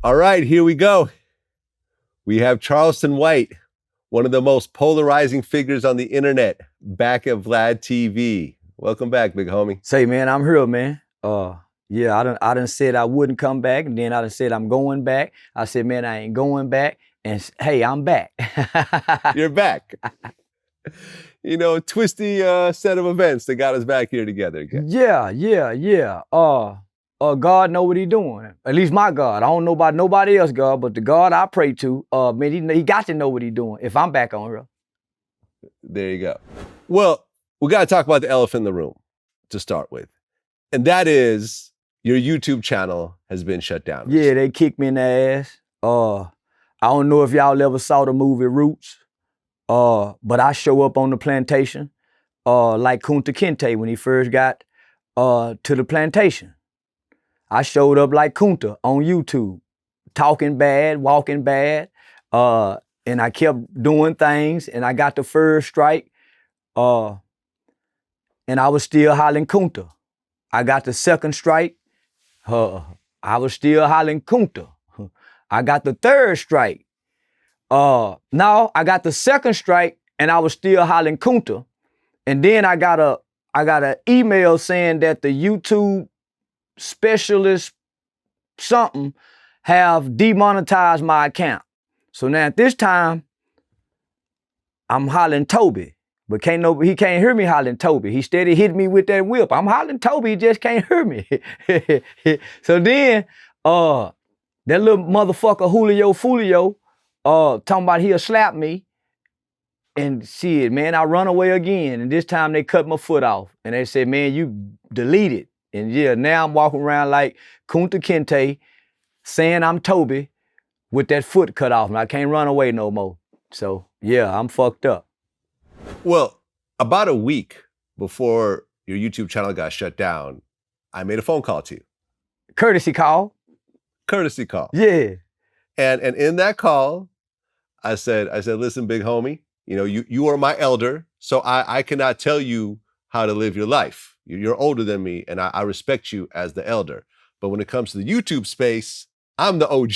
All right, here we go. We have Charleston White, one of the most polarizing figures on the internet, back at VladTV. Welcome back, big homie. Say, man, I'm here, man. Yeah, I done said I wouldn't come back, and then I done said I'm going back. I said, man, I ain't going back, and hey, I'm back. You're back. You know, twisty set of events that got us back here together again. Yeah. God know what he doing. At least my God. I don't know about nobody else, God, but the God I pray to, man, he got to know what he doing if I'm back on here. There you go. Well, we got to talk about the elephant in the room to start with. And that is your YouTube channel has been shut down. Yeah, they kicked me in the ass. I don't know if y'all ever saw the movie Roots, but I show up on the plantation like Kunta Kinte when he first got to the plantation. I showed up like Kunta on YouTube, talking bad, walking bad, and I kept doing things, and I got the first strike, and I was still hollering Kunta. I got the second strike, I was still hollering Kunta. I got the third strike. Now I got the second strike, and I was still hollering Kunta. And then I got an email saying that the YouTube specialist something have demonetized my account. So now at this time, I'm hollering Toby, but he can't hear me hollering Toby. He steady hit me with that whip. I'm hollering Toby, he just can't hear me. So then, that little motherfucker Foolio, talking about he'll slap me. And shit, man, I run away again. And this time they cut my foot off. And they said, man, you deleted. And yeah, now I'm walking around like Kunta Kinte, saying I'm Toby with that foot cut off, and I can't run away no more. So yeah, I'm fucked up. Well, about a week before your YouTube channel got shut down, I made a phone call to you. Courtesy call. Courtesy call. Yeah. And in that call, I said, listen, big homie, you know, you are my elder, so I cannot tell you how to live your life. You're older than me, and I respect you as the elder. But when it comes to the YouTube space, I'm the OG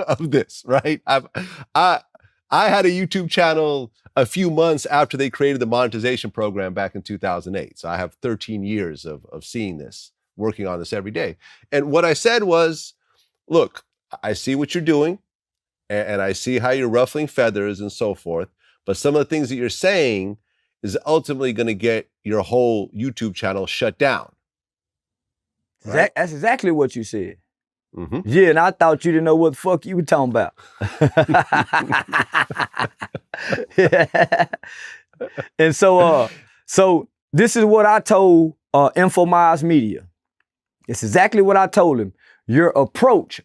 of this, right? I had a YouTube channel a few months after they created the monetization program back in 2008. So I have 13 years of seeing this, working on this every day. And what I said was, look, I see what you're doing, and I see how you're ruffling feathers and so forth. But some of the things that you're saying is ultimately going to get your whole YouTube channel shut down. Right? That's exactly what you said. Mm-hmm. Yeah, and I thought you didn't know what the fuck you were talking about. And so this is what I told Infomize Media. It's exactly what I told him. Your approach,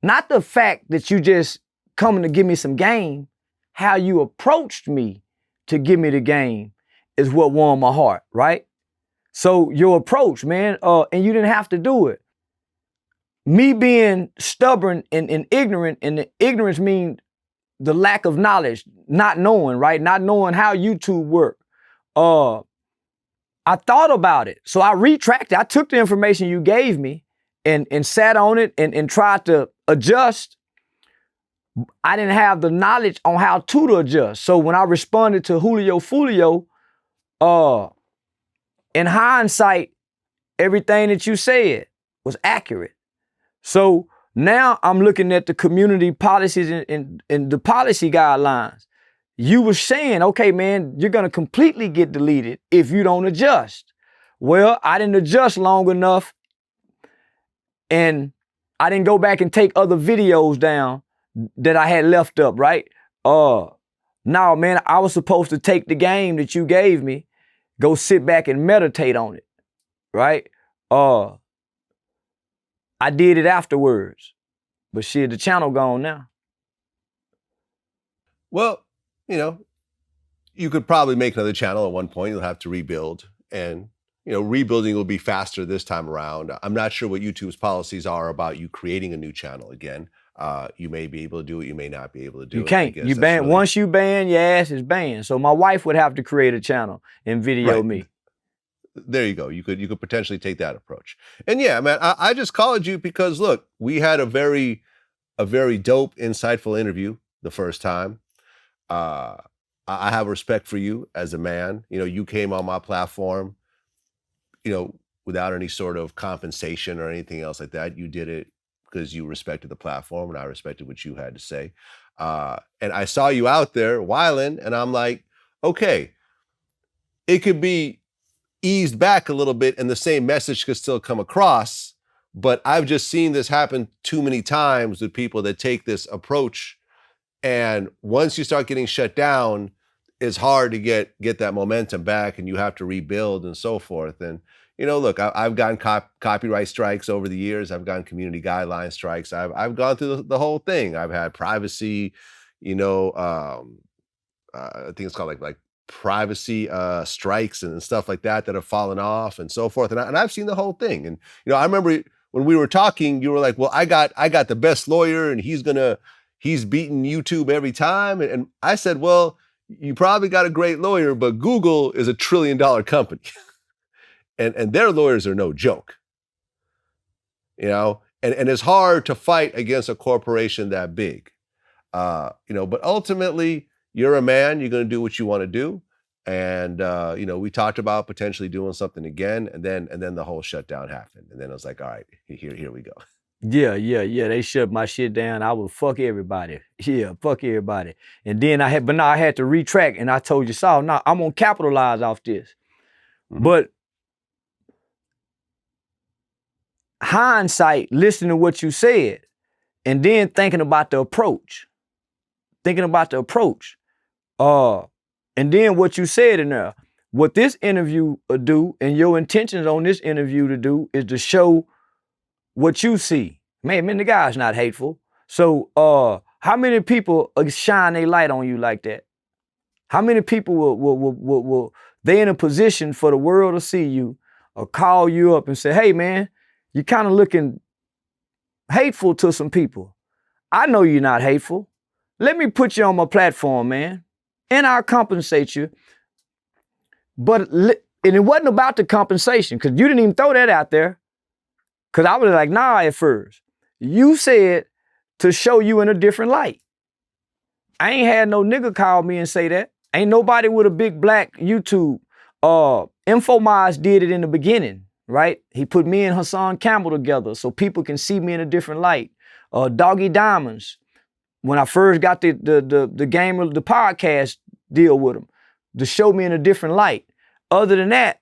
not the fact that you just coming to give me some game, how you approached me to give me the game is what warmed my heart, right? So your approach, man, and you didn't have to do it. Me being stubborn and ignorant, and the ignorance means the lack of knowledge, not knowing, right? Not knowing how YouTube work. I thought about it. So I retracted. I took the information you gave me and sat on it and tried to adjust. I didn't have the knowledge on how to adjust. So when I responded to Foolio, in hindsight, everything that you said was accurate. So now I'm looking at the community policies and the policy guidelines. You were saying, okay, man, you're gonna completely get deleted if you don't adjust. Well, I didn't adjust long enough, and I didn't go back and take other videos down that I had left up, right? No, man, I was supposed to take the game that you gave me, go sit back and meditate on it, right? I did it afterwards, but shit, the channel gone now. Well, you know, you could probably make another channel at one point. You'll have to rebuild, and you know, rebuilding will be faster this time around. I'm not sure what YouTube's policies are about you creating a new channel again. You may be able to do it, you may not be able to do it. You can't. You ban really... Once you ban, your ass is banned. So my wife would have to create a channel and video me. there you go. You could potentially take that approach. And yeah, man, I just called you because look, we had a very dope, insightful interview the first time. I have respect for you as a man. You know, you came on my platform, you know, without any sort of compensation or anything else like that. You did it because you respected the platform, and I respected what you had to say. And I saw you out there wilding, and I'm like, okay, it could be eased back a little bit and the same message could still come across. But I've just seen this happen too many times with people that take this approach. And once you start getting shut down, it's hard to get that momentum back, and you have to rebuild and so forth. And, you know, look, I've gotten copyright strikes over the years. I've gotten community guideline strikes. I've gone through the whole thing. I've had privacy, you know, I think it's called like privacy strikes and stuff like that have fallen off and so forth. And I've seen the whole thing. And, you know, I remember when we were talking, you were like, well, I got the best lawyer, and he's beating YouTube every time. And I said, well, you probably got a great lawyer, but Google is $1 trillion company. and their lawyers are no joke. You know, and it's hard to fight against a corporation that big. You know, but ultimately, you're a man, you're going to do what you want to do. And, you know, we talked about potentially doing something again, and then the whole shutdown happened. And then I was like, all right, here we go. Yeah. They shut my shit down. I would fuck everybody. Yeah, fuck everybody. And then I had to retract, and I told you, Saul, no, I'm gonna capitalize off this. Mm-hmm. But hindsight, listening to what you said, and then thinking about the approach. And then what you said in there, what this interview will do, and your intentions on this interview to do, is to show what you see. Man, the guy's not hateful. So how many people shine their light on you like that? How many people will they in a position for the world to see you or call you up and say, hey man, you're kind of looking hateful to some people. I know you're not hateful. Let me put you on my platform, man, and I'll compensate you. And it wasn't about the compensation, because you didn't even throw that out there. Because I was like, nah, at first. You said to show you in a different light. I ain't had no nigga call me and say that. Ain't nobody with a big black YouTube. Infomaz did it in the beginning, right? He put me and Hassan Campbell together so people can see me in a different light. Doggy Diamonds, when I first got the game, the podcast deal with him, to show me in a different light. Other than that,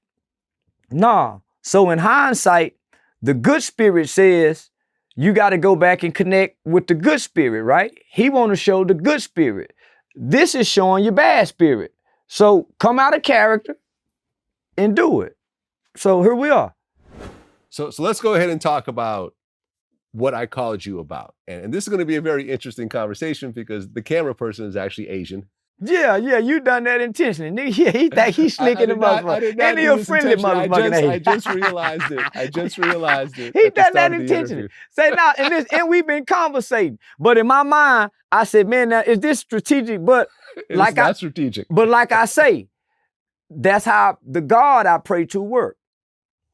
nah. So in hindsight, the good spirit says you got to go back and connect with the good spirit, right? He want to show the good spirit. This is showing your bad spirit. So come out of character and do it. So here we are. So let's go ahead and talk about what I called you about. And this is going to be a very interesting conversation because the camera person is actually Asian. Yeah, you done that intentionally. Nigga, yeah, he think he's slick in the motherfucker. And he a friendly motherfucker. I just realized it. He done that intentionally. Say now, and we've been conversating. But in my mind, I said, man, now is this strategic? But it's not strategic. But like I say, that's how the God I pray to work.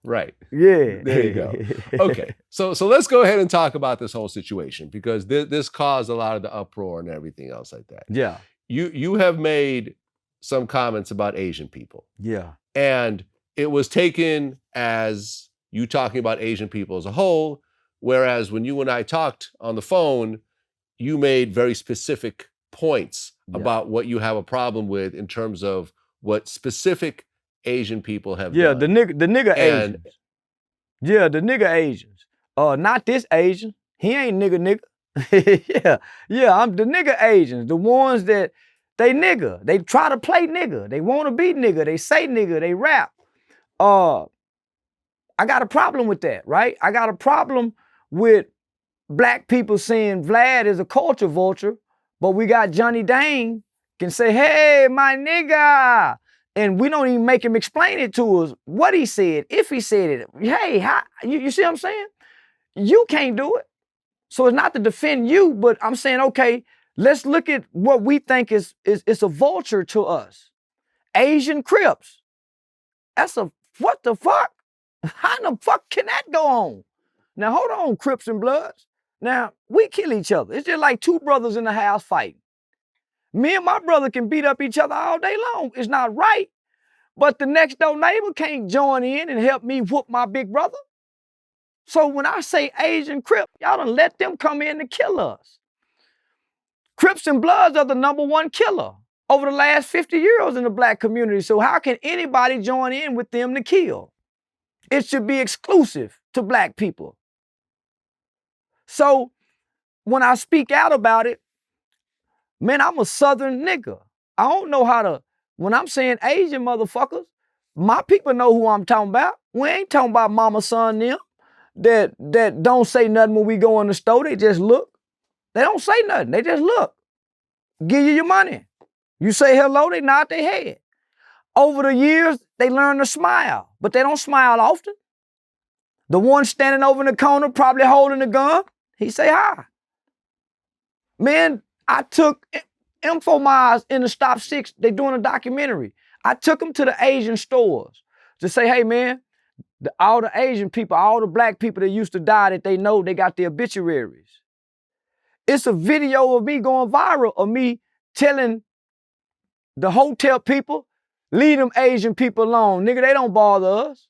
Right. Yeah. There you go. Okay. So let's go ahead and talk about this whole situation, because this caused a lot of the uproar and everything else like that. Yeah. You have made some comments about Asian people. Yeah. And it was taken as you talking about Asian people as a whole, whereas when you and I talked on the phone, you made very specific points about what you have a problem with in terms of what specific Asian people have done. The nigga Asians. Yeah, the nigga Asians. Not this Asian. He ain't nigga. I'm the nigga Asians. The ones that they nigga. They try to play nigga. They want to be nigga. They say nigga. They rap. I got a problem with that, right? I got a problem with black people saying Vlad is a culture vulture, but we got Johnny Dang can say, hey, my nigga. And we don't even make him explain it to us, what he said, if he said it. Hey, you see what I'm saying? You can't do it. So it's not to defend you, but I'm saying, okay, let's look at what we think is a vulture to us. Asian Crips. That's a What the fuck? How the fuck can that go on? Now, hold on, Crips and Bloods. Now, we kill each other. It's just like two brothers in the house fighting. Me and my brother can beat up each other all day long. It's not right. But the next door neighbor can't join in and help me whoop my big brother. So when I say Asian Crip, y'all done let them come in to kill us. Crips and Bloods are the #1 killer over the last 50 years in the black community. So how can anybody join in with them to kill? It should be exclusive to black people. So when I speak out about it, man, I'm a Southern nigga. I don't know how to, when I'm saying Asian motherfuckers, my people know who I'm talking about. We ain't talking about mama, son, them that don't say nothing when we go in the store. They just look. They don't say nothing. They just look. Give you your money. You say hello, they nod their head. Over the years, they learn to smile, but they don't smile often. The one standing over in the corner, probably holding a gun, he say hi. Man, I took Infomize in the Stop 6, they doing a documentary. I took them to the Asian stores to say, hey man, all the Asian people, all the black people that used to die that they know, they got the obituaries. It's a video of me going viral, of me telling the hotel people, leave them Asian people alone. Nigga, they don't bother us.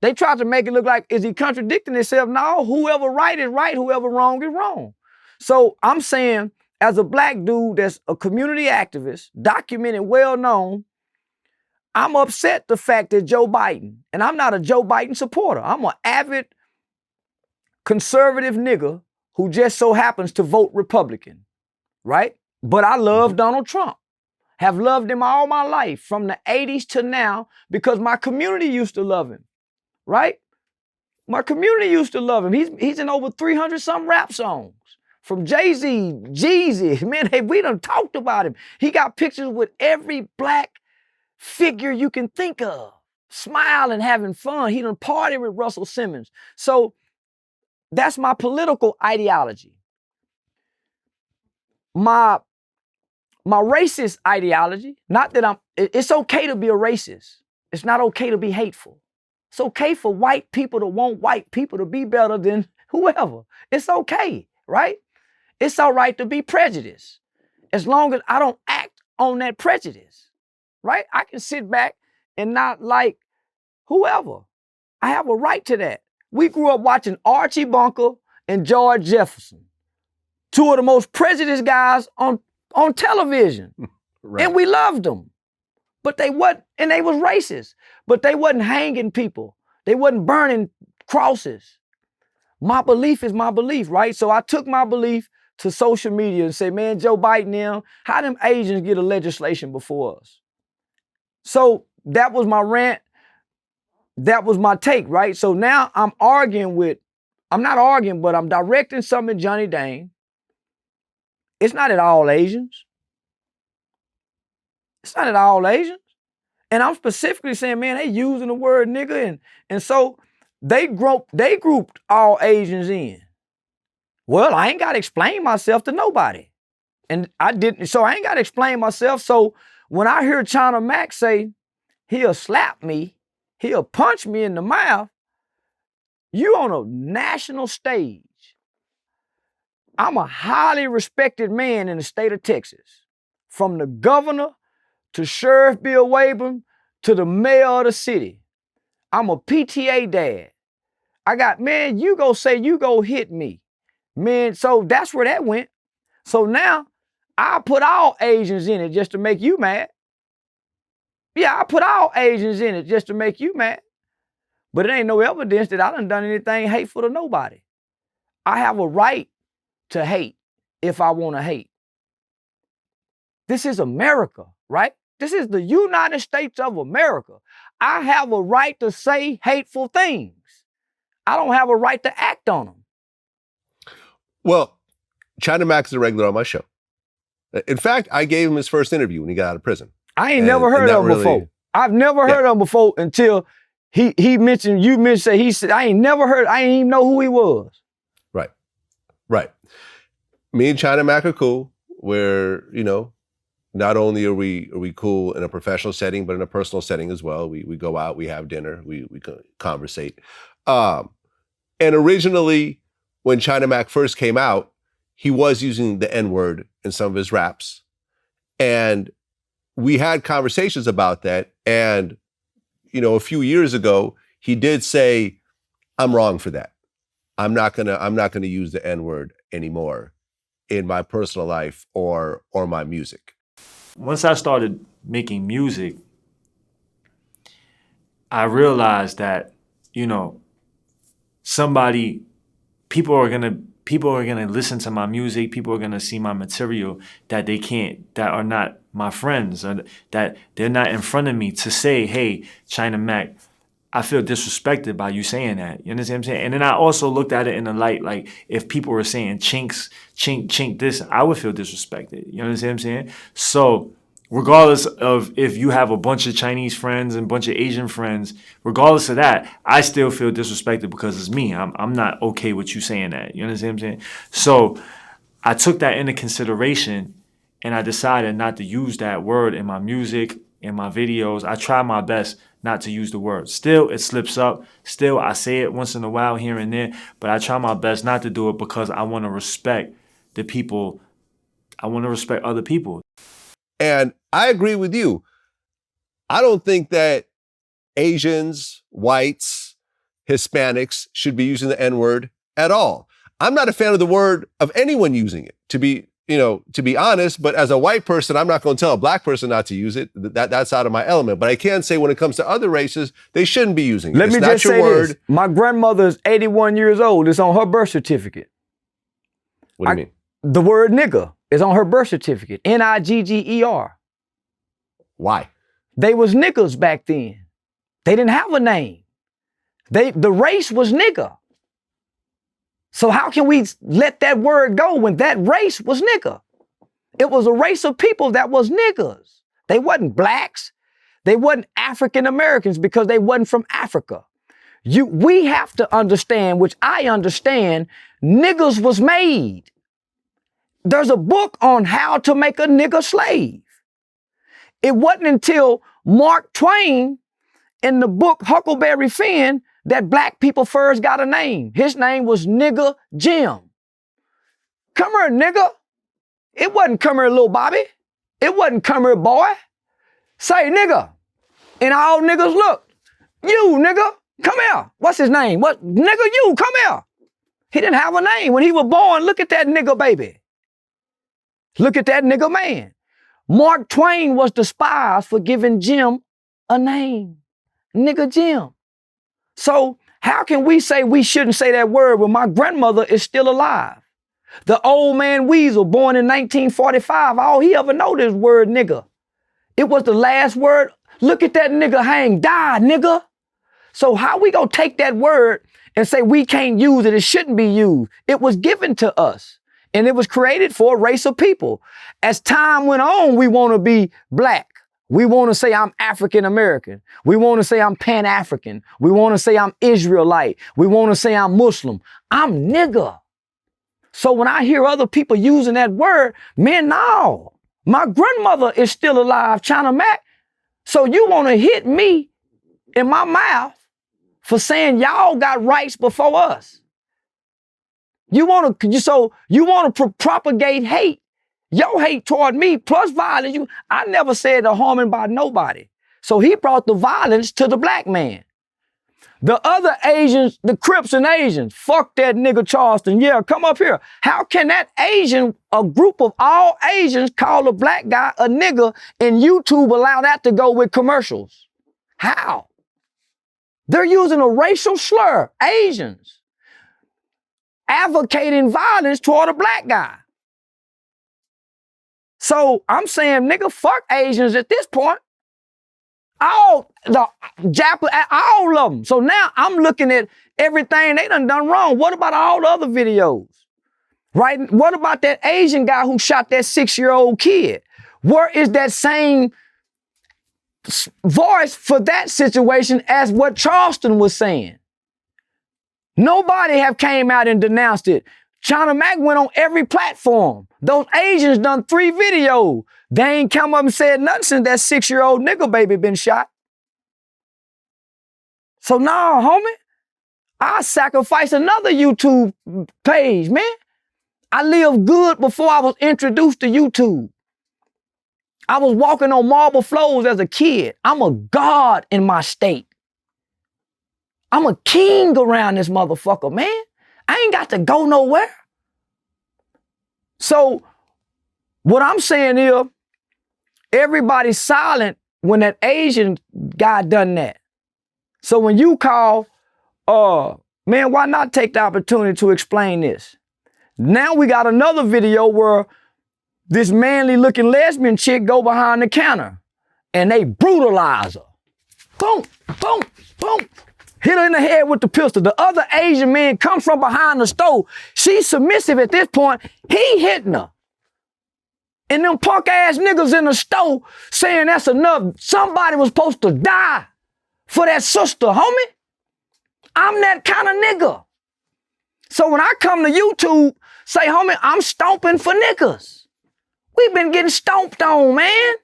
They tried to make it look like, is he contradicting himself? No, whoever right is right, whoever wrong is wrong. So I'm saying, as a black dude that's a community activist, documented, well-known, I'm upset the fact that Joe Biden, and I'm not a Joe Biden supporter. I'm an avid conservative nigga who just so happens to vote Republican, right? But I love Donald Trump. Have loved him all my life, from the 80s to now, because my community used to love him, right? My community used to love him. He's in over 300-some rap songs. From Jay-Z, Jeezy, man, hey, we done talked about him. He got pictures with every black figure you can think of, smiling, having fun. He done partied with Russell Simmons. So that's my political ideology. My racist ideology, not that it's okay to be a racist. It's not okay to be hateful. It's okay for white people to want white people to be better than whoever. It's okay, right? It's all right to be prejudiced, as long as I don't act on that prejudice, right? I can sit back and not like whoever. I have a right to that. We grew up watching Archie Bunker and George Jefferson, two of the most prejudiced guys on television. Right. And we loved them. But they wasn't, and they was racist, but they wasn't hanging people. They wasn't burning crosses. My belief is my belief, right? So I took my belief to social media and say, man, Joe Biden now, how them Asians get a legislation before us? So that was my rant. That was my take, right? So now I'm not arguing, but I'm directing something at Johnny Dane. It's not at all Asians. It's not at all Asians. And I'm specifically saying, man, they using the word nigga, and so they grouped all Asians in. Well, I ain't got to explain myself to nobody. And I didn't, so I ain't got to explain myself. So when I hear China Mac say, he'll slap me, he'll punch me in the mouth, you on a national stage. I'm a highly respected man in the state of Texas, from the governor to Sheriff Bill Wayburn to the mayor of the city. I'm a PTA dad. I got, man, you go say you go hit me. Man, so that's where that went. So now I put all Asians in it just to make you mad. Yeah, I put all Asians in it just to make you mad. But it ain't no evidence that I done anything hateful to nobody. I have a right to hate if I want to hate. This is America, right? This is the United States of America. I have a right to say hateful things. I don't have a right to act on them. Well, China Mac is a regular on my show. In fact, I gave him his first interview when he got out of prison. I ain't never heard of him before. I've never heard of him before until he mentioned, he said, I ain't even know who he was. Right. Me and China Mac are cool. We're, not only are we cool in a professional setting, but in a personal setting as well. We go out, we have dinner, we conversate. And originally, when China Mac first came out, he was using the N-word in some of his raps. And we had conversations about that. And, a few years ago, he did say, I'm wrong for that. I'm not gonna use the N-word anymore in my personal life or my music. Once I started making music, I realized that, people are gonna listen to my music, people are gonna see my material that are not my friends, or that they're not in front of me to say, hey, China Mac, I feel disrespected by you saying that. You understand what I'm saying? And then I also looked at it in the light, like, if people were saying chink this, I would feel disrespected. You understand what I'm saying? So regardless of if you have a bunch of Chinese friends and a bunch of Asian friends, regardless of that, I still feel disrespected because it's me. I'm not okay with you saying that. You understand what I'm saying? So I took that into consideration, and I decided not to use that word in my music, in my videos. I try my best not to use the word. Still, it slips up. Still, I say it once in a while here and there, but I try my best not to do it because I want to respect the people. I want to respect other people. And I agree with you. I don't think that Asians, whites, Hispanics should be using the N-word at all. I'm not a fan of the word of anyone using it, to be honest, but as a white person, I'm not going to tell a black person not to use it. That's out of my element. But I can say when it comes to other races, they shouldn't be using it. Let me just say this. My grandmother's 81 years old. It's on her birth certificate. What do you mean? The word nigger is on her birth certificate. Nigger. Why? They was niggers back then. They didn't have a name. The race was nigger. So how can we let that word go when that race was nigger? It was a race of people that was niggers. They wasn't blacks. They wasn't African Americans because they wasn't from Africa. We have to understand, which I understand, niggers was made. There's a book on how to make a nigger slave. It wasn't until Mark Twain in the book Huckleberry Finn that black people first got a name. His name was Nigger Jim. Come here, nigger. It wasn't come here, little Bobby. It wasn't come here, boy. Say, nigger. And all niggas looked. You, nigger, come here. What's his name? What? Nigger, you, come here. He didn't have a name. When he was born, look at that nigger baby. Look at that nigger man. Mark Twain was despised for giving Jim a name. Nigger Jim. So how can we say we shouldn't say that word when my grandmother is still alive? The old man Weasel, born in 1945, all he ever know this word nigger. It was the last word. Look at that nigger hang, die, nigger. So how we gonna take that word and say we can't use it, it shouldn't be used? It was given to us, and it was created for a race of people. As time went on, we wanna be black. We want to say I'm African American. We want to say I'm Pan-African. We want to say I'm Israelite. We want to say I'm Muslim. I'm nigger. So when I hear other people using that word, man, no. My grandmother is still alive, China Mac. So you want to hit me in my mouth for saying y'all got rights before us. You want to propagate hate. Your hate toward me plus violence. I never said a harming by nobody. So he brought the violence to the black man. The other Asians, the Crips and Asians, fuck that nigga Charleston. Yeah, come up here. How can that Asian, a group of all Asians, call a black guy a nigger and YouTube allow that to go with commercials? How? They're using a racial slur, Asians, advocating violence toward a black guy. So I'm saying, nigga, fuck Asians at this point. All the Japanese, all of them. So now I'm looking at everything they done wrong. What about all the other videos? Right? What about that Asian guy who shot that 6-year-old kid? Where is that same voice for that situation as what Charleston was saying? Nobody have came out and denounced it. China Mac went on every platform. Those Asians done 3 videos. They ain't come up and said nothing since that 6-year-old nigga baby been shot. So nah, homie, I sacrifice another YouTube page, man. I lived good before I was introduced to YouTube. I was walking on marble floors as a kid. I'm a god in my state. I'm a king around this motherfucker, man. I ain't got to go nowhere. So what I'm saying is, everybody's silent when that Asian guy done that. So when you call, man, why not take the opportunity to explain this? Now we got another video where this manly looking lesbian chick go behind the counter and they brutalize her. Boom, boom, boom. Hit her in the head with the pistol. The other Asian man comes from behind the stove. She's submissive at this point. He hitting her. And them punk ass niggas in the store saying that's enough. Somebody was supposed to die for that sister, homie. I'm that kind of nigga. So when I come to YouTube, say, homie, I'm stomping for niggas. We've been getting stomped on, man.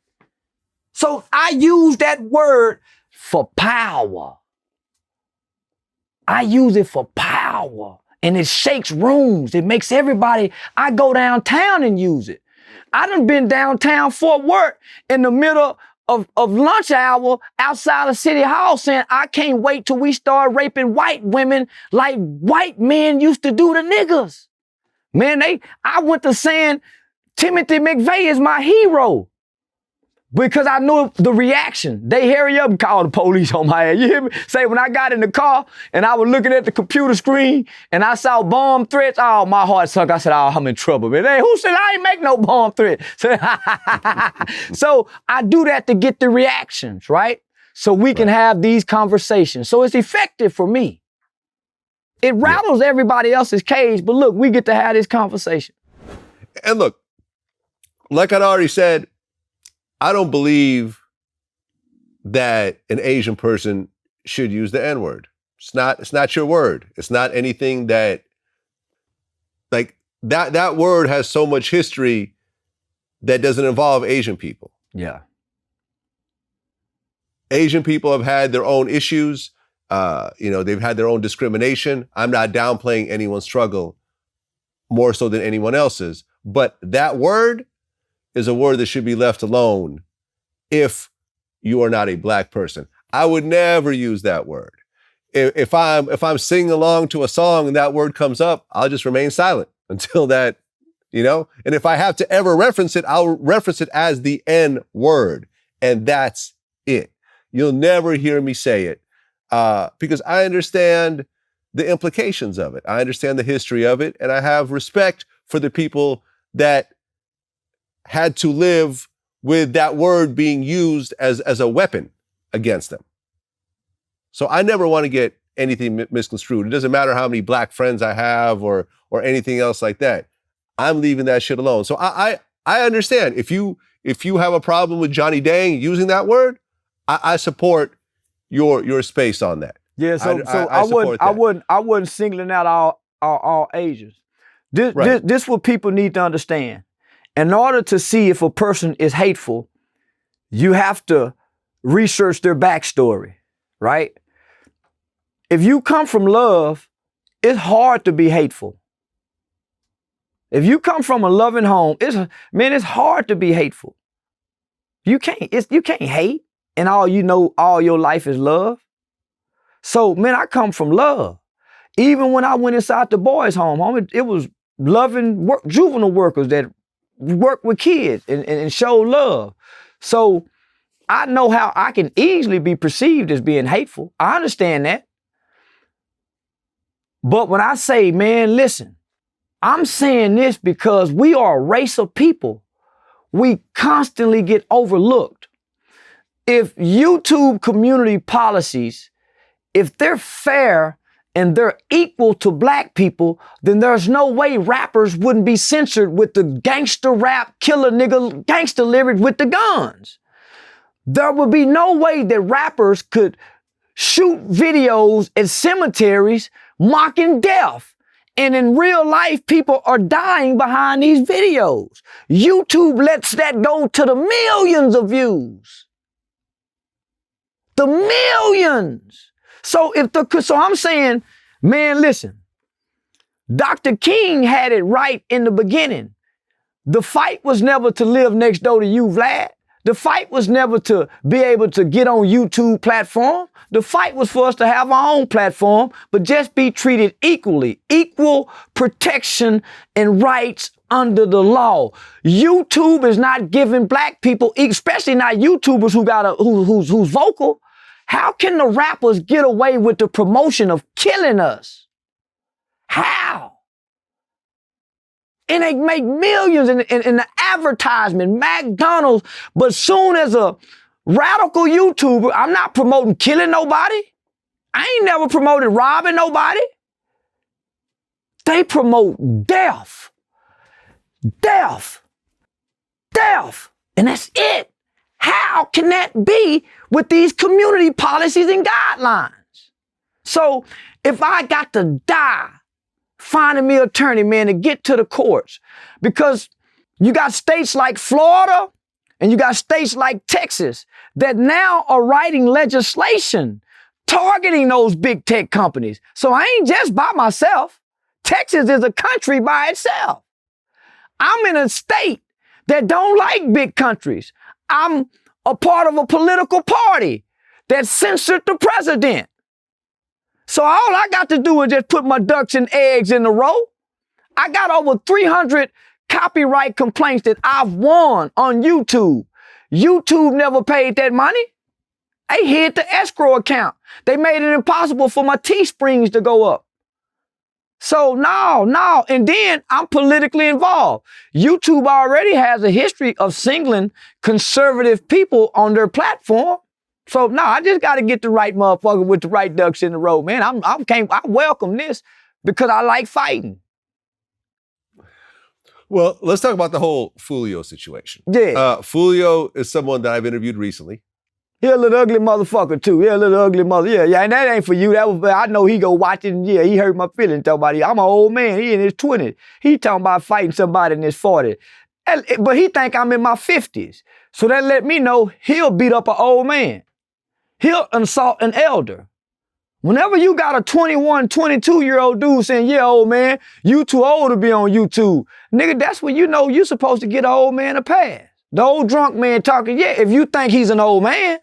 So I use that word for power. I use it for power. And it shakes rooms. It makes everybody, I go downtown and use it. I done been downtown Fort Worth in the middle of lunch hour outside of City Hall saying, I can't wait till we start raping white women like white men used to do to niggas. Man, I went to saying Timothy McVeigh is my hero because I knew the reaction. They hurry up and call the police on my ass. You hear me? Say when I got in the car and I was looking at the computer screen and I saw bomb threats, oh, my heart sunk. I said, oh, I'm in trouble, man. Hey, who said I ain't make no bomb threat? So I do that to get the reactions, right? So we can have these conversations. So it's effective for me. It rattles everybody else's cage, but look, we get to have this conversation. And look, like I'd already said, I don't believe that an Asian person should use the N-word. It's not your word. It's not anything that, like, that word has so much history that doesn't involve Asian people. Yeah. Asian people have had their own issues. They've had their own discrimination. I'm not downplaying anyone's struggle more so than anyone else's. But that word is a word that should be left alone if you are not a black person. I would never use that word. If I'm singing along to a song and that word comes up, I'll just remain silent until that, and if I have to ever reference it, I'll reference it as the N word. And that's it. You'll never hear me say it because I understand the implications of it. I understand the history of it. And I have respect for the people that had to live with that word being used as a weapon against them. So I never want to get anything misconstrued. It doesn't matter how many black friends I have or anything else like that. I'm leaving that shit alone. So I understand if you have a problem with Johnny Dang using that word, I support your space on that. Yeah, so I wouldn't singling out all Asians. This what people need to understand. In order to see if a person is hateful, you have to research their backstory, right? If you come from love, it's hard to be hateful. If you come from a loving home, it's hard to be hateful. You can't hate, and all your life is love. So, man, I come from love. Even when I went inside the boys' home, it was loving juvenile workers that work with kids and show love. So I know how I can easily be perceived as being hateful. I understand that. But when I say, man, listen, I'm saying this because we are a race of people. We constantly get overlooked. If YouTube community policies, if they're fair and they're equal to black people, then there's no way rappers wouldn't be censored with the gangster rap, killer nigga, gangster lyrics with the guns. There would be no way that rappers could shoot videos at cemeteries mocking death And in real life, people are dying behind these videos. YouTube lets that go to the millions of views. The millions. So I'm saying, man, listen, Dr. King had it right in the beginning. The fight was never to live next door to you, Vlad. The fight was never to be able to get on YouTube platform. The fight was for us to have our own platform, but just be treated equally, equal protection and rights under the law. YouTube is not giving black people, especially not YouTubers who's vocal. How can the rappers get away with the promotion of killing us? How? And they make millions in the advertisement, McDonald's. But soon as a radical YouTuber, I'm not promoting killing nobody. I ain't never promoted robbing nobody. They promote death. Death. Death. And that's it. How can that be with these community policies and guidelines? So if I got to die finding me an attorney, man, to get to the courts, because you got states like Florida and you got states like Texas that now are writing legislation targeting those big tech companies. So I ain't just by myself. Texas is a country by itself. I'm in a state that don't like big countries. I'm a part of a political party that censored the president. So all I got to do is just put my ducks and eggs in a row. I got over 300 copyright complaints that I've won on YouTube. YouTube never paid that money. They hid the escrow account. They made it impossible for my Teesprings to go up. So no. And then I'm politically involved. YouTube already has a history of singling conservative people on their platform. So I just got to get the right motherfucker with the right ducks in the row, man. I welcome this because I like fighting. Well, let's talk about the whole Foolio situation. Yeah. Foolio is someone that I've interviewed recently. He a little ugly motherfucker too. Yeah, a little ugly mother. Yeah, and that ain't for you. I know he go watch it and yeah, he hurt my feelings talking about it. I'm an old man. He in his 20s. He talking about fighting somebody in his 40s. But he think I'm in my 50s. So that let me know he'll beat up an old man. He'll assault an elder. Whenever you got a 21, 22-year-old dude saying, yeah, old man, you too old to be on YouTube. Nigga, that's when you know you're supposed to get an old man a pass. The old drunk man talking, yeah, if you think he's an old man.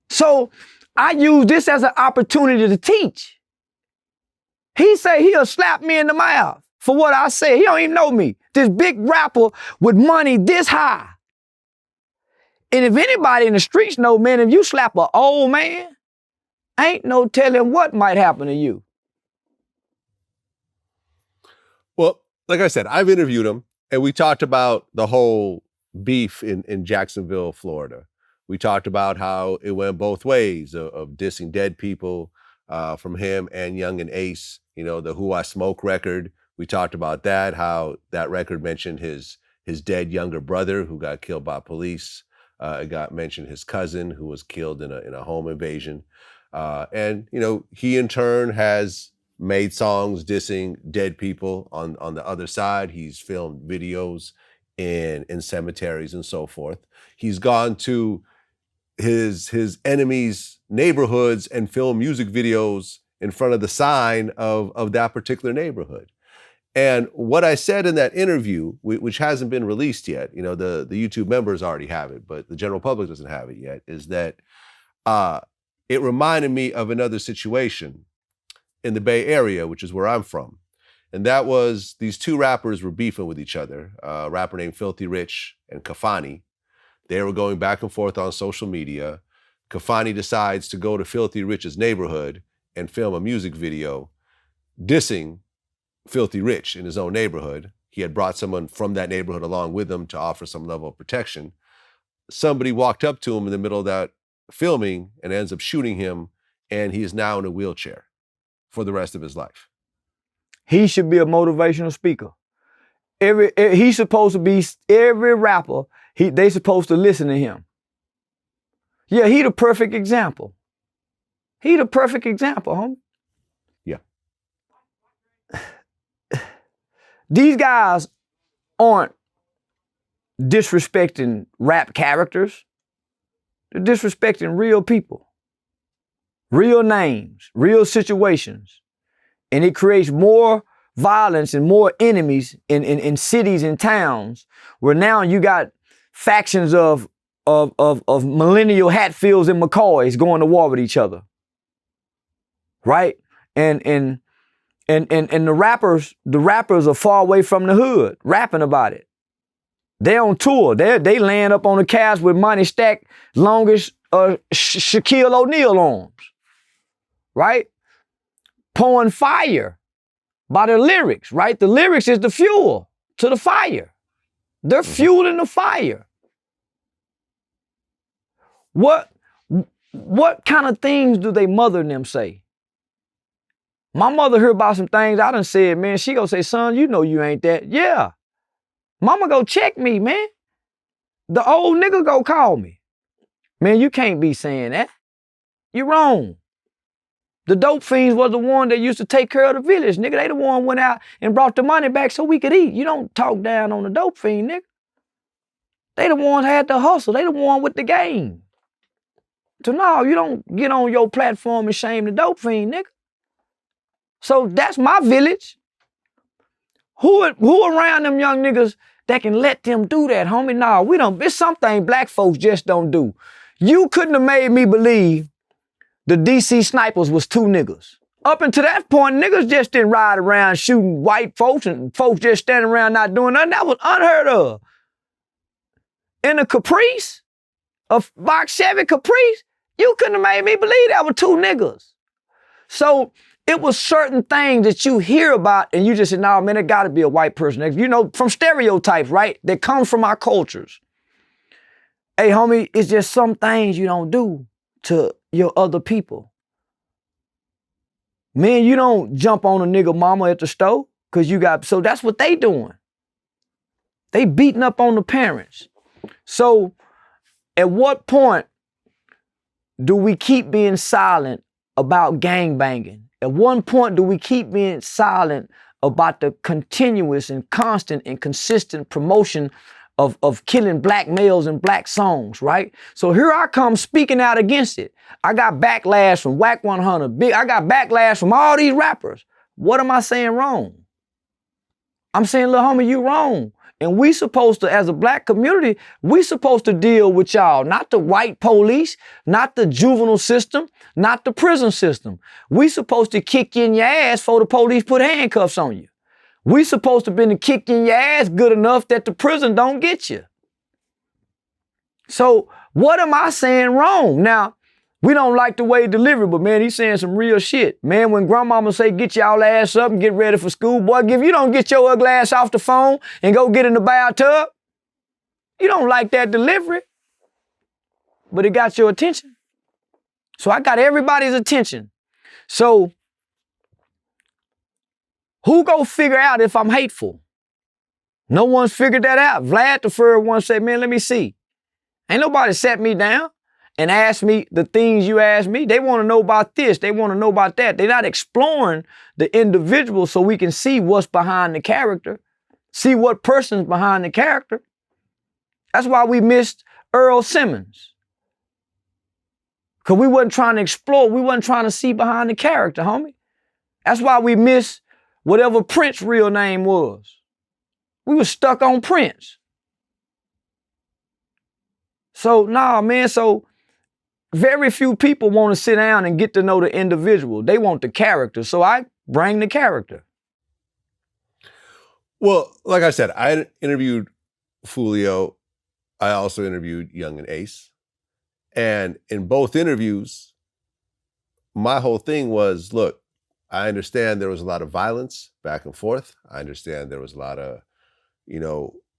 So I use this as an opportunity to teach. He say he'll slap me in the mouth for what I say. He don't even know me. This big rapper with money this high. And if anybody in the streets know, man, if you slap an old man, ain't no telling what might happen to you. Well, like I said, I've interviewed him and we talked about the whole beef in Jacksonville, Florida. We talked about how it went both ways of dissing dead people from him and Young and Ace, you know, the Who I Smoke record. We talked about that, how that record mentioned his dead younger brother who got killed by police. It got mentioned his cousin who was killed in a home invasion. And, you know, he in turn has made songs dissing dead people on the other side. He's filmed videos in cemeteries and so forth. He's gone to his enemies' neighborhoods and filmed music videos in front of the sign of that particular neighborhood. And what I said in that interview, which hasn't been released yet, you know, the YouTube members already have it, but the general public doesn't have it yet, is that it reminded me of another situation in the Bay Area, which is where I'm from. And that was these two rappers were beefing with each other, a rapper named Filthy Rich and Kafani. They were going back and forth on social media. Kafani decides to go to Filthy Rich's neighborhood and film a music video dissing Filthy Rich in his own neighborhood. He had brought someone from that neighborhood along with him to offer some level of protection. Somebody walked up to him in the middle of that filming and ends up shooting him, and he is now in a wheelchair for the rest of his life. He should be a motivational speaker. He's supposed to be, every rapper, they supposed to listen to him. Yeah, he the perfect example. He the perfect example, homie. Yeah. these guys aren't disrespecting rap characters. They're disrespecting real people, real names, real situations. And it creates more violence and more enemies in cities and towns where now you got factions of millennial Hatfields and McCoys going to war with each other. Right? And the rappers are far away from the hood, rapping about it. They're on tour. They laying up on the couch with money stacked longest Shaquille O'Neal arms. Right? Pouring fire by their lyrics, right? The lyrics is the fuel to the fire. They're fueling the fire. What kind of things do they mother and them say? My mother heard about some things I done said, man. She gonna say, son, you know you ain't that. Yeah. Mama go check me, man. The old nigga go call me. Man, you can't be saying that. You're wrong. The dope fiends was the one that used to take care of the village, nigga. They the one went out and brought the money back so we could eat. You don't talk down on the dope fiend, nigga. They the ones had the hustle. They the one with the game. So no, you don't get on your platform and shame the dope fiend, nigga. So that's my village. Who around them young niggas that can let them do that, homie? Nah, we don't. It's something black folks just don't do. You couldn't have made me believe the DC snipers was two niggas. Up until that point, niggas just didn't ride around shooting white folks and folks just standing around not doing nothing. That was unheard of. In a Caprice, a box Chevy Caprice, you couldn't have made me believe that were two niggas. So it was certain things that you hear about and you just said, nah, man, it gotta be a white person. You know, from stereotypes, right? That comes from our cultures. Hey, homie, it's just some things you don't do to your other people. Man, you don't jump on a nigga mama at the store because you got, so that's what they doing. They beating up on the parents. So at what point do we keep being silent about gangbanging? At one point do we keep being silent about the continuous and constant and consistent promotion of killing black males and black songs, right? So here I come speaking out against it. I got backlash from Whack 100, I got backlash from all these rappers. What am I saying wrong? I'm saying, little homie, you wrong. And we supposed to, as a black community, we supposed to deal with y'all, not the white police, not the juvenile system, not the prison system. We supposed to kick you in your ass before the police put handcuffs on you. We supposed to been to kick you in your ass good enough that the prison don't get you. So what am I saying wrong? Now, we don't like the way he delivered, but man, he's saying some real shit. Man, when grandmama say, get y'all ass up and get ready for school, boy, if you don't get your ugly ass off the phone and go get in the bathtub, you don't like that delivery, but it got your attention. So I got everybody's attention. So who go figure out if I'm hateful? No one's figured that out. Vlad the first one said, man, let me see. Ain't nobody sat me down and asked me the things you asked me. They want to know about this. They want to know about that. They're not exploring the individual so we can see what's behind the character, see what person's behind the character. That's why we missed Earl Simmons. Because we wasn't trying to explore. We wasn't trying to see behind the character, homie. That's why we missed whatever Prince's real name was. We were stuck on Prince. So, nah, man, so very few people want to sit down and get to know the individual. They want the character. So I bring the character. Well, like I said, I interviewed Foolio. I also interviewed Young and Ace. And in both interviews, my whole thing was, look, I understand there was a lot of violence back and forth. I understand there was a lot of,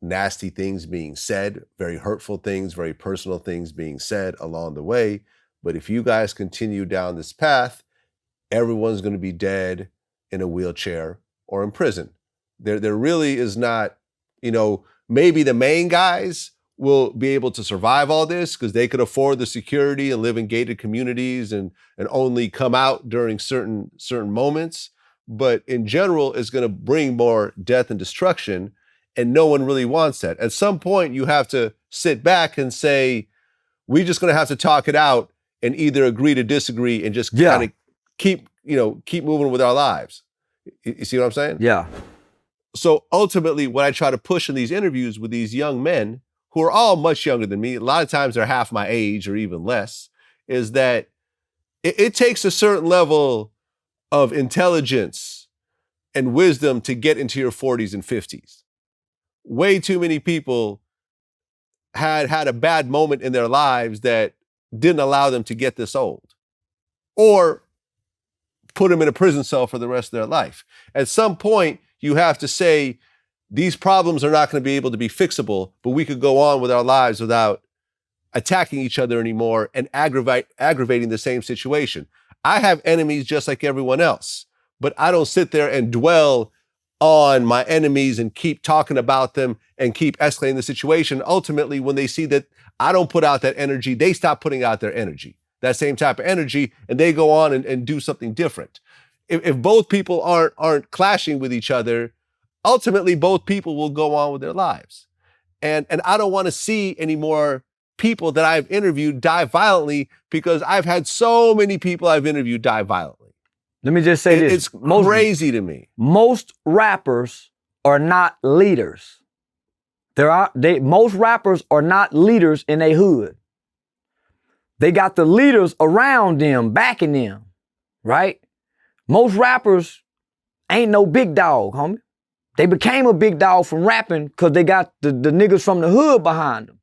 nasty things being said, very hurtful things, very personal things being said along the way. But if you guys continue down this path, everyone's going to be dead in a wheelchair or in prison. There really is not, maybe the main guys will be able to survive all this because they could afford the security and live in gated communities and only come out during certain moments. but in general, it's going to bring more death and destruction, and no one really wants that. At some point, you have to sit back and say, we're just going to have to talk it out and either agree to disagree and just kind of keep moving with our lives. You see what I'm saying? Yeah. So ultimately, what I try to push in these interviews with these young men, who are all much younger than me, a lot of times they're half my age or even less, is that it takes a certain level of intelligence and wisdom to get into your 40s and 50s. Way too many people had a bad moment in their lives that didn't allow them to get this old, or put them in a prison cell for the rest of their life. At some point, you have to say, these problems are not going to be able to be fixable, but we could go on with our lives without attacking each other anymore and aggravating the same situation. I have enemies just like everyone else, but I don't sit there and dwell on my enemies and keep talking about them and keep escalating the situation. Ultimately, when they see that I don't put out that energy, they stop putting out their energy, that same type of energy, and they go on and do something different. If both people aren't clashing with each other, ultimately both people will go on with their lives. And I don't want to see any more people that I've interviewed die violently, because I've had so many people I've interviewed die violently. Let me just say this. It's crazy to me. Most rappers are not leaders. Most rappers are not leaders in a hood. They got the leaders around them, backing them, right? Most rappers ain't no big dog, homie. They became a big dog from rapping because they got the niggas from the hood behind them.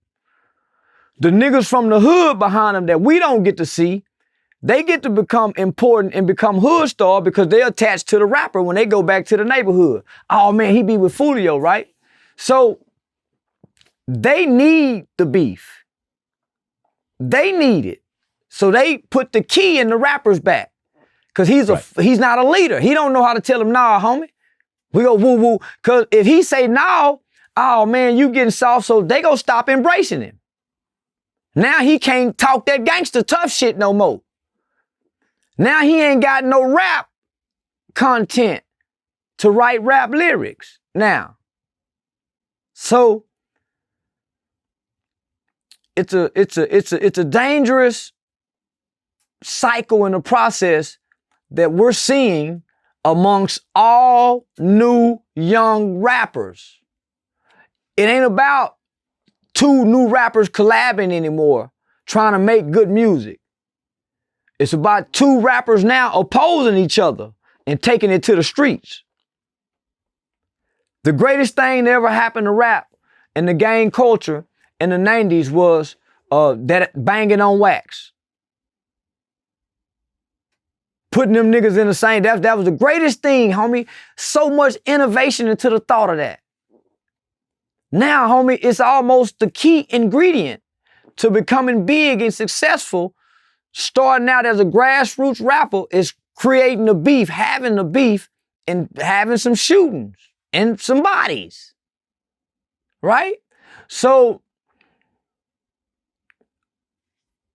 The niggas from the hood behind them that we don't get to see, they get to become important and become hood star because they're attached to the rapper when they go back to the neighborhood. Oh man, he be with Foolio, right? So they need the beef. They need it. So they put the key in the rapper's back because he's not a leader. He don't know how to tell him, nah, homie. We go woo woo. Because if he say no, oh man, you getting soft, so they go stop embracing him. Now he can't talk that gangster tough shit no more. Now he ain't got no rap content to write rap lyrics now. So it's a dangerous cycle in the process that we're seeing amongst all new young rappers. It ain't about two new rappers collabing anymore, trying to make good music. It's about two rappers now opposing each other and taking it to the streets. The greatest thing that ever happened to rap and the gang culture in the 90s was that banging on wax. Putting them niggas in the same, that was the greatest thing, homie. So much innovation into the thought of that. Now, homie, it's almost the key ingredient to becoming big and successful. Starting out as a grassroots rapper is creating the beef, having the beef, and having some shootings and some bodies. Right? So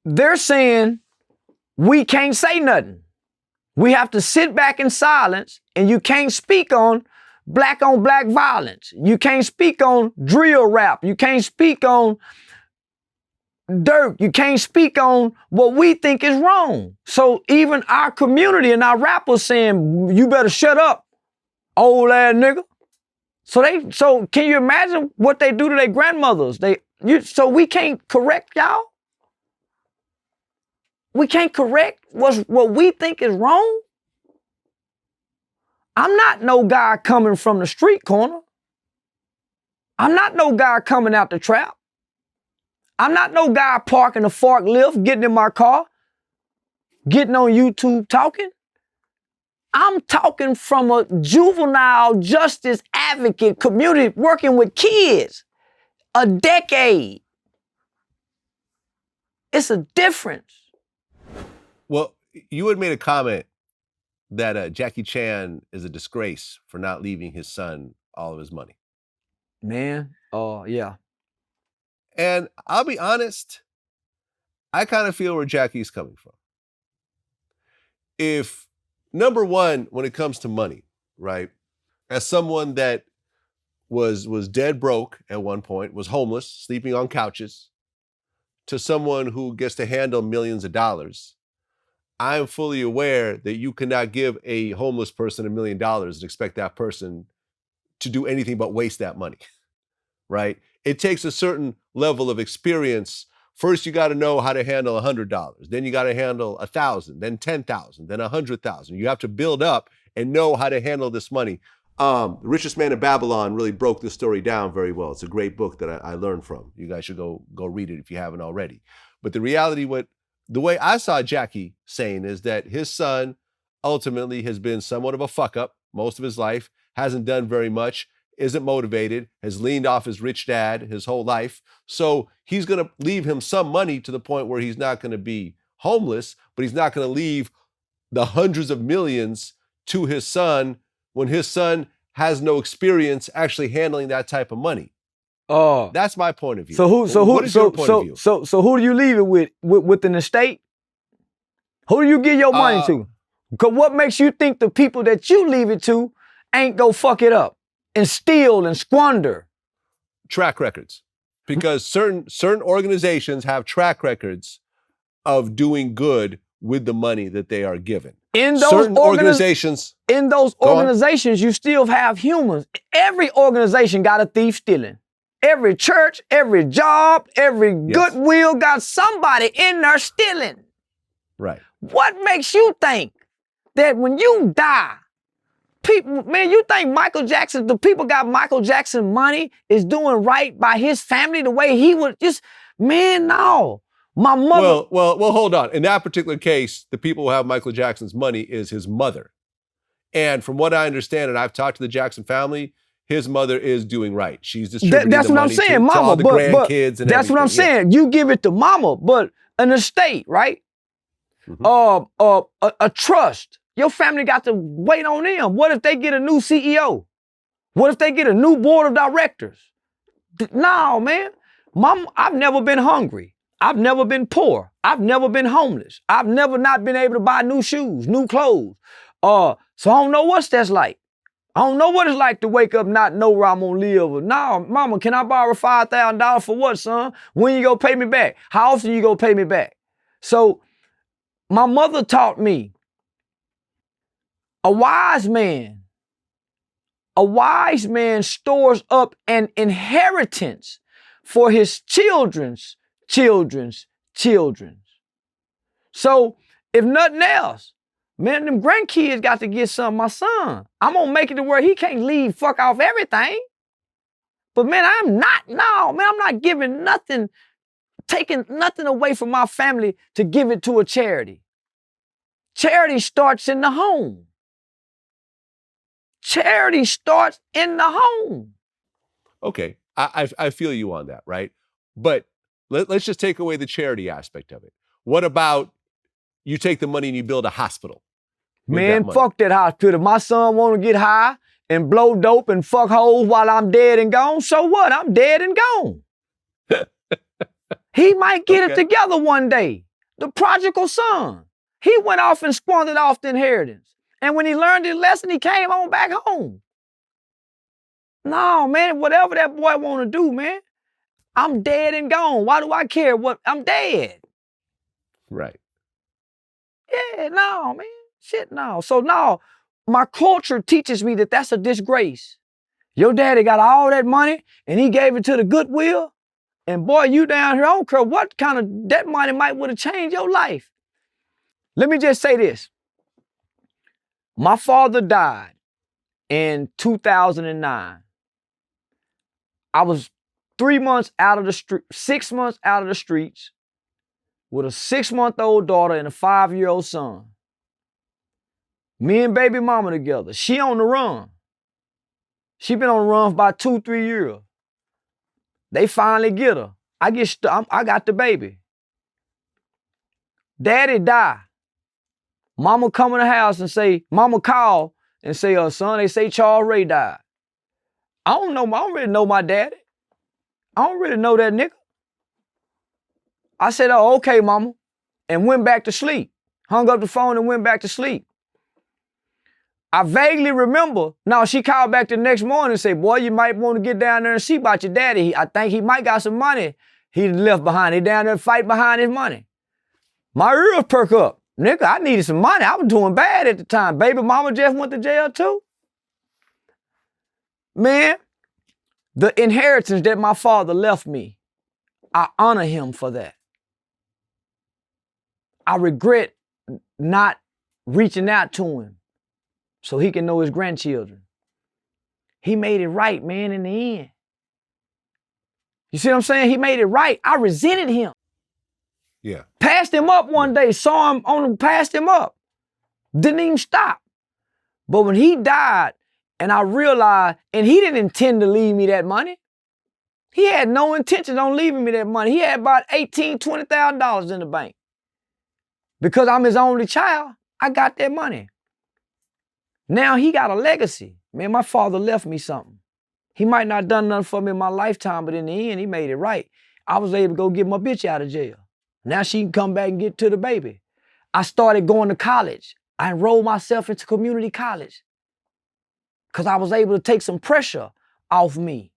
they're saying we can't say nothing. We have to sit back in silence, and you can't speak on black violence. You can't speak on drill rap. You can't speak on dirt. You can't speak on what we think is wrong. So even our community and our rappers saying, you better shut up, old ass nigga. So can you imagine what they do to their grandmothers? So we can't correct y'all? We can't correct what we think is wrong? I'm not no guy coming from the street corner. I'm not no guy coming out the trap. I'm not no guy parking a forklift, getting in my car, getting on YouTube talking. I'm talking from a juvenile justice advocate community working with kids. A decade. It's a difference. Well, you had made a comment that Jackie Chan is a disgrace for not leaving his son all of his money. Man, yeah. And I'll be honest, I kind of feel where Jackie's coming from. If number one, when it comes to money, right? As someone that was dead broke at one point, was homeless, sleeping on couches, to someone who gets to handle millions of dollars, I am fully aware that you cannot give a homeless person $1 million and expect that person to do anything but waste that money, right? It takes a certain level of experience. First, you got to know how to handle $100. Then you got to handle 1,000, then 10,000, then 100,000. You have to build up and know how to handle this money. The Richest Man in Babylon really broke this story down very well. It's a great book that I learned from. You guys should go read it if you haven't already. But the reality, the way I saw Jackie saying is that his son ultimately has been somewhat of a fuck up most of his life, hasn't done very much, isn't motivated, has leaned off his rich dad his whole life. So he's going to leave him some money to the point where he's not going to be homeless, but he's not going to leave the hundreds of millions to his son when his son has no experience actually handling that type of money. That's my point of view. So who do you leave it with an estate? Who do you give your money to? Because what makes you think the people that you leave it to ain't go fuck it up and steal and squander? Track records. Because certain organizations have track records of doing good with the money that they are given. In those organizations, you still have humans. Every organization got a thief stealing. Every church, every job, every goodwill got somebody in there stealing. Right. What makes you think that when you die, people, man, you think the people got Michael Jackson money is doing right by his family the way he would just, man, no. My mother. Well, hold on. In that particular case, the people who have Michael Jackson's money is his mother. And from what I understand, and I've talked to the Jackson family, his mother is doing right. She's distributing the money to all the grandkids and that's what I'm saying. You give it to mama, but an estate, right? Mm-hmm. A trust. Your family got to wait on them. What if they get a new CEO? What if they get a new board of directors? No, man. Mom, I've never been hungry. I've never been poor. I've never been homeless. I've never not been able to buy new shoes, new clothes. So I don't know what that's like. I don't know what it's like to wake up not know where I'm gonna live. No, mama, can I borrow $5,000 for what, son? When you gonna pay me back? How often you gonna pay me back? So my mother taught me a wise man stores up an inheritance for his children's. So if nothing else, man, them grandkids got to get something. My son, I'm gonna make it to where he can't leave fuck off everything. But man, I'm not giving nothing, taking nothing away from my family to give it to a charity. Charity starts in the home. Charity starts in the home. Okay, I feel you on that, right? But let's just take away the charity aspect of it. What about you take the money and you build a hospital? Man, fuck that hospital. My son want to get high and blow dope and fuck hoes while I'm dead and gone. So what? I'm dead and gone. He might get it together one day. The prodigal son. He went off and squandered off the inheritance. And when he learned his lesson, he came on back home. No, man, whatever that boy want to do, man. I'm dead and gone. Why do I care what? I'm dead. Right. Yeah, no, man. Shit, no. So now, my culture teaches me that that's a disgrace. Your daddy got all that money, and he gave it to the Goodwill, and boy, you down here, I don't care what kind of, that money might would have changed your life. Let me just say this. My father died in 2009. I was 6 months out of the streets with a 6-month-old daughter and a 5-year-old son. Me and baby mama together. She on the run. She been on the run for about 2-3 years. They finally get her. I got the baby. Daddy die. Mama come in the house and say, mama call and say, son, they say Charles Ray died. I don't really know my daddy. I don't really know that nigga. I said, oh, okay, mama, and went back to sleep. Hung up the phone and went back to sleep. I vaguely remember. No, she called back the next morning and said, boy, you might want to get down there and see about your daddy. I think he might got some money he left behind. He down there fighting behind his money. My ears perk up. Nigga, I needed some money. I was doing bad at the time. Baby mama just went to jail too. Man, the inheritance that my father left me, I honor him for that. I regret not reaching out to him so he can know his grandchildren. He made it right, man, in the end. You see what I'm saying? He made it right. I resented him. Yeah. Passed him up one day, saw him on him, passed him up. Didn't even stop. But when he died, and I realized, and he didn't intend to leave me that money. He had no intention on leaving me that money. He had about $18,000, $20,000 in the bank. Because I'm his only child, I got that money. Now he got a legacy. Man, my father left me something. He might not have done nothing for me in my lifetime, but in the end, he made it right. I was able to go get my bitch out of jail. Now she can come back and get to the baby. I started going to college. I enrolled myself into community college because I was able to take some pressure off me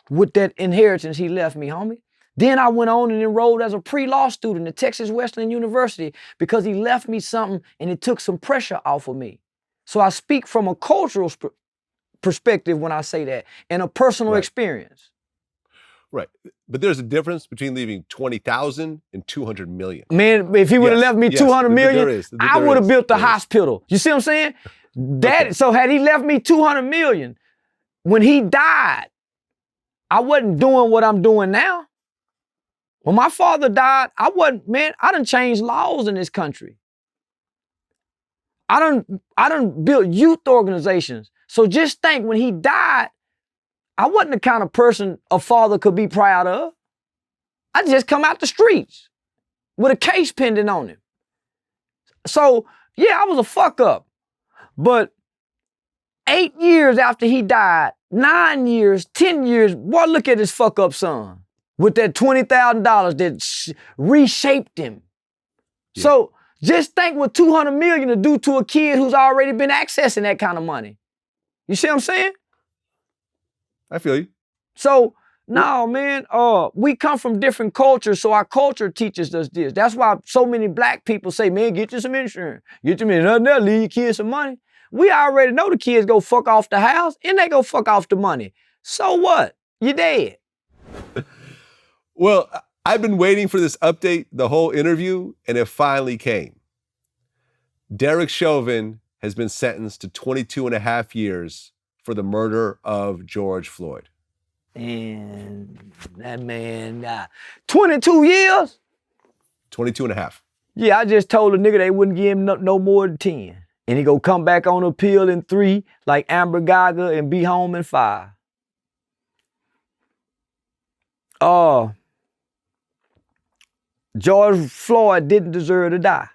with that inheritance he left me, homie. Then I went on and enrolled as a pre-law student at Texas Wesleyan University because he left me something and it took some pressure off of me. So I speak from a cultural perspective when I say that and a personal experience. Right. But there's a difference between leaving 20,000 and 200 million. Man, if he would have left me 200 million, I would have built the hospital. You see what I'm saying? So had he left me 200 million, when he died, I wasn't doing what I'm doing now. When my father died, I done changed laws in this country. I done built youth organizations. So just think, when he died, I wasn't the kind of person a father could be proud of. I just come out the streets with a case pending on him. So, yeah, I was a fuck up. But 8 years after he died, 9 years, 10 years, boy, look at his fuck up son with that $20,000 that reshaped him. Yeah. So just think what 200 million to do to a kid who's already been accessing that kind of money. You see what I'm saying? I feel you. So, no, man, we come from different cultures, so our culture teaches us this. That's why so many black people say, man, get you some insurance. Get you nothing else, leave your kids some money. We already know the kids go fuck off the house and they go fuck off the money. So what? You dead. Well, I've been waiting for this update the whole interview, and it finally came. Derek Chauvin has been sentenced to 22 and a half years for the murder of George Floyd. And that man got 22 years? 22 and a half. Yeah, I just told a nigga they wouldn't give him no more than 10. And he go come back on appeal in 3 like Amber Gaga and be home in 5. George Floyd didn't deserve to die.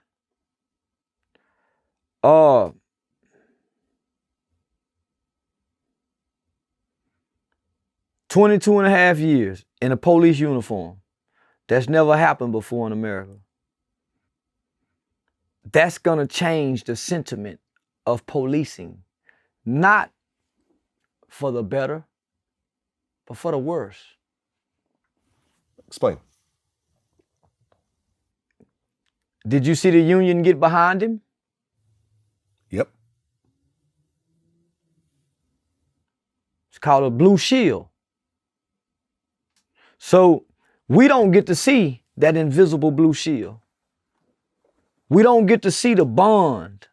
22 and a half years in a police uniform. That's never happened before in America. That's gonna change the sentiment of policing, not for the better, but for the worse. Explain. Did you see the union get behind him? Yep. It's called a blue shield. So we don't get to see that invisible blue shield. We don't get to see the bond.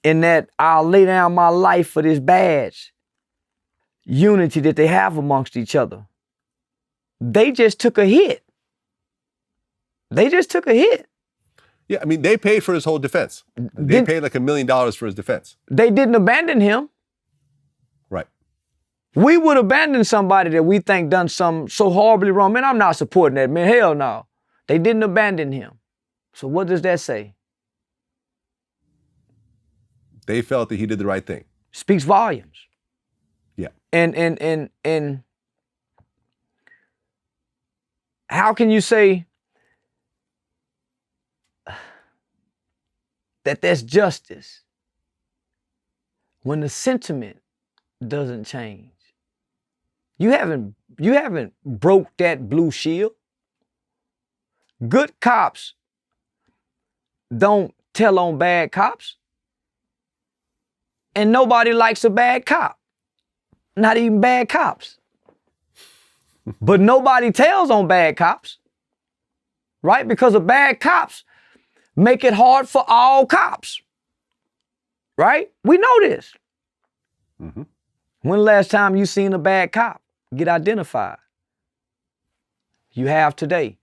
In that I'll lay down my life for this badge. Unity that they have amongst each other. They just took a hit. They just took a hit. Yeah, I mean, they paid for his whole defense. They paid like $1 million for his defense. They didn't abandon him. Right. We would abandon somebody that we think done something so horribly wrong. Man, I'm not supporting that, man. Hell no. They didn't abandon him. So what does that say? They felt that he did the right thing. Speaks volumes. Yeah. And how can you say that that's justice when the sentiment doesn't change. You haven't broke that blue shield. Good cops don't tell on bad cops. And nobody likes a bad cop. Not even bad cops. But nobody tells on bad cops. Right? Because the bad cops make it hard for all cops. Right? We know this. Mm-hmm. When the last time you seen a bad cop get identified? You have today.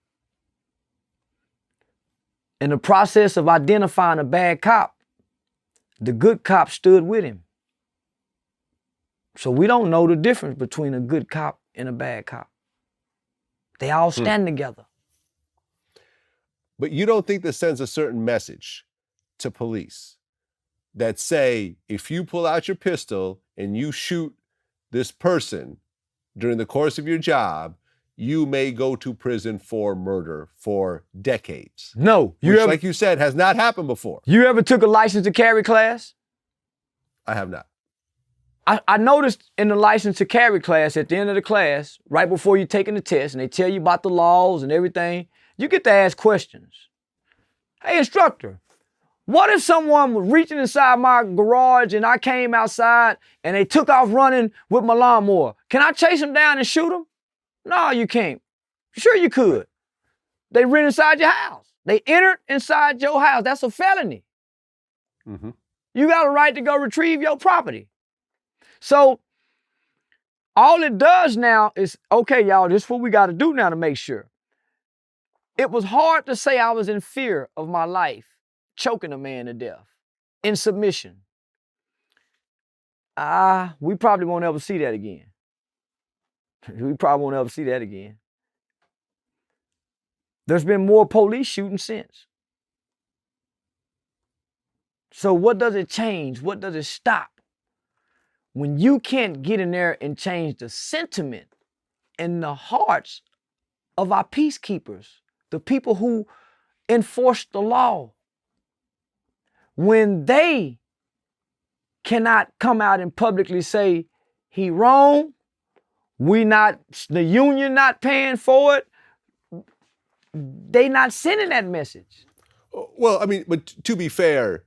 In the process of identifying a bad cop, the good cop stood with him. So we don't know the difference between a good cop and a bad cop. They all stand together. But you don't think this sends a certain message to police that say, if you pull out your pistol and you shoot this person during the course of your job, you may go to prison for murder for decades? No. Which, like you said, has not happened before. You ever took a license to carry class? I have not. I noticed in the license to carry class, at the end of the class, right before you're taking the test, and they tell you about the laws and everything, you get to ask questions. Hey, instructor, what if someone was reaching inside my garage and I came outside and they took off running with my lawnmower? Can I chase them down and shoot them? No, you can't. Sure you could. They ran inside your house. They entered inside your house. That's a felony. Mm-hmm. You got a right to go retrieve your property. So all it does now is, okay, y'all, this is what we got to do now to make sure. It was hard to say I was in fear of my life, choking a man to death, in submission. We probably won't ever see that again. We probably won't ever see that again. There's been more police shooting since. So what does it change? What does it stop? When you can't get in there and change the sentiment in the hearts of our peacekeepers, the people who enforce the law, when they cannot come out and publicly say, he wrong, the union not paying for it, they not sending that message. Well, I mean, but to be fair,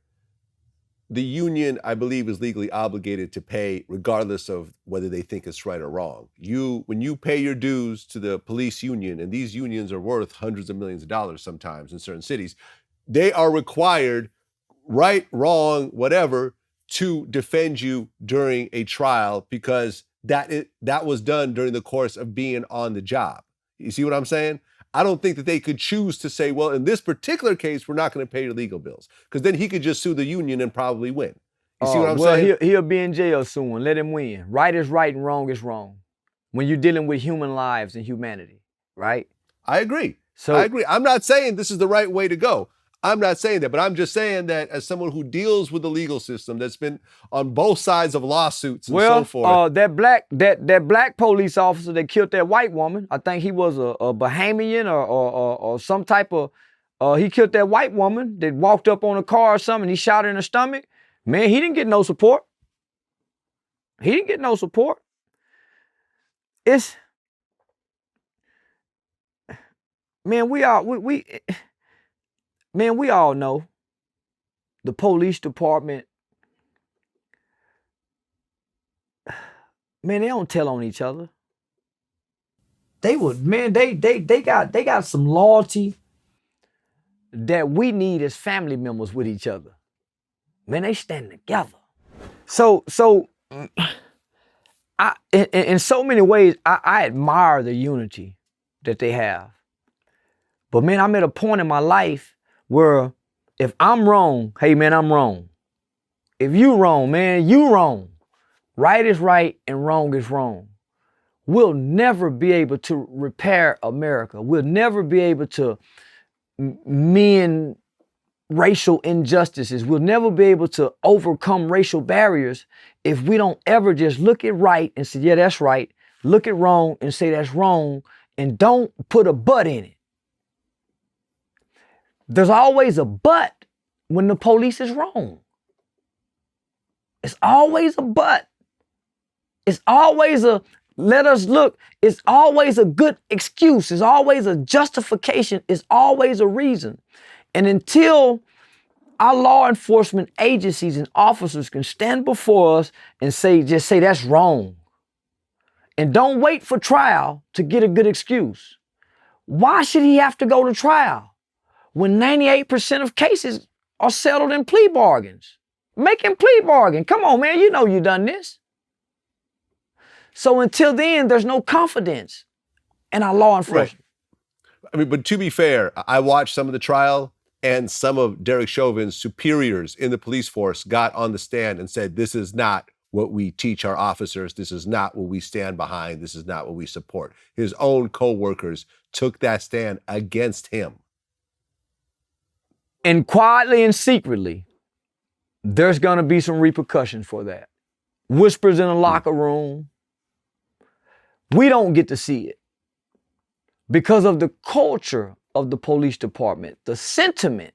the union, I believe, is legally obligated to pay regardless of whether they think it's right or wrong. When you pay your dues to the police union, and these unions are worth hundreds of millions of dollars sometimes in certain cities, they are required, right, wrong, whatever, to defend you during a trial because that was done during the course of being on the job. You see what I'm saying? I don't think that they could choose to say, well, in this particular case, we're not going to pay your legal bills. Because then he could just sue the union and probably win. You see what I'm saying? He'll be in jail soon. Let him win. Right is right and wrong is wrong. When you're dealing with human lives and humanity, right? I agree. I agree. I'm not saying this is the right way to go. I'm not saying that, but I'm just saying that as someone who deals with the legal system that's been on both sides of lawsuits and so forth. That black police officer that killed that white woman, I think he was a Bahamian or some type of, he killed that white woman that walked up on a car or something and he shot her in the stomach. Man, he didn't get no support. He didn't get no support. We all know the police department, man, they don't tell on each other. They got some loyalty that we need as family members with each other. Man, they stand together. So in so many ways, I admire the unity that they have. But man, I'm at a point in my life where if I'm wrong, hey man, I'm wrong. If you wrong, man, you wrong. Right is right and wrong is wrong. We'll never be able to repair America. We'll never be able to mend racial injustices. We'll never be able to overcome racial barriers if we don't ever just look at right and say, yeah, that's right. Look at wrong and say that's wrong and don't put a but in it. There's always a but when the police is wrong. It's always a but. It's always a let us look. It's always a good excuse. It's always a justification. It's always a reason. And until our law enforcement agencies and officers can stand before us and just say that's wrong. And don't wait for trial to get a good excuse. Why should he have to go to trial when 98% of cases are settled in plea bargains? Make him plea bargain. Come on, man, you know you done this. So until then, there's no confidence in our law enforcement. Right. I mean, but to be fair, I watched some of the trial, and some of Derek Chauvin's superiors in the police force got on the stand and said, this is not what we teach our officers. This is not what we stand behind. This is not what we support. His own co-workers took that stand against him. And quietly and secretly, there's gonna be some repercussions for that. Whispers in a locker room. We don't get to see it because of the culture of the police department, the sentiment.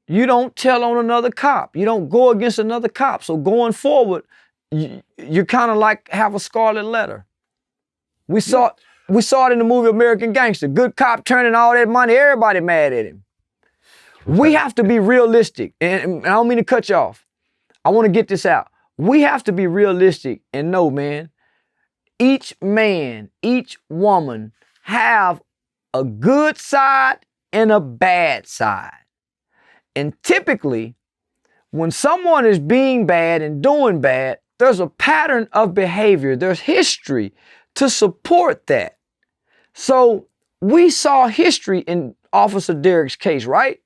You don't tell on another cop. You don't go against another cop. So going forward, you kind of like have a scarlet letter. We saw it in the movie American Gangster. Good cop turning all that money, everybody mad at him. We have to be realistic. And I don't mean to cut you off. I want to get this out. We have to be realistic and know, man, each man, each woman have a good side and a bad side. And typically, when someone is being bad and doing bad, there's a pattern of behavior. There's history to support that. So we saw history in Officer Derek's case, right?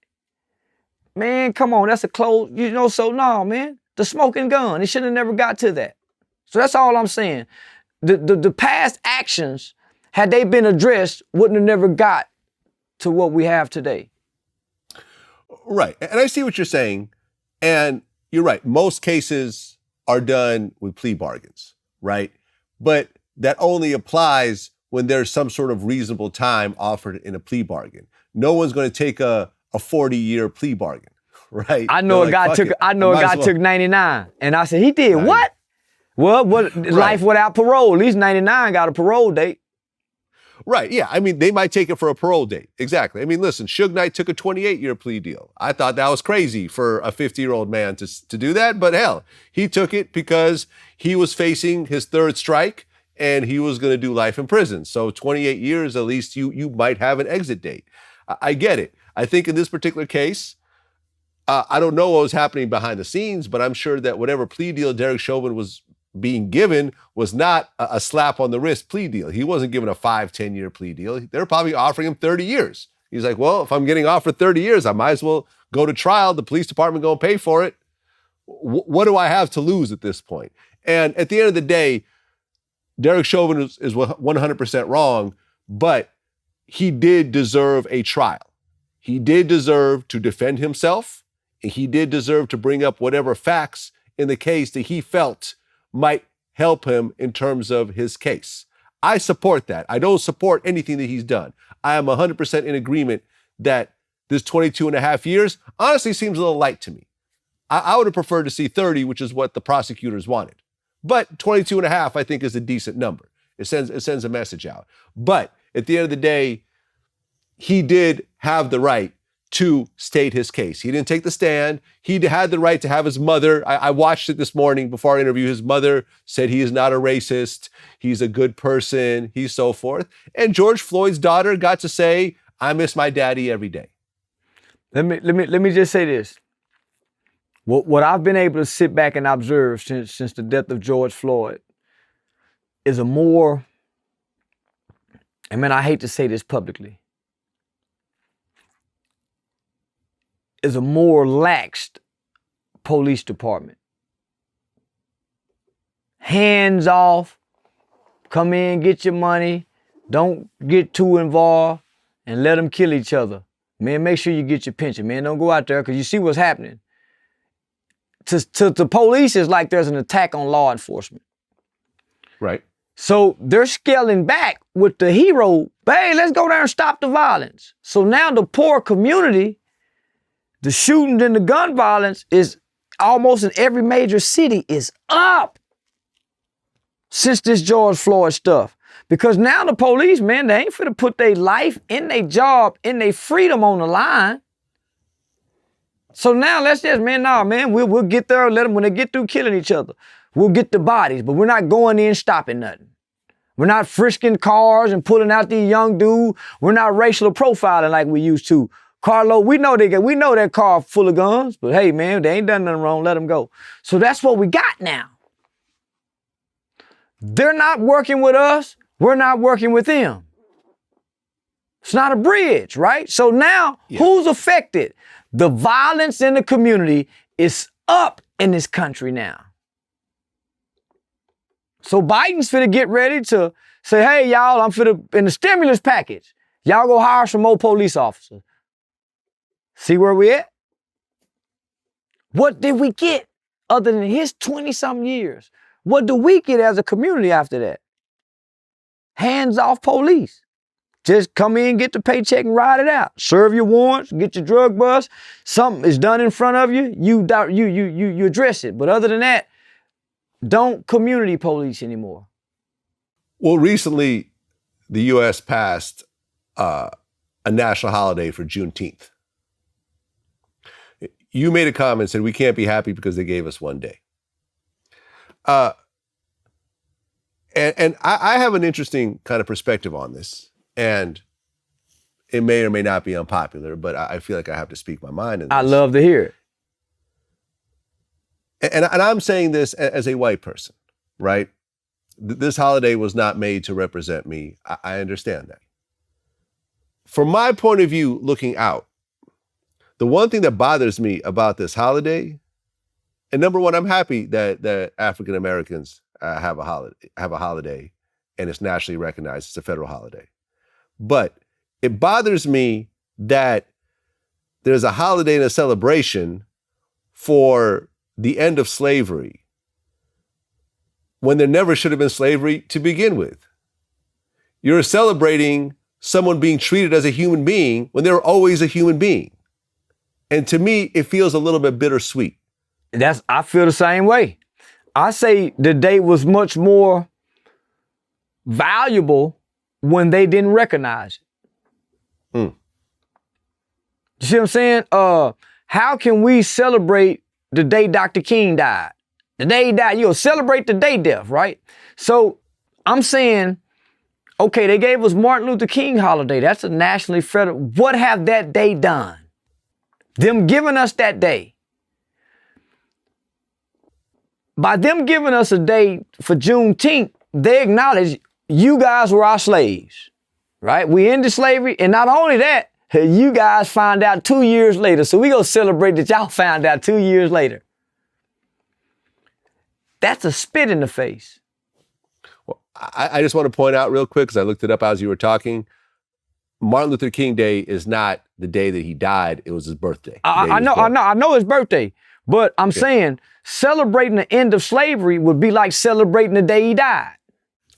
Man, come on, that's a close, so no, man. The smoking gun, it should have never got to that. So that's all I'm saying. The past actions, had they been addressed, wouldn't have never got to what we have today. Right. And I see what you're saying. And you're right. Most cases are done with plea bargains, right? But that only applies when there's some sort of reasonable time offered in a plea bargain. No one's going to take a 40-year plea bargain, right? I know a guy took 99. And I said, he did 90. What? Well, life without parole. At least 99 got a parole date. Right, yeah. I mean, they might take it for a parole date. Exactly. I mean, listen, Suge Knight took a 28-year plea deal. I thought that was crazy for a 50-year-old man to do that, but hell, he took it because he was facing his third strike and he was going to do life in prison. So 28 years, at least you might have an exit date. I get it. I think in this particular case, I don't know what was happening behind the scenes, but I'm sure that whatever plea deal Derek Chauvin was being given was not a slap on the wrist plea deal. He wasn't given a 5-10-year plea deal. They're probably offering him 30 years. He's like, well, if I'm getting offered 30 years, I might as well go to trial. The police department gonna pay for it. What do I have to lose at this point? And at the end of the day, Derek Chauvin is 100% wrong, but he did deserve a trial. He did deserve to defend himself, and he did deserve to bring up whatever facts in the case that he felt might help him in terms of his case. I support that. I don't support anything that he's done. I am 100% in agreement that this 22 and a half years honestly seems a little light to me. I would have preferred to see 30, which is what the prosecutors wanted. But 22 and a half, I think, is a decent number. It sends a message out. But at the end of the day, he did have the right to state his case. He didn't take the stand. He had the right to have his mother. I watched it this morning before our interview. His mother said he is not a racist. He's a good person. He's so forth. And George Floyd's daughter got to say, I miss my daddy every day. Let me just say this. What I've been able to sit back and observe since the death of George Floyd is a more, I hate to say this publicly, is a more laxed police department. Hands off, come in, get your money, don't get too involved, and let them kill each other. Man, make sure you get your pension, man. Don't go out there because you see what's happening. To the police, it's like there's an attack on law enforcement. Right. So they're scaling back with the hero, hey, let's go there and stop the violence. So now the poor community, the shootings and the gun violence is almost in every major city is up since this George Floyd stuff. Because now the police, man, they ain't finna put their life in their job, in their freedom on the line. So now let's just, we'll get there and let them, when they get through killing each other, we'll get the bodies, but we're not going in stopping nothing. We're not frisking cars and pulling out these young dudes. We're not racial profiling like we used to. Carlo, we know that car full of guns, but hey, man, they ain't done nothing wrong. Let them go. So that's what we got now. They're not working with us. We're not working with them. It's not a bridge, right? So now, who's affected? The violence in the community is up in this country now. So Biden's finna get ready to say, hey, y'all, I'm finna, in the stimulus package, y'all go hire some more police officers. See where we at? What did we get other than his 20-something years? What do we get as a community after that? Hands off police. Just come in, get the paycheck and ride it out. Serve your warrants, get your drug bust. Something is done in front of you, you address it. But other than that, don't community police anymore. Well, recently, the U.S. passed a national holiday for Juneteenth. You made a comment, said we can't be happy because they gave us one day. And I have an interesting kind of perspective on this. And it may or may not be unpopular, but I feel like I have to speak my mind in this. I love to hear it. And I'm saying this as a white person, right? This holiday was not made to represent me. I understand that. From my point of view, looking out, the one thing that bothers me about this holiday, and number one, I'm happy that African Americans have a holiday, and it's nationally recognized. It's a federal holiday. But it bothers me that there's a holiday and a celebration for the end of slavery when there never should have been slavery to begin with. You're celebrating someone being treated as a human being when they were always a human being. And to me, it feels a little bit bittersweet. I feel the same way. I say the day was much more valuable when they didn't recognize it. You see what I'm saying? How can we celebrate the day Dr. King died? The day he died, you'll celebrate the day death, right? So I'm saying, okay, they gave us Martin Luther King holiday. That's a nationally federal. What have that day done? Them giving us that day. By them giving us a day for Juneteenth, they acknowledge you guys were our slaves, right? We ended slavery, and not only that, you guys find out 2 years later. So we gonna celebrate that y'all found out 2 years later. That's a spit in the face. Well, I just want to point out real quick, because I looked it up as you were talking. Martin Luther King Day is not the day that he died. It was his birthday. I know his birthday. But I'm saying celebrating the end of slavery would be like celebrating the day he died.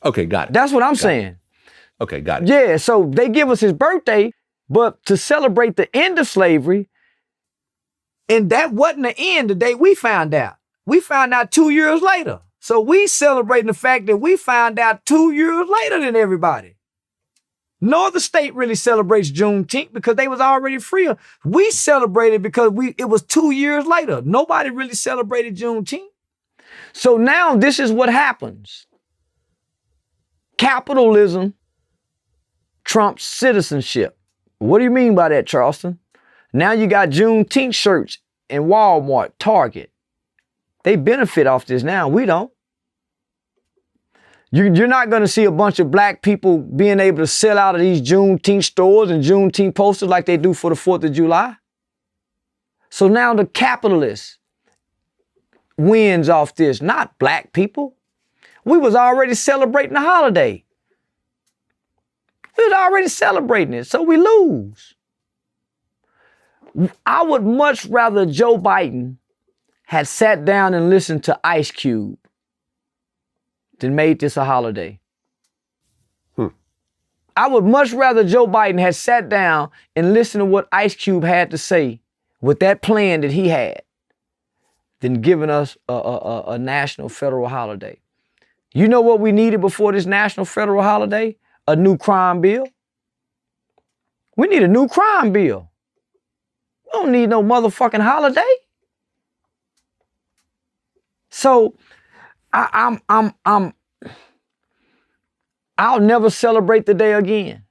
Okay, got it. That's what I'm saying. Okay, got it. Yeah, so they give us his birthday, but to celebrate the end of slavery, and that wasn't the end the day we found out. We found out 2 years later. So we celebrating the fact that we found out 2 years later than everybody. No other state really celebrates Juneteenth because they was already free. We celebrated because it was 2 years later. Nobody really celebrated Juneteenth. So now this is what happens. Capitalism trumps citizenship. What do you mean by that, Charleston? Now you got Juneteenth shirts in Walmart, Target. They benefit off this now. We don't. You're not going to see a bunch of black people being able to sell out of these Juneteenth stores and Juneteenth posters like they do for the 4th of July. So now the capitalist wins off this, not black people. We was already celebrating the holiday. We was already celebrating it, so we lose. I would much rather Joe Biden had sat down and listened to Ice Cube than made this a holiday. I would much rather Joe Biden had sat down and listened to what Ice Cube had to say with that plan that he had than giving us a national federal holiday. You know what we needed before this national federal holiday? A new crime bill. We need a new crime bill. We don't need no motherfucking holiday. So I'll never celebrate the day again.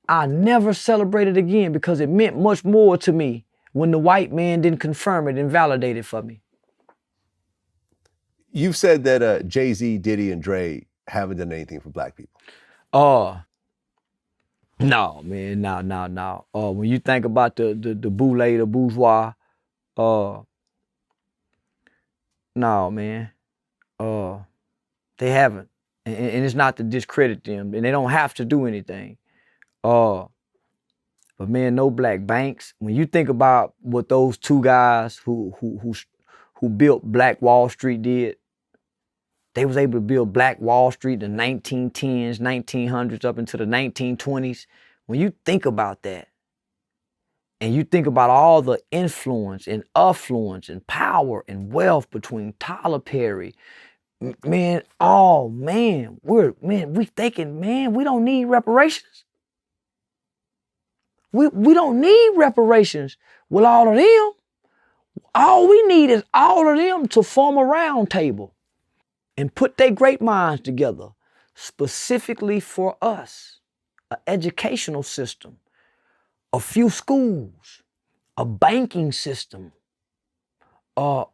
I'll never celebrate it again because it meant much more to me when the white man didn't confirm it and validate it for me. You've said that Jay-Z, Diddy, and Dre haven't done anything for black people. No, man, no. When you think about the boule, the bourgeois, no, man. They haven't. And it's not to discredit them, and they don't have to do anything. But man, no black banks. When you think about what those two guys who built Black Wall Street did, they was able to build Black Wall Street in the 1910s, 1900s, up into the 1920s. When you think about that, and you think about all the influence and affluence and power and wealth between Tyler Perry, man, we thinking, man, we don't need reparations. We don't need reparations with all of them. All we need is all of them to form a round table and put their great minds together specifically for us. An educational system, a few schools, a banking system, a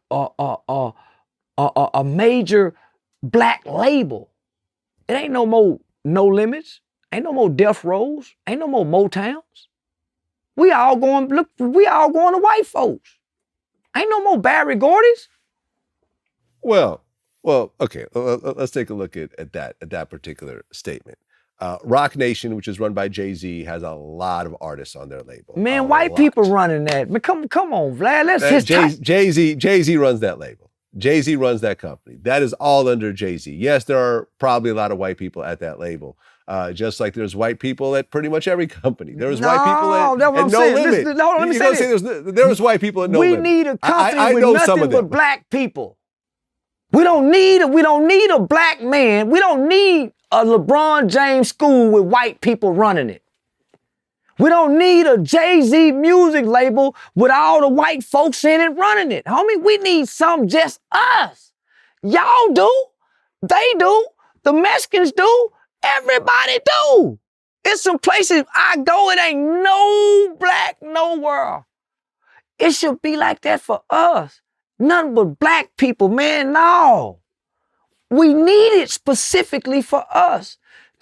major black label. It ain't no more No Limits, ain't no more death rows, ain't no more Motowns. We all going to white folks. Ain't no more Barry Gordys. Well, okay. Let's take a look at that particular statement. Rock Nation, which is run by Jay-Z, has a lot of artists on their label. Man, white people running that. Man, come on, Vlad. Let's Jay-Z runs that label. Jay-Z runs that company. That is all under Jay-Z. Yes, there are probably a lot of white people at that label. Just like there's white people at pretty much every company. There's white people at No Limit. Let me say this. There's white people at No Limit. We need a company with nothing but black people. We don't need a black man. We don't need a LeBron James school with white people running it. We don't need a Jay-Z music label with all the white folks in it running it. Homie, we need some just us. Y'all do. They do. The Mexicans do. Everybody do. It's some places I go, it ain't no black nowhere. It should be like that for us. Nothing but black people, man, no. We need it specifically for us,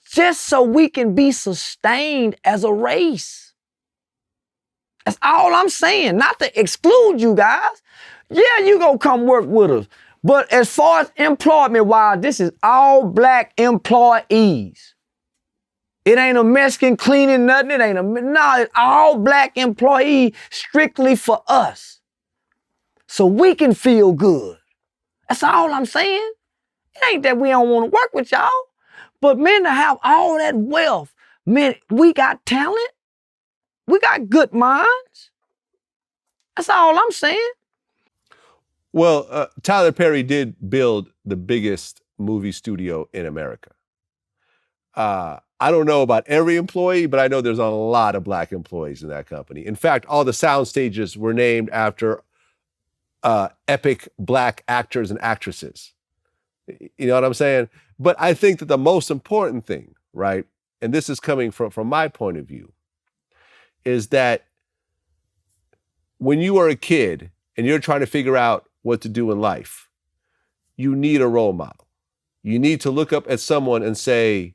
just so we can be sustained as a race. That's all I'm saying, not to exclude you guys. Yeah, you gonna come work with us. But as far as employment-wise, this is all black employees. It ain't a Mexican cleaning nothing. It's all black employee strictly for us. So we can feel good. That's all I'm saying. It ain't that we don't want to work with y'all. But man, to have all that wealth, man, we got talent. We got good minds. That's all I'm saying. Well, Tyler Perry did build the biggest movie studio in America. I don't know about every employee, but I know there's a lot of black employees in that company. In fact, all the sound stages were named after epic black actors and actresses. You know what I'm saying? But I think that the most important thing, right, and this is coming from my point of view, is that when you are a kid and you're trying to figure out what to do in life, you need a role model. You need to look up at someone and say,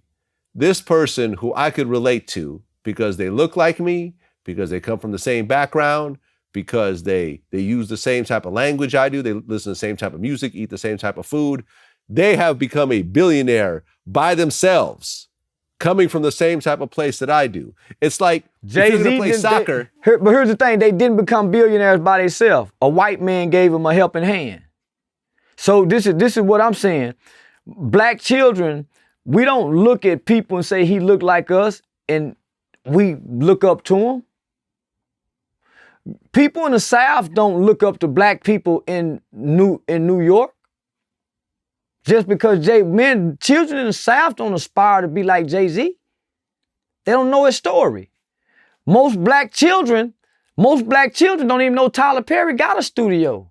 this person who I could relate to because they look like me, because they come from the same background, because they use the same type of language I do, they listen to the same type of music, eat the same type of food. They have become a billionaire by themselves, coming from the same type of place that I do. It's like Jay-Z if you're gonna play soccer. But here's the thing, they didn't become billionaires by themselves. A white man gave them a helping hand. So this is what I'm saying. Black children, we don't look at people and say he looked like us and we look up to him. People in the South don't look up to black people in New York. Just because children in the South don't aspire to be like Jay-Z. They don't know his story. Most black children don't even know Tyler Perry got a studio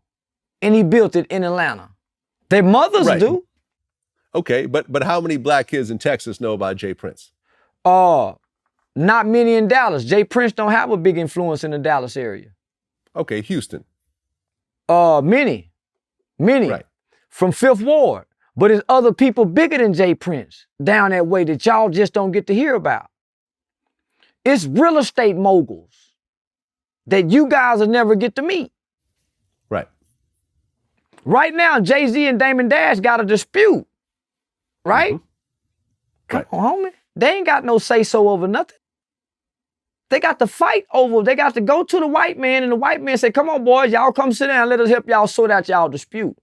and he built it in Atlanta. Their mothers do. Okay, but how many black kids in Texas know about Jay Prince? Not many in Dallas. Jay Prince don't have a big influence in the Dallas area. Okay, Houston. Many. Right. From Fifth Ward. But there's other people bigger than Jay Prince down that way that y'all just don't get to hear about. It's real estate moguls that you guys will never get to meet. Right. Right now, Jay-Z and Damon Dash got a dispute. Right? Mm-hmm. Come on, homie. They ain't got no say-so over nothing. They got to fight over, they got to go to the white man, and the white man say, come on, boys, y'all come sit down, let us help y'all sort out y'all dispute.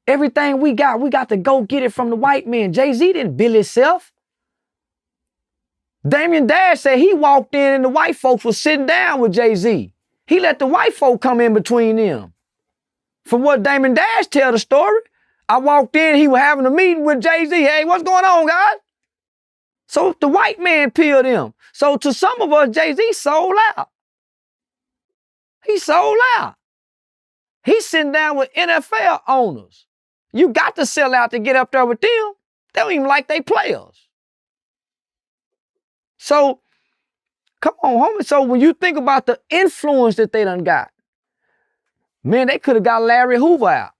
Everything we got to go get it from the white man. Jay-Z didn't bill himself. Damon Dash said he walked in and the white folks were sitting down with Jay-Z. He let the white folk come in between them. From what Damon Dash tell the story, I walked in, he was having a meeting with Jay-Z. Hey, what's going on, guys? So the white man peeled him. So to some of us, Jay-Z sold out. He sold out. He's sitting down with NFL owners. You got to sell out to get up there with them. They don't even like they players. So, come on, homie. So when you think about the influence that they done got, man, they could have got Larry Hoover out.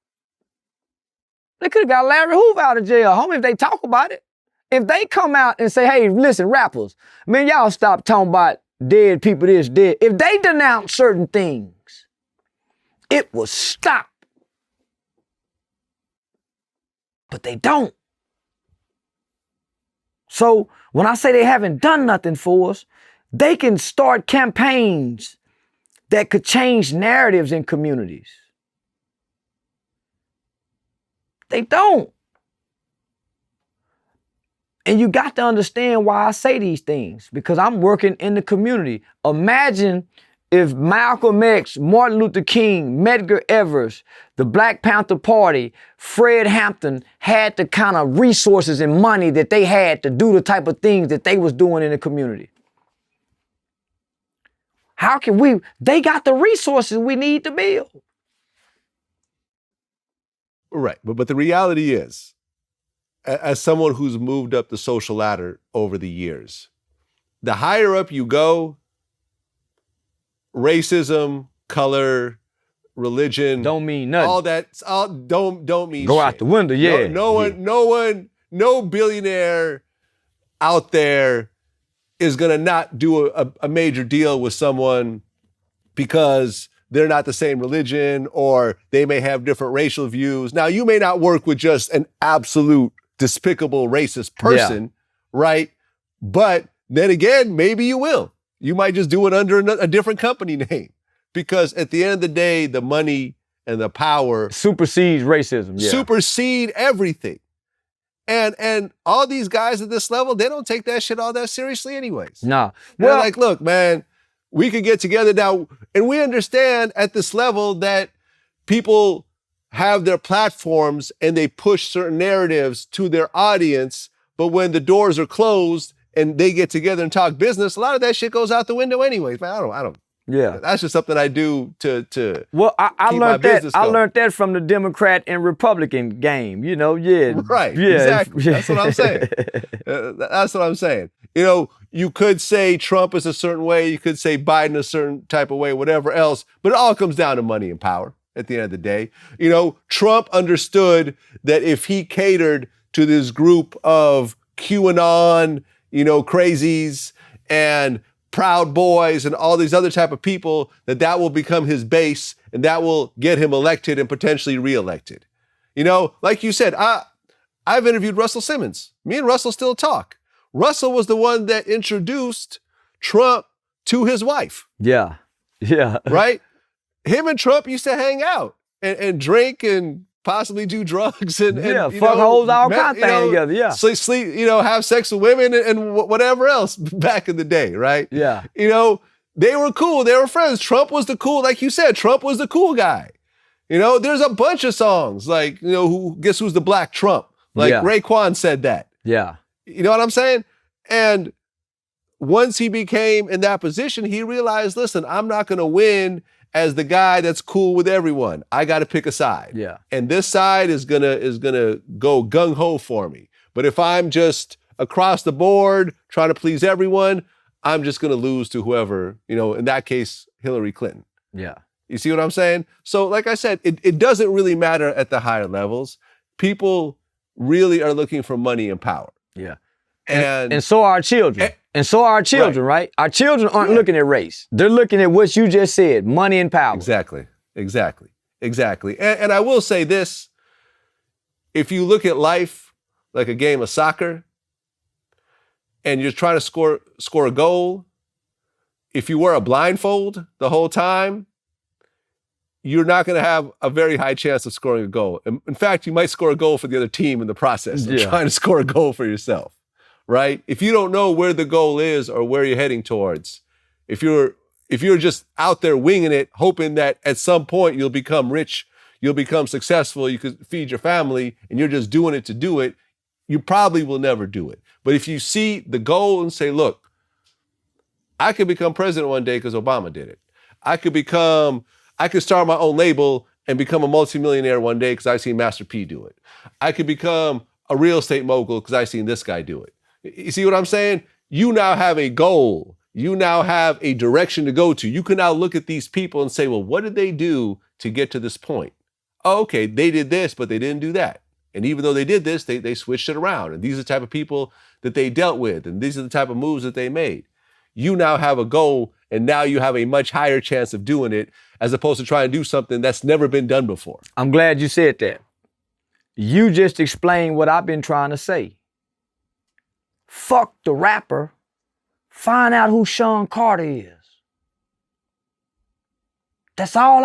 They could have got Larry Hoover out of jail, homie, if they talk about it. If they come out and say, hey, listen, rappers, man, y'all stop talking about dead people this, dead. If they denounce certain things, it will stop. But they don't. So when I say they haven't done nothing for us, they can start campaigns that could change narratives in communities. They don't. And you got to understand why I say these things, because I'm working in the community. Imagine if Malcolm X, Martin Luther King, Medgar Evers, the Black Panther Party, Fred Hampton had the kind of resources and money that they had to do the type of things that they was doing in the community. How can they got the resources we need to build. Right, but the reality is, as someone who's moved up the social ladder over the years, the higher up you go, racism, color, religion, don't mean nothing. All that don't mean go shit. out the window. Yeah. No billionaire out there is gonna not do a major deal with someone because they're not the same religion or they may have different racial views. Now, you may not work with just an absolute despicable racist person, right? But then again, maybe you will. You might just do it under a different company name, because at the end of the day, the money and the power supersedes racism. Supersede everything. And all these guys at this level, they don't take that shit all that seriously anyways. Nah. They're like, look, man, we could get together now. And we understand at this level that people have their platforms and they push certain narratives to their audience. But when the doors are closed and they get together and talk business, a lot of that shit goes out the window anyways. Man, I don't. Yeah. That's just something I do to well, I keep learned my that. business I going. learned that from the Democrat and Republican game. You know, Right. Yeah. Exactly. That's what I'm saying. That's what I'm saying. You know, you could say Trump is a certain way. You could say Biden a certain type of way, whatever else. But it all comes down to money and power at the end of the day. You know, Trump understood that if he catered to this group of QAnon, crazies and Proud Boys and all these other type of people, that will become his base and that will get him elected and potentially reelected. Like you said, I've interviewed Russell Simmons. Me and Russell still talk. Russell was the one that introduced Trump to his wife. Yeah. Right? Him and Trump used to hang out and drink and possibly do drugs and fuck hoes, all kind of things together. Yeah. Sleep, have sex with women and whatever else back in the day, right? Yeah. They were cool. They were friends. Trump was the cool, like you said, Trump was the cool guy. You know, there's a bunch of songs like, you know, guess who's the black Trump? Like Raekwon said that. Yeah. You know what I'm saying? And once he became in that position, he realized, listen, I'm not going to win as the guy that's cool with everyone. I got to pick a side. Yeah. And this side is gonna go gung ho for me. But if I'm just across the board trying to please everyone, I'm just gonna lose to whoever, you know, in that case, Hillary Clinton. Yeah. You see what I'm saying? So like I said, it doesn't really matter at the higher levels. People really are looking for money and power. Yeah. And so are our children. And so are our children, right? Our children aren't looking at race. They're looking at what you just said, money and power. Exactly. And I will say this, if you look at life like a game of soccer and you're trying to score a goal, if you wear a blindfold the whole time, you're not going to have a very high chance of scoring a goal. In fact, you might score a goal for the other team in the process of trying to score a goal for yourself. Right? If you don't know where the goal is or where you're heading towards, if you're just out there winging it, hoping that at some point you'll become rich, you'll become successful, you could feed your family, and you're just doing it to do it, you probably will never do it. But if you see the goal and say, look, I could become president one day because Obama did it. I could start my own label and become a multimillionaire one day because I seen Master P do it. I could become a real estate mogul because I seen this guy do it. You see what I'm saying? You now have a goal. You now have a direction to go to. You can now look at these people and say, well, what did they do to get to this point? Oh, okay, they did this, but they didn't do that. And even though they did this, they switched it around. And these are the type of people that they dealt with. And these are the type of moves that they made. You now have a goal, and now you have a much higher chance of doing it as opposed to trying to do something that's never been done before. I'm glad you said that. You just explained what I've been trying to say. Fuck the rapper. Find out who Sean Carter is. That's all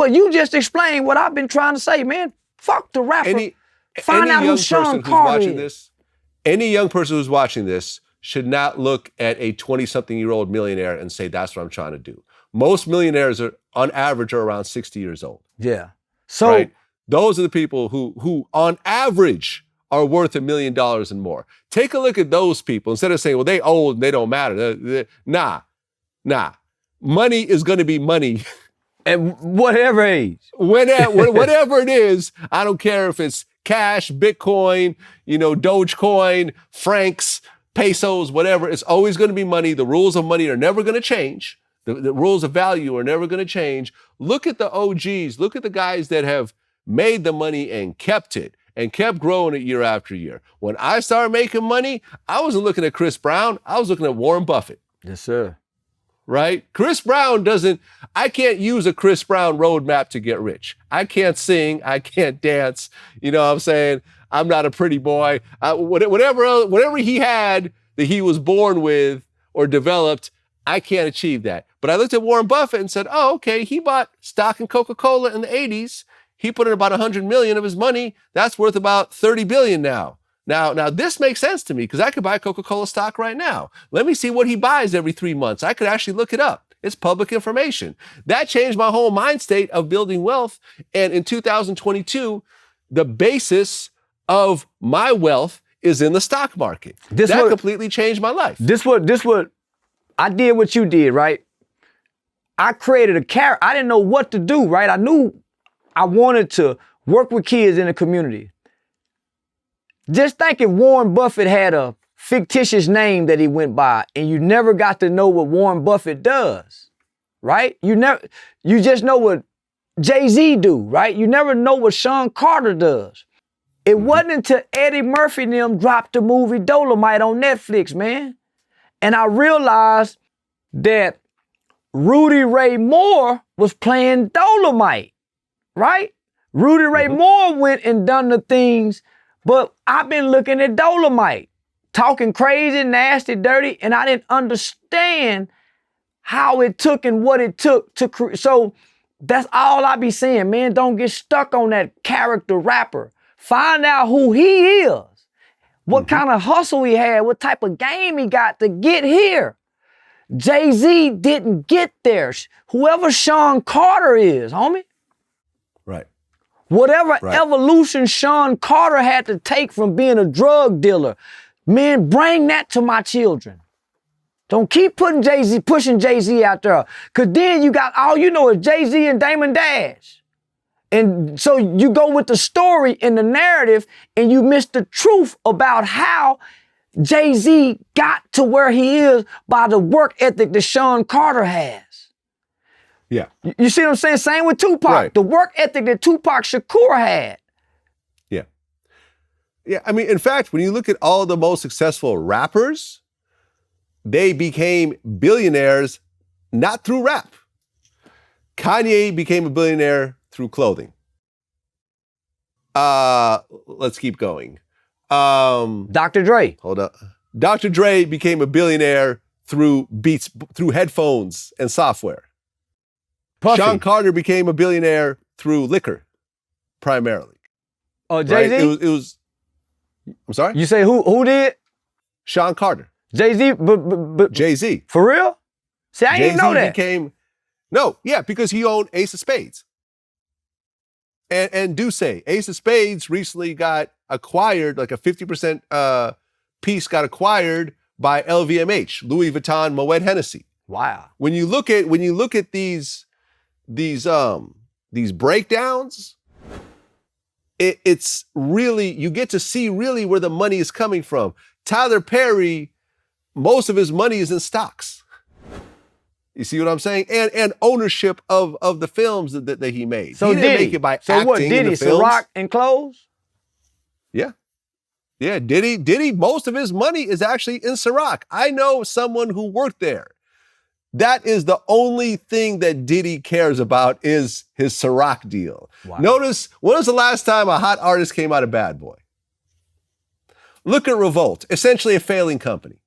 you just explained what I've been trying to say, man. Fuck the rapper. Find out who Sean Carter is. Any young person who's watching this should not look at a 20-something-year-old millionaire and say, that's what I'm trying to do. Most millionaires on average, are around 60 years old. Yeah. So right? Those are the people who on average, are worth $1 million and more. Take a look at those people instead of saying, well, they old and they don't matter. Nah. Money is going to be money. At whatever age. Whatever it is, I don't care if it's cash, Bitcoin, Dogecoin, francs, pesos, whatever. It's always going to be money. The rules of money are never going to change. The rules of value are never going to change. Look at the OGs. Look at the guys that have made the money and kept it. And kept growing it year after year. When I started making money, I wasn't looking at Chris Brown. I was looking at Warren Buffett. Yes, sir. Right? Chris Brown I can't use a Chris Brown roadmap to get rich. I can't sing. I can't dance. You know what I'm saying? I'm not a pretty boy. Whatever he had that he was born with or developed, I can't achieve that. But I looked at Warren Buffett and said, oh, okay, he bought stock in Coca-Cola in the 80s. He put in about 100 million of his money. That's worth about 30 billion now. Now this makes sense to me because I could buy Coca-Cola stock right now. Let me see what he buys every 3 months. I could actually look it up. It's public information. That changed my whole mind state of building wealth. And in 2022, the basis of my wealth is in the stock market. That completely changed my life. This what I did what you did, right? I created a character. I didn't know what to do, right? I knew I wanted to work with kids in the community. Just think if Warren Buffett had a fictitious name that he went by and you never got to know what Warren Buffett does, right? You just know what Jay-Z do, right? You never know what Sean Carter does. It wasn't until Eddie Murphy and them dropped the movie Dolomite on Netflix, man. And I realized that Rudy Ray Moore was playing Dolomite. Right? Rudy Ray Moore went and done the things, but I've been looking at Dolomite, talking crazy, nasty, dirty, and I didn't understand how it took and what it took to create. So that's all I be saying, man. Don't get stuck on that character rapper. Find out who he is, what kind of hustle he had, what type of game he got to get here. Jay-Z didn't get there. Whoever Sean Carter is, homie. Right. Whatever Right. evolution Sean Carter had to take from being a drug dealer, man, bring that to my children. Don't keep pushing Jay-Z out there. Cause then you got all you know is Jay-Z and Damon Dash. And so you go with the story and the narrative and you miss the truth about how Jay-Z got to where he is by the work ethic that Sean Carter has. Yeah. You see what I'm saying? Same with Tupac. Right. The work ethic that Tupac Shakur had. Yeah. Yeah. I mean, in fact, when you look at all the most successful rappers, they became billionaires not through rap. Kanye became a billionaire through clothing. Let's keep going. Dr. Dre. Hold up. Dr. Dre became a billionaire through beats, through headphones and software. Puffy. Sean Carter became a billionaire through liquor, primarily. Oh, Jay-Z? Right? It was. I'm sorry? You say who did? Sean Carter. Jay-Z, but Jay-Z. for real? See, I didn't know that. Because he owned Ace of Spades. And Duce, Ace of Spades recently got acquired, like a 50% piece got acquired by LVMH, Louis Vuitton Moet Hennessy. Wow. When you look at these breakdowns, it's really, you get to see really where the money is coming from. Tyler Perry, most of his money is in stocks. You see what I'm saying? And ownership of the films that he made. So he didn't make it by acting So what, in Diddy, the films. Ciroc and clothes? Yeah. Yeah, Diddy, most of his money is actually in Ciroc. I know someone who worked there. That is the only thing that Diddy cares about is his Ciroc deal. Wow. Notice, when was the last time a hot artist came out of Bad Boy? Look at Revolt, essentially a failing company.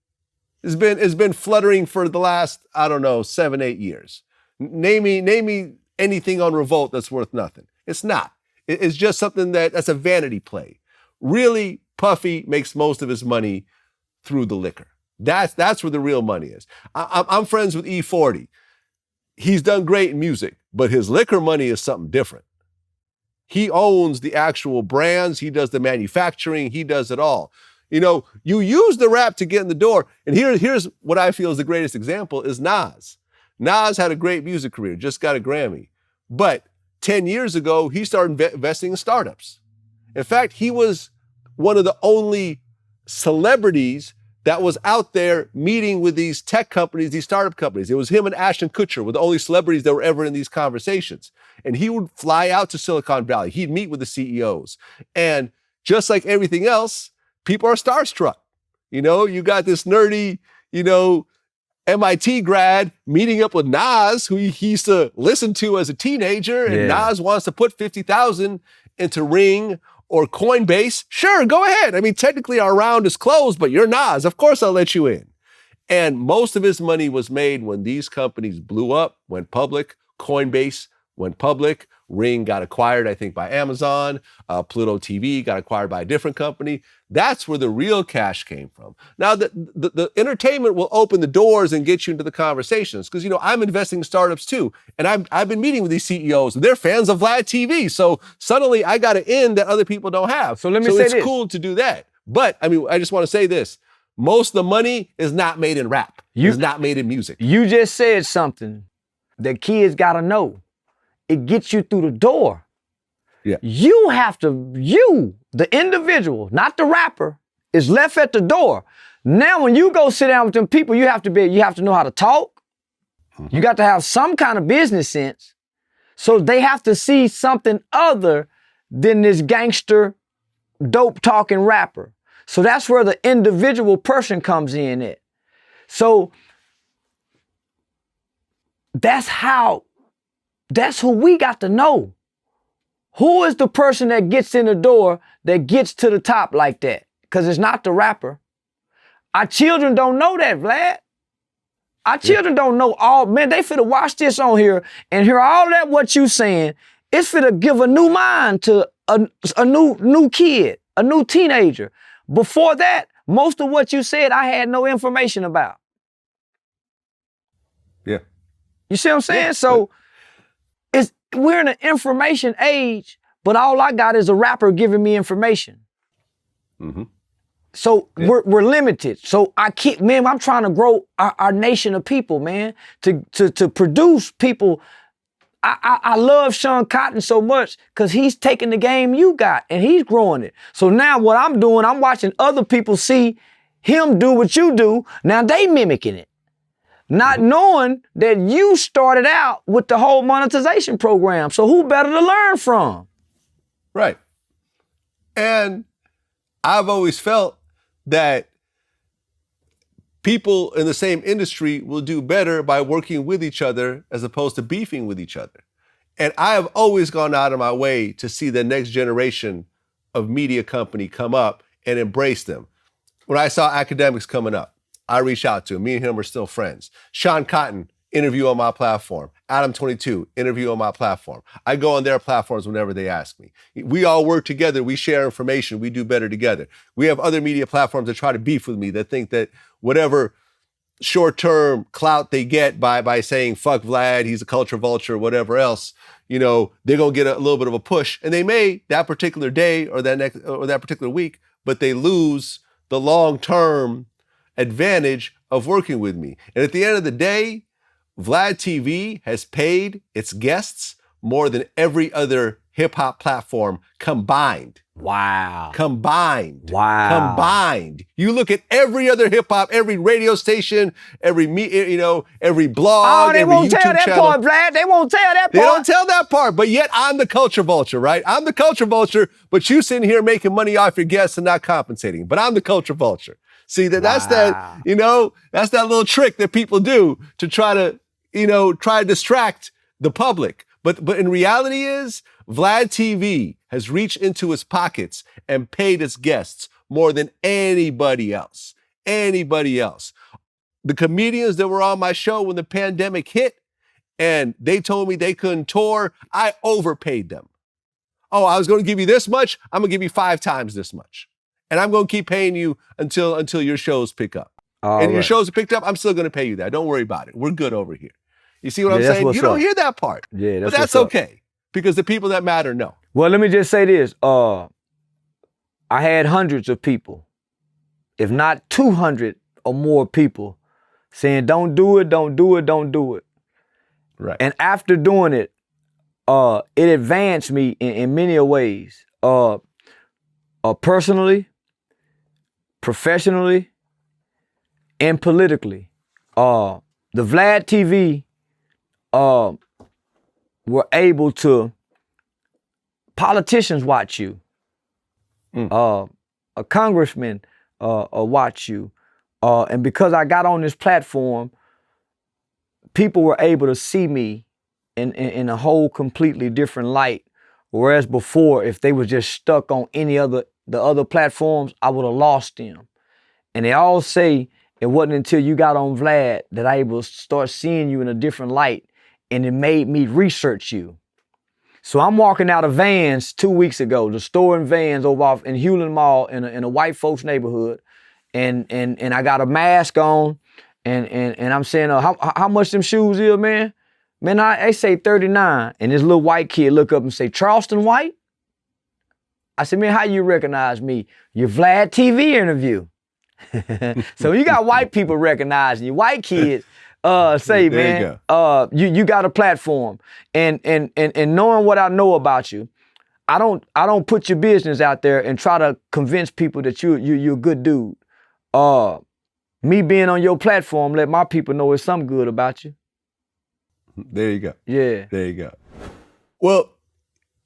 It's been fluttering for the last, 7, 8 years. Name me anything on Revolt that's worth nothing. It's not. It's just something that's a vanity play. Really, Puffy makes most of his money through the liquor. That's where the real money is. I'm friends with E40. He's done great in music, but his liquor money is something different. He owns the actual brands. He does the manufacturing. He does it all. You know, you use the rap to get in the door. And here's what I feel is the greatest example is Nas. Nas had a great music career, just got a Grammy. But 10 years ago, he started investing in startups. In fact, he was one of the only celebrities that was out there meeting with these tech companies, these startup companies. It was him and Ashton Kutcher were the only celebrities that were ever in these conversations. And he would fly out to Silicon Valley. He'd meet with the CEOs. And just like everything else, people are starstruck. You know, you got this nerdy, MIT grad meeting up with Nas, who he used to listen to as a teenager, and Nas wants to put 50,000 into Ring or Coinbase. Sure, go ahead. I mean, technically our round is closed, but you're Nas. Of course I'll let you in. And most of his money was made when these companies blew up, went public. Coinbase went public. Ring got acquired, I think, by Amazon. Pluto TV got acquired by a different company. That's where the real cash came from. Now, the entertainment will open the doors and get you into the conversations because, I'm investing in startups too. And I've been meeting with these CEOs. They're fans of VladTV. So suddenly I got an in that other people don't have. So let me say this. It's cool to do that. But, I just want to say this. Most of the money is not made in rap. It's not made in music. You just said something that kids got to know. It gets you through the door. Yeah. You have to, the individual, not the rapper, is left at the door. Now, when you go sit down with them people, you have to know how to talk. Mm-hmm. You got to have some kind of business sense. So they have to see something other than this gangster, dope talking rapper. So that's where the individual person comes in at. So that's who we got to know. Who is the person that gets in the door that gets to the top like that? Because it's not the rapper. Our children don't know that, Vlad. Our children don't know man, they finna watch this on here and hear all that what you saying. It's finna give a new mind to a new kid, a new teenager. Before that, most of what you said, I had no information about. You see what I'm saying? Yeah. So we're in an information age, but all I got is a rapper giving me information. Mm-hmm. So we're limited. So I'm trying to grow our nation of people, man, to produce people. I love Sean Cotton so much because he's taking the game you got and he's growing it. So now what I'm doing, I'm watching other people see him do what you do. Now they mimicking it. Not knowing that you started out with the whole monetization program. So who better to learn from? Right. And I've always felt that people in the same industry will do better by working with each other as opposed to beefing with each other. And I have always gone out of my way to see the next generation of media company come up and embrace them. When I saw Academics coming up, I reached out to him. Me and him are still friends. Sean Cotton, interview on my platform. Adam 22, interview on my platform. I go on their platforms whenever they ask me. We all work together. We share information. We do better together. We have other media platforms that try to beef with me, that think that whatever short-term clout they get by saying, fuck Vlad, he's a culture vulture, whatever else, they're going to get a little bit of a push. And they may that particular day or that particular week, but they lose the long-term advantage of working with me. And at the end of the day, VladTV has paid its guests more than every other hip-hop platform combined. Wow. Combined. Wow. Combined. You look at every other hip-hop, every radio station, every every blog, they every won't YouTube tell that channel. part, Vlad. They won't tell that part. They don't tell that part, but yet I'm the culture vulture, right? I'm the culture vulture, but you sitting here making money off your guests and not compensating. But I'm the culture vulture. See, that's that little trick that people do to try to distract the public. But in reality is, VladTV has reached into his pockets and paid its guests more than anybody else. Anybody else. The comedians that were on my show when the pandemic hit and they told me they couldn't tour, I overpaid them. Oh, I was going to give you this much. I'm going to give you 5 times this much. And I'm going to keep paying you until your shows pick up. Your shows are picked up, I'm still going to pay you that. Don't worry about it. We're good over here. You see what I'm saying? You don't hear that part. Yeah, but that's okay because the people that matter know. Well, let me just say this. I had hundreds of people, if not 200 or more people saying, don't do it, don't do it, don't do it. Right. And after doing it, it advanced me in many ways. Personally, professionally, and politically. The VladTV were able to, politicians watch you. A congressman watch you. And because I got on this platform, people were able to see me in a whole completely different light. Whereas before, if they were just stuck on the other platforms, I would have lost them. And they all say it wasn't until you got on Vlad that I able to start seeing you in a different light, and it made me research you. So I'm walking out of Vans 2 weeks ago, the store in Vans over off in Hewlin Mall in a white folks neighborhood, and I got a mask on, and I'm saying, how much them shoes is, man? Man, I say 39, and this little white kid look up and say, Charleston White? I said, man, how you recognize me? Your VladTV interview. So you got white people recognizing you. White kids say, man, you got a platform. And knowing what I know about you, I don't put your business out there and try to convince people that you're a good dude. Me being on your platform, let my people know there's something good about you. There you go. Yeah. There you go. Well,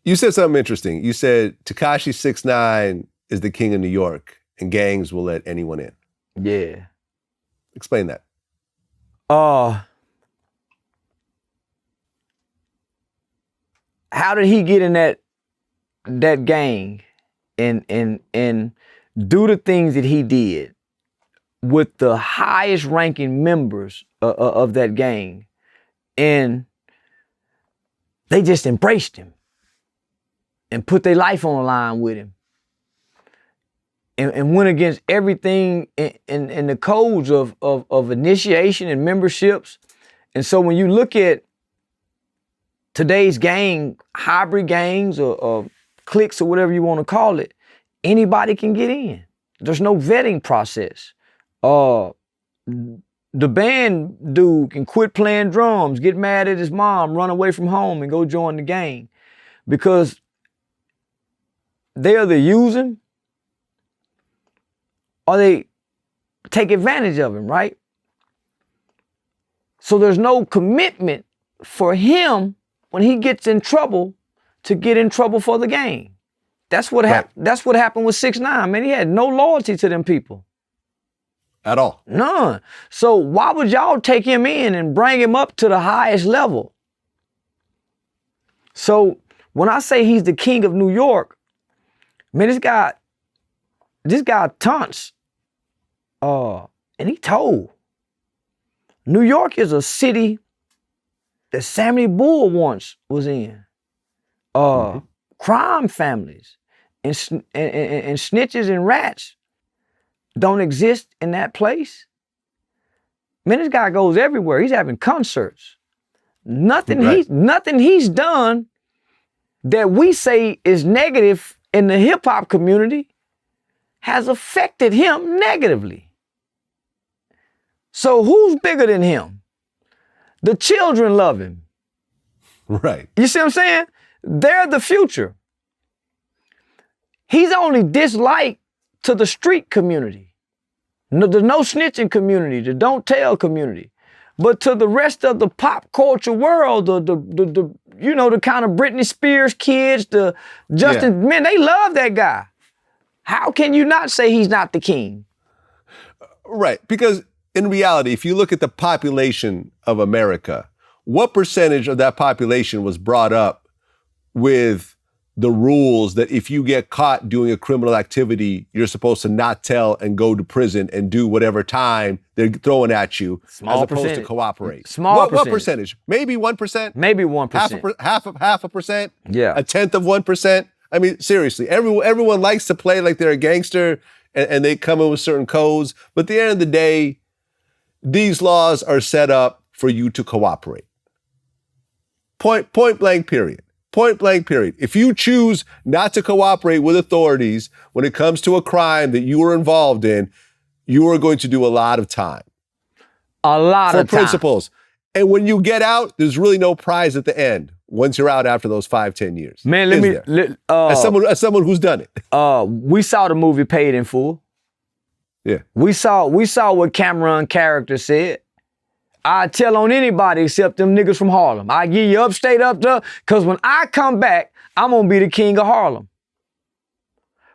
you said something interesting. You said Tekashi 6ix9ine is the king of New York and gangs will let anyone in. Yeah. Explain that. How did he get in that gang and do the things that he did with the highest ranking members of that gang? And they just embraced him and put their life on the line with him and went against everything in the codes of initiation and memberships And so when you look at today's gang, hybrid gangs or cliques or whatever you want to call it, anybody can get in. There's no vetting process. The band dude can quit playing drums, get mad at his mom, run away from home and go join the gang because they either use him or they take advantage of him, right? So there's no commitment for him when he gets in trouble to get in trouble for the gang. That's what happened. That's what happened with 6ix9ine, man. He had no loyalty to them people. At all. None. So why would y'all take him in and bring him up to the highest level? So when I say he's the king of New York, man, this guy taunts. And he told. New York is a city that Sammy Bull once was in. Crime families and snitches and rats don't exist in that place. Man, this guy goes everywhere. He's having concerts. Nothing he's done that we say is negative in the hip hop community has affected him negatively. So who's bigger than him? The children love him. Right. You see what I'm saying? They're the future. He's only disliked to the street community, the no snitching community, the don't tell community. But to the rest of the pop culture world, the you know, the kind of Britney Spears kids, the Justin, man, they love that guy. How can you not say he's not the king? Right, because in reality, if you look at the population of America, what percentage of that population was brought up with the rules that if you get caught doing a criminal activity, you're supposed to not tell and go to prison and do whatever time they're throwing at you, as opposed to cooperate? What percentage? Maybe 1%? Maybe 1%. Half a percent? Yeah. 1/10 of 1%? I mean, seriously, everyone likes to play like they're a gangster and they come in with certain codes. But at the end of the day, these laws are set up for you to cooperate. Point blank, period. Point blank, period. If you choose not to cooperate with authorities when it comes to a crime that you were involved in, you are going to do a lot of time. A lot of time. For principles. And when you get out, there's really no prize at the end once you're out after those 5-10 years. Man, as someone who's done it. We saw the movie Paid in Full. Yeah. We saw what Cameron character said. I tell on anybody except them niggas from Harlem. I give you upstate up there, because when I come back, I'm gonna be the king of Harlem.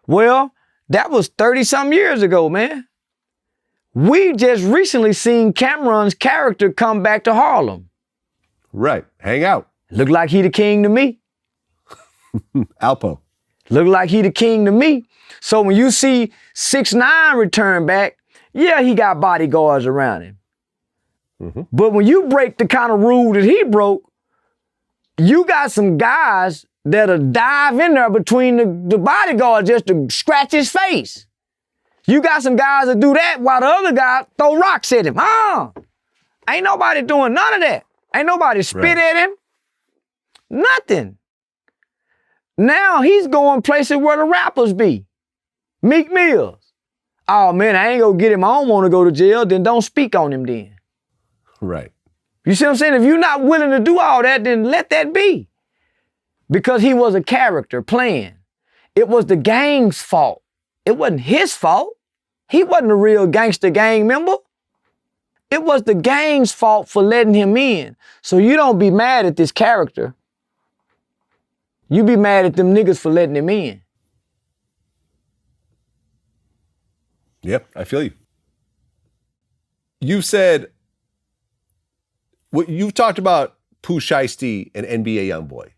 Well, that was 30-some years ago, man. We just recently seen Cameron's character come back to Harlem. Right, hang out. Look like he the king to me. Alpo. Look like he the king to me. So when you see 6ix9ine return back, yeah, he got bodyguards around him. Mm-hmm. But when you break the kind of rule that he broke, you got some guys that'll dive in there between the bodyguard just to scratch his face. You got some guys that do that while the other guy throw rocks at him. Ain't nobody doing none of that. Ain't nobody spit at him. Nothing. Now he's going places where the rappers be. Meek Mills. Oh man, I ain't gonna get him. I don't want to go to jail. Then don't speak on him then. Right. You see what I'm saying? If you're not willing to do all that, then let that be. Because he was a character playing. It was the gang's fault. It wasn't his fault. He wasn't a real gangster gang member. It was the gang's fault for letting him in. So you don't be mad at this character. You be mad at them niggas for letting him in. Yep, I feel you. You said, you've talked about Pooh Shiesty and NBA Youngboy.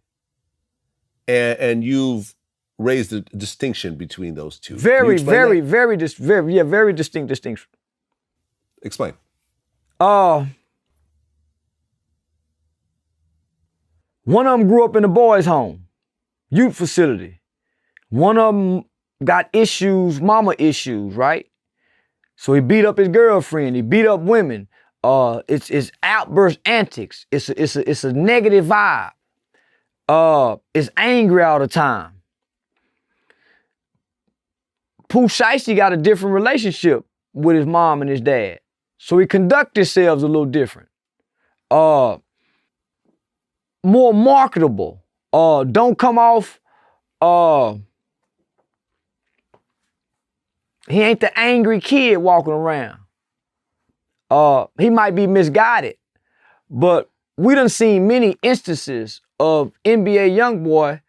And you've raised a distinction between those two. Very distinct distinction. Explain. One of them grew up in a boys' home, youth facility. One of them got issues, mama issues, right? So he beat up his girlfriend, he beat up women. It's outburst antics. It's a negative vibe. It's angry all the time. Pooh Shiesty got a different relationship with his mom and his dad. So he conduct themselves a little different. More marketable. Don't come off, he ain't the angry kid walking around. He might be misguided, but we done seen many instances of NBA YoungBoy,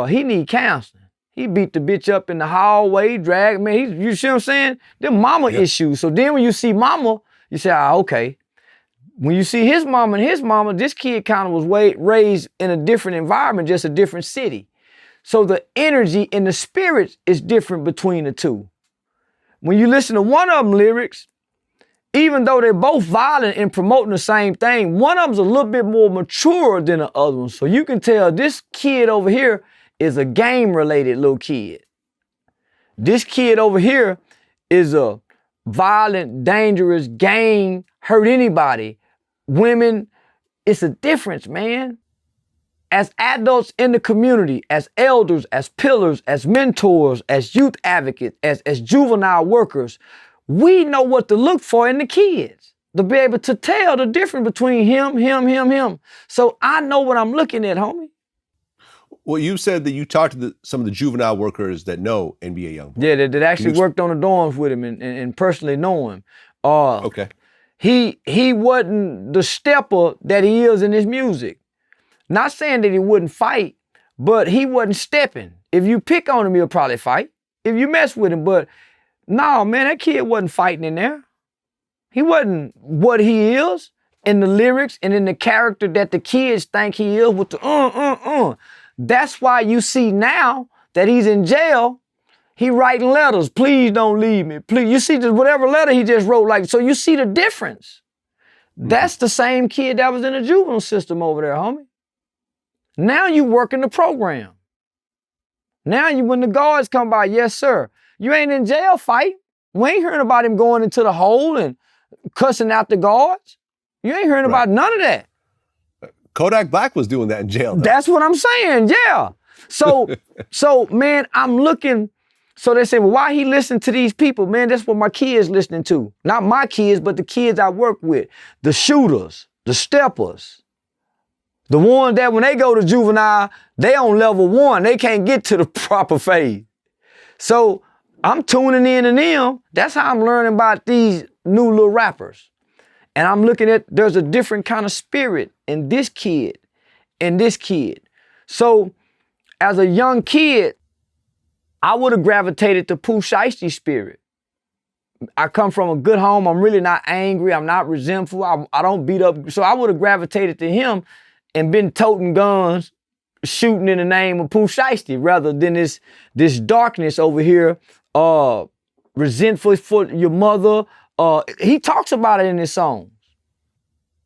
he need counseling. He beat the bitch up in the hallway, drag, man, you see what I'm saying? Them mama issues. So then when you see mama, you say, okay. When you see his mama and his mama, this kid kind of was raised in a different environment, just a different city. So the energy and the spirit is different between the two. When you listen to one of them lyrics, even though they're both violent and promoting the same thing, one of them's a little bit more mature than the other one. So you can tell this kid over here is a game-related little kid. This kid over here is a violent, dangerous, gang, hurt anybody. Women, it's a difference, man. As adults in the community, as elders, as pillars, as mentors, as youth advocates, as juvenile workers, we know what to look for in the kids, to be able to tell the difference between him. So I know what I'm looking at, homie. Well, you said that you talked to some of the juvenile workers that know NBA YoungBoy. Yeah, that actually worked on the dorms with him and personally know him. Okay. He wasn't the stepper that he is in his music. Not saying that he wouldn't fight, but he wasn't stepping. If you pick on him, he'll probably fight. If you mess with him, but no, man, that kid wasn't fighting in there. He wasn't what he is in the lyrics and in the character that the kids think he is with the That's why you see now that he's in jail, he writing letters, please don't leave me, please. You see whatever letter he just wrote, like, so you see the difference. That's the same kid that was in the juvenile system over there, homie. Now you working the program. Now when the guards come by, yes, sir. You ain't in jail fight. We ain't hearing about him going into the hole and cussing out the guards. You ain't hearing about none of that. Kodak Black was doing that in jail, though. That's what I'm saying, yeah. So man, I'm looking, so they say, well, why he listen to these people? Man, that's what my kids listening to. Not my kids, but the kids I work with. The shooters, the steppers. The ones that when they go to juvenile, they on level 1. They can't get to the proper phase. So I'm tuning in to them. That's how I'm learning about these new little rappers. And I'm looking at, there's a different kind of spirit in this kid and this kid. So as a young kid, I would have gravitated to Pooh Shiesty's spirit. I come from a good home. I'm really not angry. I'm not resentful. I don't beat up. So I would have gravitated to him and been toting guns, shooting in the name of Pooh Shiesty rather than this darkness over here, resentful for your mother. He talks about it in his songs.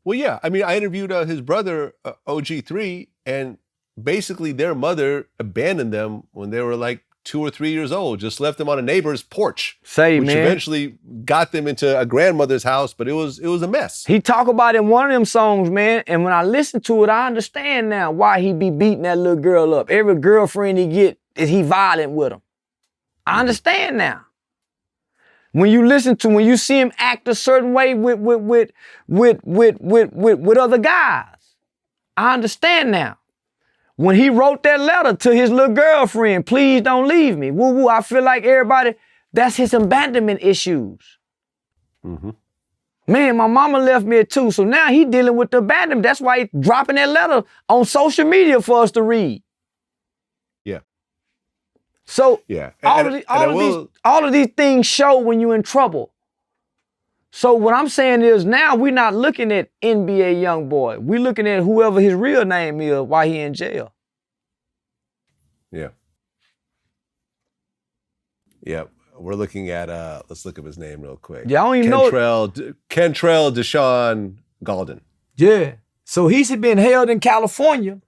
Well, yeah. I mean, I interviewed his brother, OG3, and basically their mother abandoned them when they were like 2 or 3 years old, just left them on a neighbor's porch, which eventually got them into a grandmother's house, but it was a mess. He talk about it in one of them songs, man, and when I listen to it, I understand now why he be beating that little girl up. Every girlfriend he get, is he violent with them. I understand now. When you see him act a certain way with other guys, I understand now. When he wrote that letter to his little girlfriend, please don't leave me. Woo woo, I feel like everybody, that's his abandonment issues. Mm-hmm. Man, my mama left me too, so now he dealing with the abandonment. That's why he dropping that letter on social media for us to read. Yeah. So yeah, all of these things show when you're in trouble. So what I'm saying is now we're not looking at NBA YoungBoy. We're looking at whoever his real name is while he in jail. Yeah. Yeah. We're looking at, let's look up his name real quick. Yeah, I don't even know. Kentrell Deshaun Gaulden. Yeah. So he's been held in California.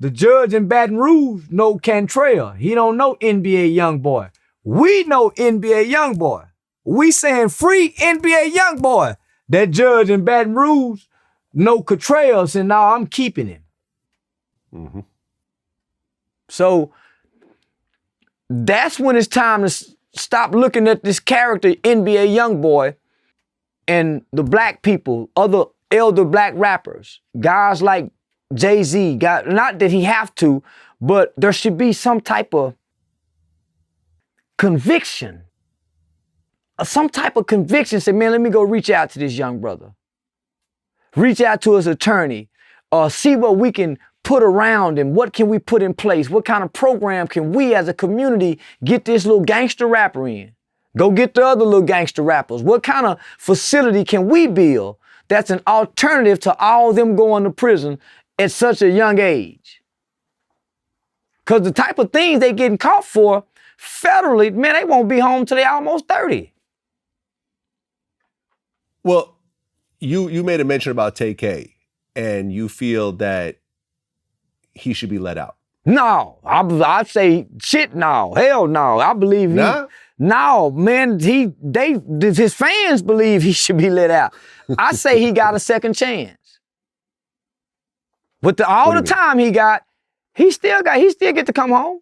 The judge in Baton Rouge know Cantrell. He don't know NBA YoungBoy. We know NBA YoungBoy. We saying free NBA YoungBoy. That judge in Baton Rouge, no Cottrell, said, no, I'm keeping him. Mm-hmm. So that's when it's time to stop looking at this character, NBA Youngboy, and the black people, other elder black rappers, guys like Jay-Z, not that he have to, but there should be some type of conviction. Some type of conviction. Say, man, let me go reach out to this young brother. Reach out to his attorney. See what we can put around him. What can we put in place? What kind of program can we as a community get this little gangster rapper in? Go get the other little gangster rappers. What kind of facility can we build that's an alternative to all them going to prison at such a young age? Because the type of things they getting caught for federally, man, they won't be home till they almost 30. Well, you made a mention about Tay-K, and you feel that he should be let out. No, I say shit. No, hell no. I believe he. Nah? No, man. His fans believe he should be let out. I say he got a second chance. With all the time he got, he still get to come home.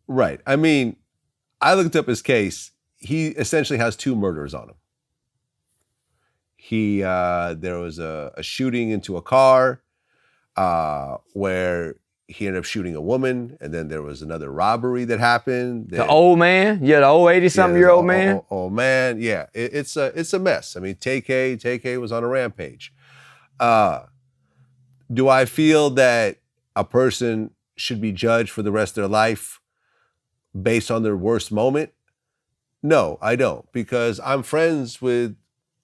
Right. I mean, I looked up his case. He essentially has 2 murders on him. There was a shooting into a car where he ended up shooting a woman, and then there was another robbery that happened. The old man? Yeah, the old 80-something-year-old man? Old man, yeah. It's a mess. I mean, Tay-K was on a rampage. Do I feel that a person should be judged for the rest of their life based on their worst moment? No, I don't, because I'm friends with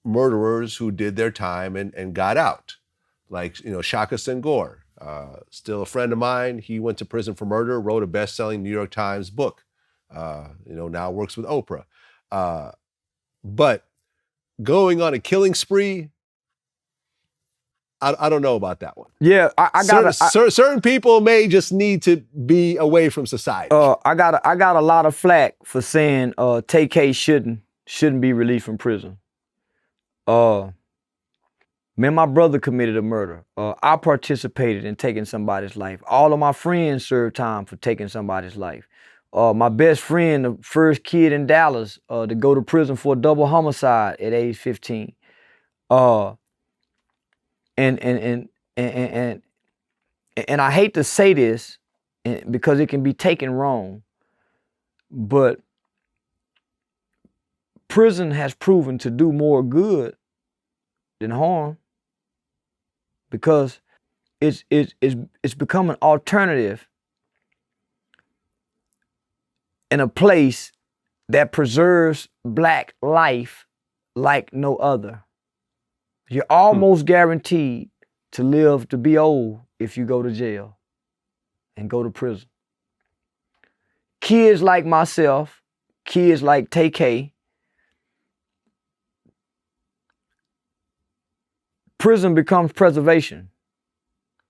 murderers who did their time and got out. Like, Shaka Senghor, still a friend of mine. He went to prison for murder, wrote a best-selling New York Times book. Now works with Oprah. But going on a killing spree, I don't know about that one. Yeah, certain people may just need to be away from society. I got a lot of flack for saying Tay-K shouldn't be released from prison. Man, my brother committed a murder. I participated in taking somebody's life. All of my friends served time for taking somebody's life. My best friend, the first kid in Dallas to go to prison for a double homicide at age 15. And I hate to say this because it can be taken wrong, but prison has proven to do more good than harm, because it's become an alternative and a place that preserves black life like no other. You're almost guaranteed to live to be old if you go to jail and go to prison. Kids like myself, kids like Tay-K, prison becomes preservation,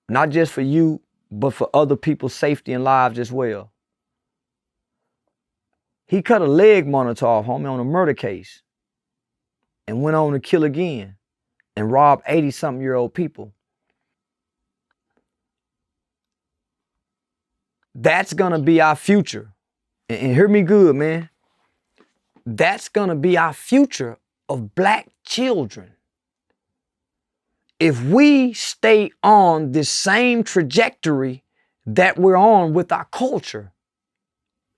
not just for you, but for other people's safety and lives as well. He cut a leg monitor off, homie, on a murder case and went on to kill again and rob 80-something-year-old people. That's gonna be our future. And hear me good, man. That's gonna be our future of black children. If we stay on this same trajectory that we're on with our culture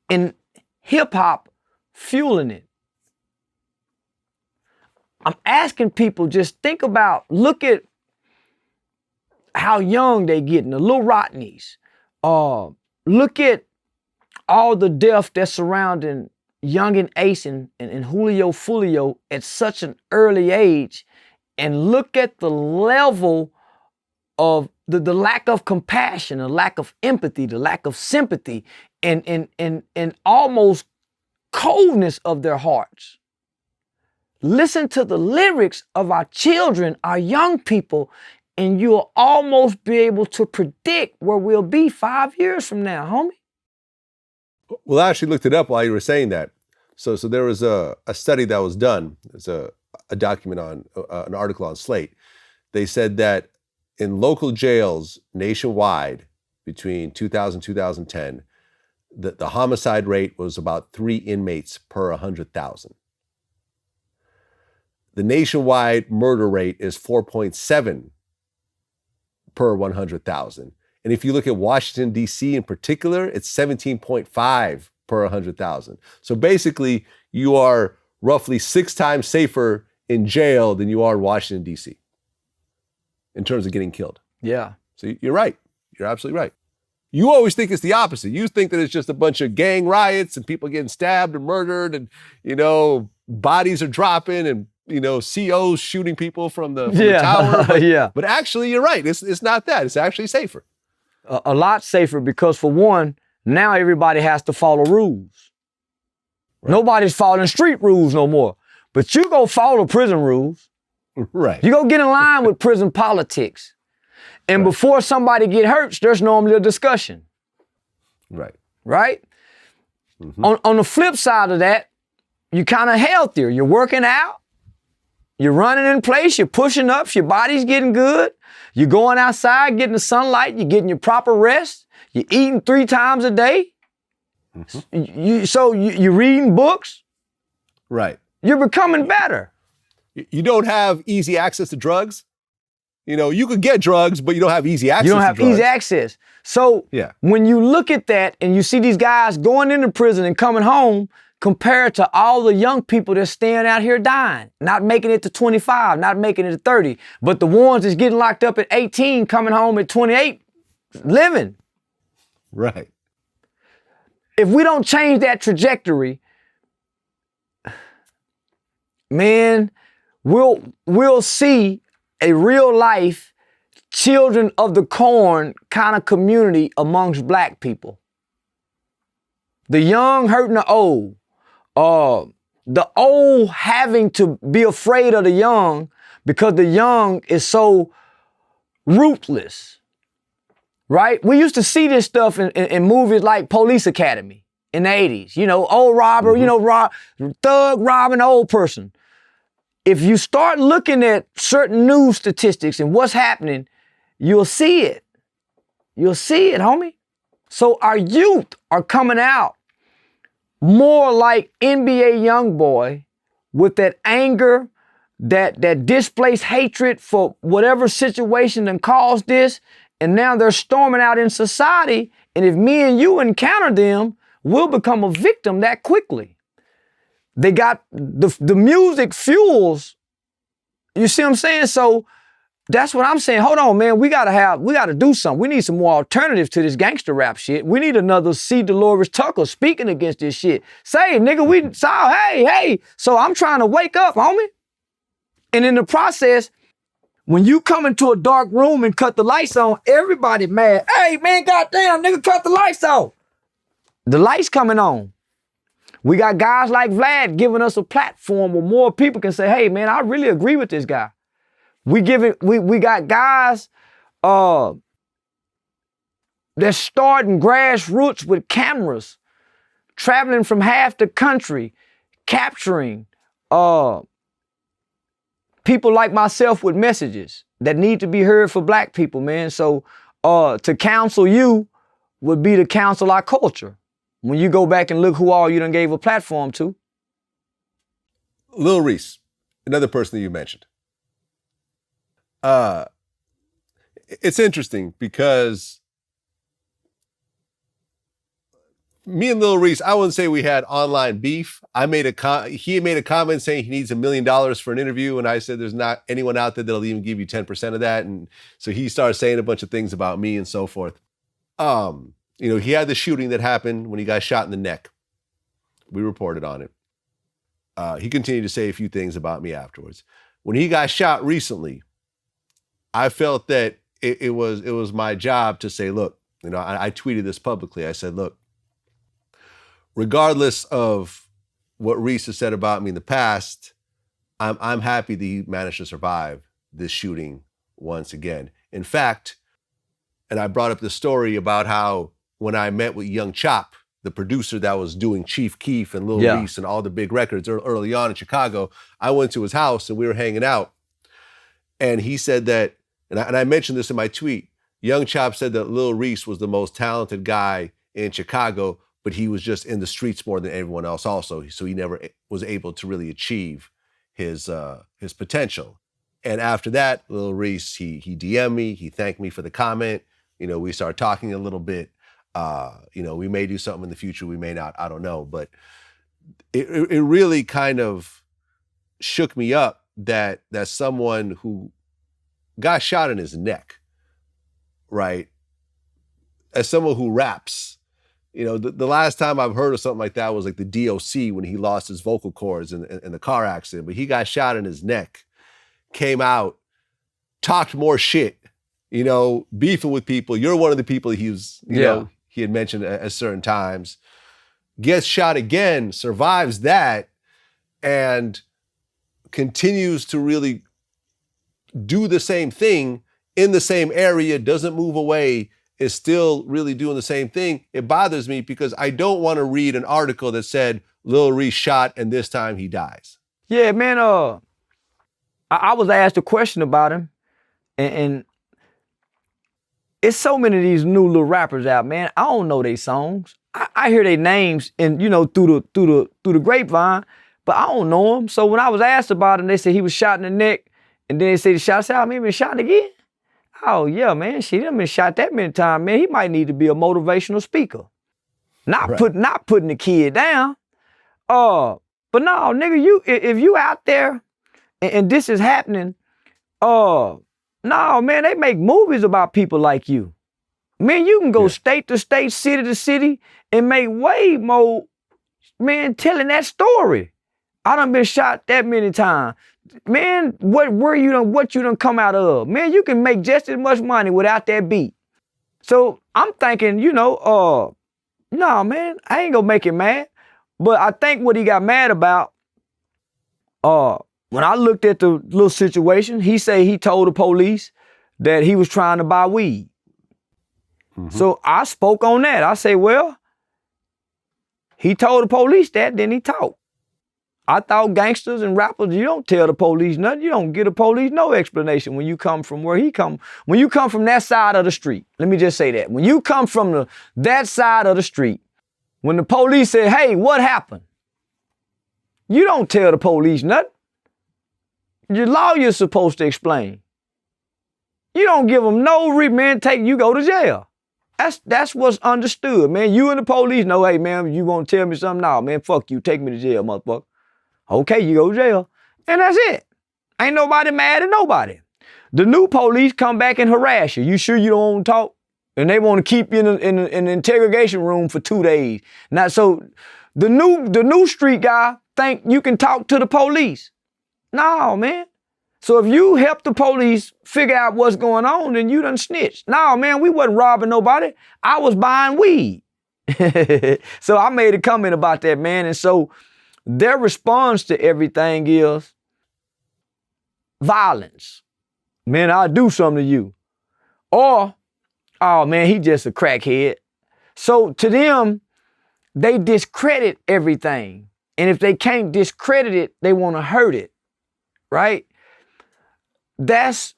and hip hop fueling it. I'm asking people, just think about, look at how young they getting, the Lil Rodneys. Look at all the death that's surrounding Youngin Ace and Julio Foolio at such an early age, and look at the level of the lack of compassion, the lack of empathy, the lack of sympathy, and almost coldness of their hearts. Listen to the lyrics of our children, our young people, and you'll almost be able to predict where we'll be 5 years from now, homie. Well, I actually looked it up while you were saying that. So there was a study that was done. It's a a document on an article on Slate. They said that in local jails nationwide between 2000 and 2010, the homicide rate was about 3 inmates per 100,000. The nationwide murder rate is 4.7 per 100,000. And if you look at Washington, D.C. in particular, it's 17.5 per 100,000. So basically, you are roughly 6 times safer in jail than you are in Washington, D.C. in terms of getting killed. Yeah. So you're right. You're absolutely right. You always think it's the opposite. You think that it's just a bunch of gang riots and people getting stabbed and murdered and, bodies are dropping and, COs shooting people from the tower. But, yeah. But actually, you're right. It's not that. It's actually safer. A lot safer because, for one, now everybody has to follow rules. Right. Nobody's following street rules no more. But you go follow prison rules. Right. You go get in line with prison politics. And before somebody get hurt, there's normally a discussion. Right. Right? Mm-hmm. On the flip side of that, you're kind of healthier. You're working out. You're running in place. You're pushing ups. Your body's getting good. You're going outside, getting the sunlight. You're getting your proper rest. You're eating 3 times a day. Mm-hmm. You're reading books. Right. You're becoming better. You don't have easy access to drugs. You could get drugs, but you don't have easy access to drugs. You don't have easy access. So when you look at that and you see these guys going into prison and coming home, compared to all the young people that's staying out here dying, not making it to 25, not making it to 30, but the ones that's getting locked up at 18, coming home at 28, living. Right. If we don't change that trajectory, man, we'll see a real life children of the corn kind of community amongst black people. The young hurting the old. The old having to be afraid of the young because the young is so ruthless, right? We used to see this stuff in movies like Police Academy in the 80s. Old robber, thug robbing an old person. If you start looking at certain news statistics and what's happening, you'll see it. You'll see it, homie. So our youth are coming out more like NBA YoungBoy with that anger, that displaced hatred for whatever situation that caused this, and now they're storming out in society, and if me and you encounter them, we'll become a victim that quickly. They got the music fuels, you see what I'm saying? So that's what I'm saying. Hold on, man. We gotta do something. We need some more alternatives to this gangster rap shit. We need another C. Dolores Tucker speaking against this shit. Say, nigga, we saw, hey. So I'm trying to wake up, homie. And in the process, when you come into a dark room and cut the lights on, everybody mad. Hey, man, goddamn, nigga, cut the lights off. The lights coming on. We got guys like Vlad giving us a platform where more people can say, hey, man, I really agree with this guy. We got guys that's starting grassroots with cameras, traveling from half the country, capturing people like myself with messages that need to be heard for black people, man. So to counsel you would be to counsel our culture. When you go back and look who all you done gave a platform to. Lil Reese, another person that you mentioned. It's interesting because me and Lil Reese, I wouldn't say we had online beef. He made a comment saying he needs $1 million for an interview, and I said there's not anyone out there that'll even give you 10% of that. And so he started saying a bunch of things about me and so forth. He had the shooting that happened when he got shot in the neck. We reported on it. He continued to say a few things about me afterwards. When he got shot recently, I felt that it was my job to say, look, I tweeted this publicly. I said, look, regardless of what Reese has said about me in the past, I'm happy that he managed to survive this shooting once again. In fact, and I brought up the story about how when I met with Young Chop, the producer that was doing Chief Keef and Lil Yeah. Reese and all the big records early on in Chicago. I went to his house and we were hanging out. And he said that, and I mentioned this in my tweet, Young Chop said that Lil Reese was the most talented guy in Chicago, but he was just in the streets more than everyone else also. So he never was able to really achieve his potential. And after that, Lil Reese, he DM'd me, he thanked me for the comment. You know, we started talking a little bit. You know, we may do something in the future, we may not, I don't know. But it really kind of shook me up that someone who got shot in his neck, right? As someone who raps, you know, the last time I've heard of something like that was like the DOC when he lost his vocal cords in the car accident, but he got shot in his neck, came out, talked more shit, you know, beefing with people. You're one of the people he was, you know, he had mentioned at certain times, gets shot again, survives that, and continues to really do the same thing in the same area, doesn't move away, is still really doing the same thing. It bothers me because I don't want to read an article that said Lil Reese shot and this time he dies. Yeah, man, I was asked a question about him, and it's so many of these new little rappers out, man. I don't know their songs. I hear their names and you know through the grapevine, but I don't know them. So when I was asked about him, they said he was shot in the neck, and then they said he shot. I said, "Oh, man, been shot again?" Oh yeah, man, she done been shot that many times, man. He might need to be a motivational speaker, not putting the kid down. But no, nigga, if you out there and this is happening, no, man, they make movies about people like you. Man, you can go state to state, city to city, and make way more, man, telling that story. I done been shot that many times. Man, what you done come out of? Man, you can make just as much money without that beat. So I'm thinking, you know, no, man, I ain't gonna make him mad. But I think what he got mad about, when I looked at the little situation, he said he told the police that he was trying to buy weed. Mm-hmm. So I spoke on that. I say, well, he told the police that, then he talked. I thought gangsters and rappers, you don't tell the police nothing. You don't give the police no explanation when you come from where he come. When you come from that side of the street, let me just say that. When you come from that side of the street, when the police say, hey, what happened? You don't tell the police nothing. Your lawyer's supposed to explain. You don't give them no man, you go to jail. That's what's understood, man. You and the police know, hey, man, you want to tell me something? No, man, fuck you. Take me to jail, motherfucker. Okay, you go to jail. And that's it. Ain't nobody mad at nobody. The new police come back and harass you. You sure you don't want to talk? And they want to keep you in an interrogation room for 2 days. Now, so the new street guy think you can talk to the police. No, man. So if you help the police figure out what's going on, then you done snitched. No, man, we wasn't robbing nobody. I was buying weed. So I made a comment about that, man. And so their response to everything is violence. Man, I'll do something to you. Or, oh man, he just a crackhead. So to them, they discredit everything. And if they can't discredit it, they want to hurt it, right? That's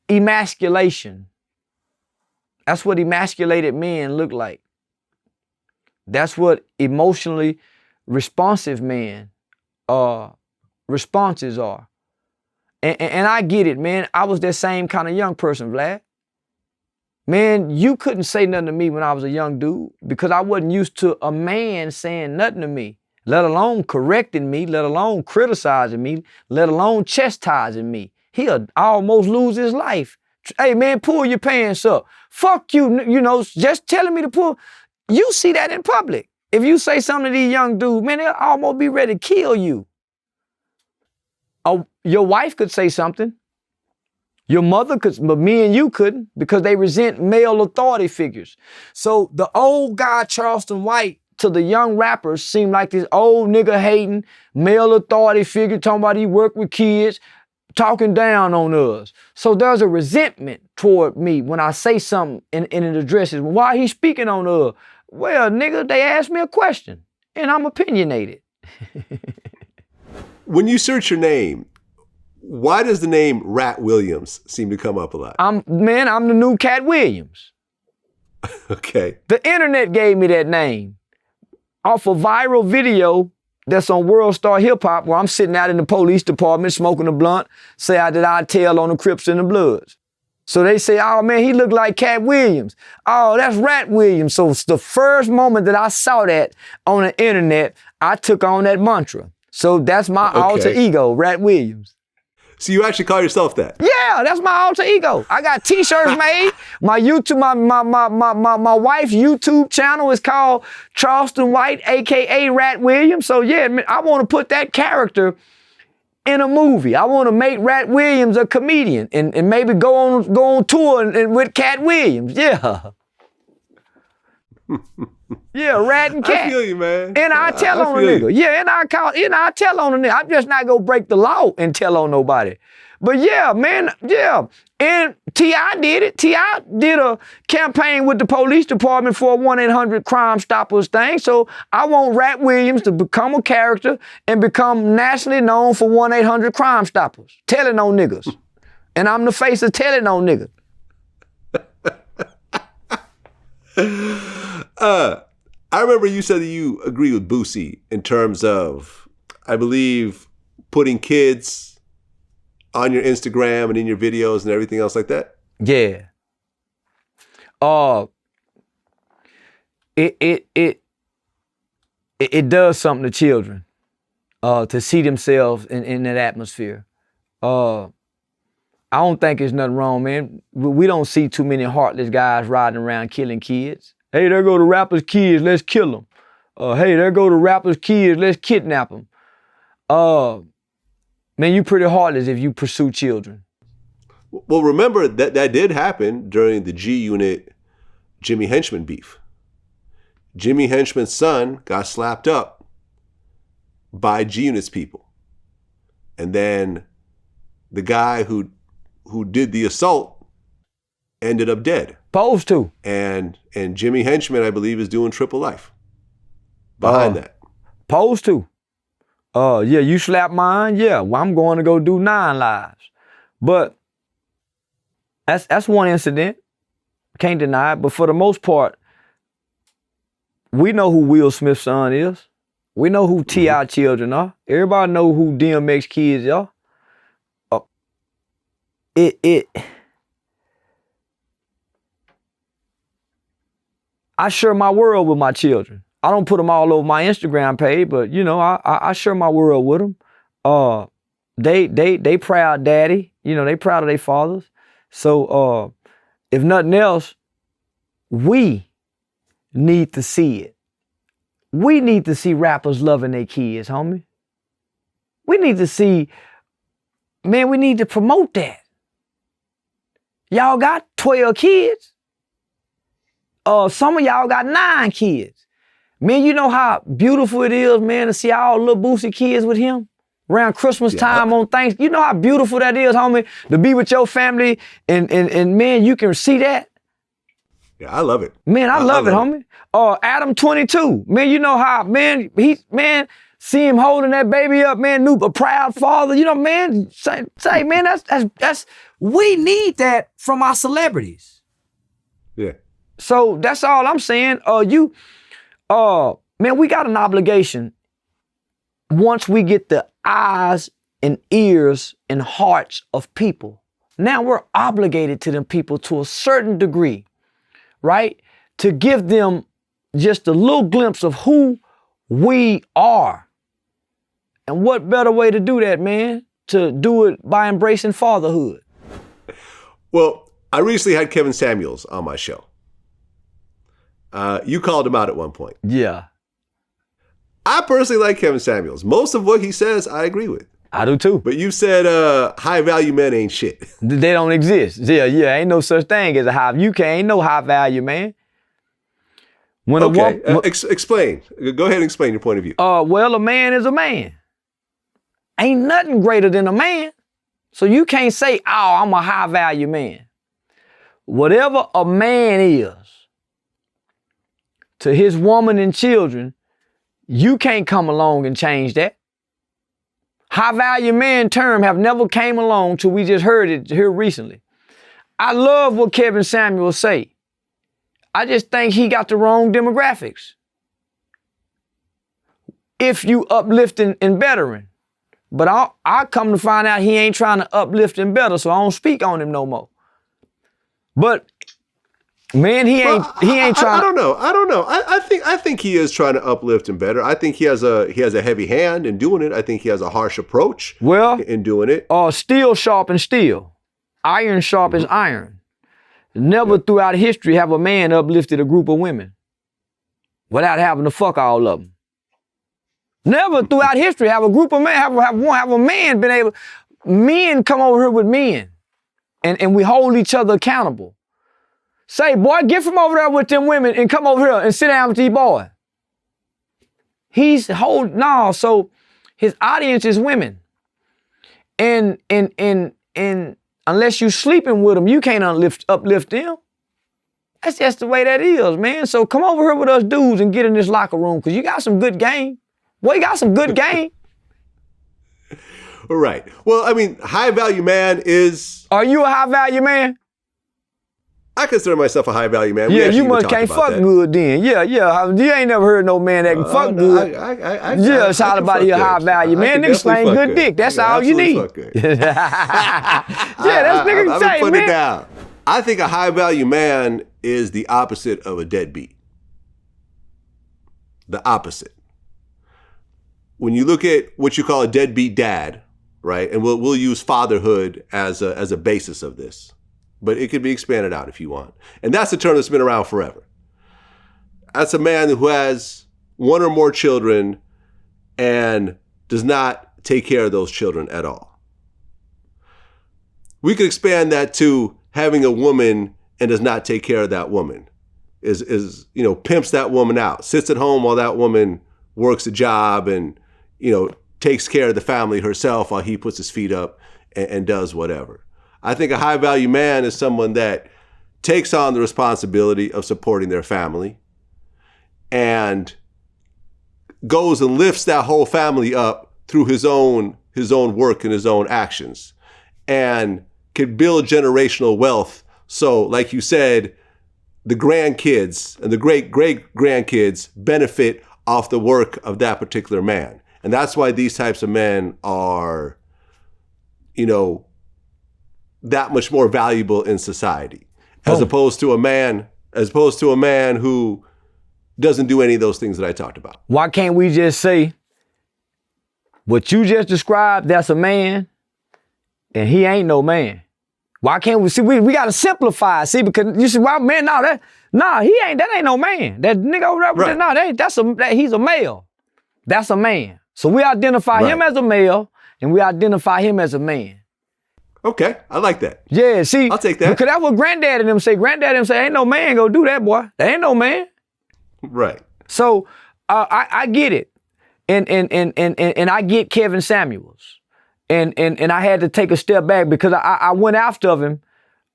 emasculation. That's what emasculated men look like. That's what emotionally responsive men responses are. And I get it, man. I was that same kind of young person, Vlad. Man, you couldn't say nothing to me when I was a young dude because I wasn't used to a man saying nothing to me, let alone correcting me, let alone criticizing me, let alone chastising me. He'll almost lose his life. Hey, man, pull your pants up. Fuck you, you know, just telling me to pull. You see that in public. If you say something to these young dudes, man, they'll almost be ready to kill you. Your wife could say something. Your mother could, but me and you couldn't because they resent male authority figures. So the old guy, Charleston White, to the young rappers seemed like this old nigga hating male authority figure talking about he work with kids, talking down on us. So there's a resentment toward me when I say something and it addresses, why he speaking on well, nigga, they asked me a question and I'm opinionated. When you search your name, why does the name Rat Williams seem to come up a lot? I'm the new Cat Williams. Okay. The internet gave me that name off a viral video that's on World Star Hip Hop where I'm sitting out in the police department smoking a blunt, say I tell on the Crips and the Bloods. So they say, oh man, he looked like Cat Williams. Oh, that's Rat Williams. So it's the first moment that I saw that on the internet, I took on that mantra. So that's my alter ego, Rat Williams. So you actually call yourself that? Yeah, that's my alter ego. I got t-shirts made. My YouTube, my wife's YouTube channel is called Charleston White, AKA Rat Williams. So yeah, I want to put that character in a movie. I want to make Rat Williams a comedian and maybe go on tour and with Cat Williams. Yeah. Yeah, Rat and Cat. I feel you, man. And I tell on a nigga. Yeah, and I tell on a nigga. I'm just not gonna break the law and tell on nobody. But yeah, man, yeah. And T.I. did it. T.I. did a campaign with the police department for a 1-800 Crime Stoppers thing. So I want Rat Williams to become a character and become nationally known for 1-800 Crime Stoppers, telling on niggas. And I'm the face of telling on niggas. I remember you said that you agree with Boosie in terms of, I believe, putting kids on your Instagram and in your videos and everything else like that. Yeah. It does something to children to see themselves in that atmosphere. I don't think there's nothing wrong, man. We don't see too many heartless guys riding around killing kids. Hey, there go the rapper's kids, let's kill them. Hey, there go the rapper's kids, let's kidnap them. Man, you pretty heartless if you pursue children. Well, remember that did happen during the G-Unit Jimmy Henchman beef. Jimmy Henchman's son got slapped up by G-Unit's people. And then the guy who did the assault ended up dead. Supposed to. And Jimmy Henchman, I believe, is doing triple life behind that. Supposed to. Yeah, you slapped mine. Yeah, well, I'm going to go do 9 lives. But that's one incident. Can't deny it. But for the most part, we know who Will Smith's son is. We know who T.I. children are. Everybody know who DMX kids are. I share my world with my children. I don't put them all over my Instagram page, but you know, I share my world with them. They proud daddy. You know, they proud of their fathers. So if nothing else, we need to see it. We need to see rappers loving their kids, homie. We need to see, man, we need to promote that. Y'all got 12 kids. Some of y'all got 9 kids. Man, you know how beautiful it is, man, to see all little Boosie kids with him around Christmas time on Thanksgiving. You know how beautiful that is, homie, to be with your family and man, you can see that. Yeah, I love it. Man, I love it, homie. Adam 22. Man, you know how, man, see him holding that baby up, man, a proud father. You know, man, say, man, that's we need that from our celebrities. Yeah. So that's all I'm saying. Man, we got an obligation once we get the eyes and ears and hearts of people. Now we're obligated to them people to a certain degree, right? To give them just a little glimpse of who we are. And what better way to do that, man? To do it by embracing fatherhood. Well, I recently had Kevin Samuels on my show. You called him out at one point. Yeah. I personally like Kevin Samuels. Most of what he says, I agree with. I do too. But you said high value men ain't shit. They don't exist. Yeah, ain't no such thing as a high. You ain't no high value man. When explain. Go ahead and explain your point of view. Well, a man is a man. Ain't nothing greater than a man. So you can't say, oh, I'm a high value man. whatever a man is to his woman and children, you can't come along and change that. High value man term have never came along till we just heard it here recently. I love what Kevin Samuels say. I just think he got the wrong demographics. If you uplifting and bettering. But I come to find out he ain't trying to uplift and better, so I don't speak on him no more. But man, he ain't trying. I don't know. I think he is trying to uplift and better. I think he has a heavy hand in doing it. I think he has a harsh approach in doing it. Steel sharpens steel. Iron sharpens iron. Never throughout history have a man uplifted a group of women without having to fuck all of them. Never throughout history have a group of men, have a man been able, men come over here with men and we hold each other accountable. Say, boy, get from over there with them women and come over here and sit down with these boys. So his audience is women. And unless you sleeping with them, you can't uplift them. That's just the way that is, man. So come over here with us dudes and get in this locker room because you got some good game. Boy, you got some good game. All right. Well, I mean, high value man is... Are you a high value man? I consider myself a high value man. Yeah, you must can't fuck good then. Yeah. You ain't never heard no man that can fuck good. It's all about your high value man. Niggas slang good dick. That's all you need. Yeah, that's niggas say, man. It down. I think a high value man is the opposite of a deadbeat. The opposite. When you look at what you call a deadbeat dad, right? And we'll use fatherhood as a basis of this, but it could be expanded out if you want. And that's a term that's been around forever. That's a man who has one or more children and does not take care of those children at all. We could expand that to having a woman and does not take care of that woman. Pimps that woman out, sits at home while that woman works a job and takes care of the family herself while he puts his feet up and does whatever. I think a high value man is someone that takes on the responsibility of supporting their family and goes and lifts that whole family up through his own work and his own actions and can build generational wealth. So like you said, the grandkids and the great grandkids benefit off the work of that particular man. And that's why these types of men are, that much more valuable in society, as opposed to a man who doesn't do any of those things that I talked about. Why can't we just say what you just described? That's a man, and he ain't no man. Why can't we see? We gotta simplify. See, because you see, why man? That ain't no man. That nigga over there, right. He's a male. That's a man. So we identify him as a male and we identify him as a man. Okay, I like that. Yeah, see, I'll take that. Because that's what granddad and them say. Granddad and them say, ain't no man go do that, boy. That ain't no man. Right. So I get it. And I get Kevin Samuels. And I had to take a step back because I went after him,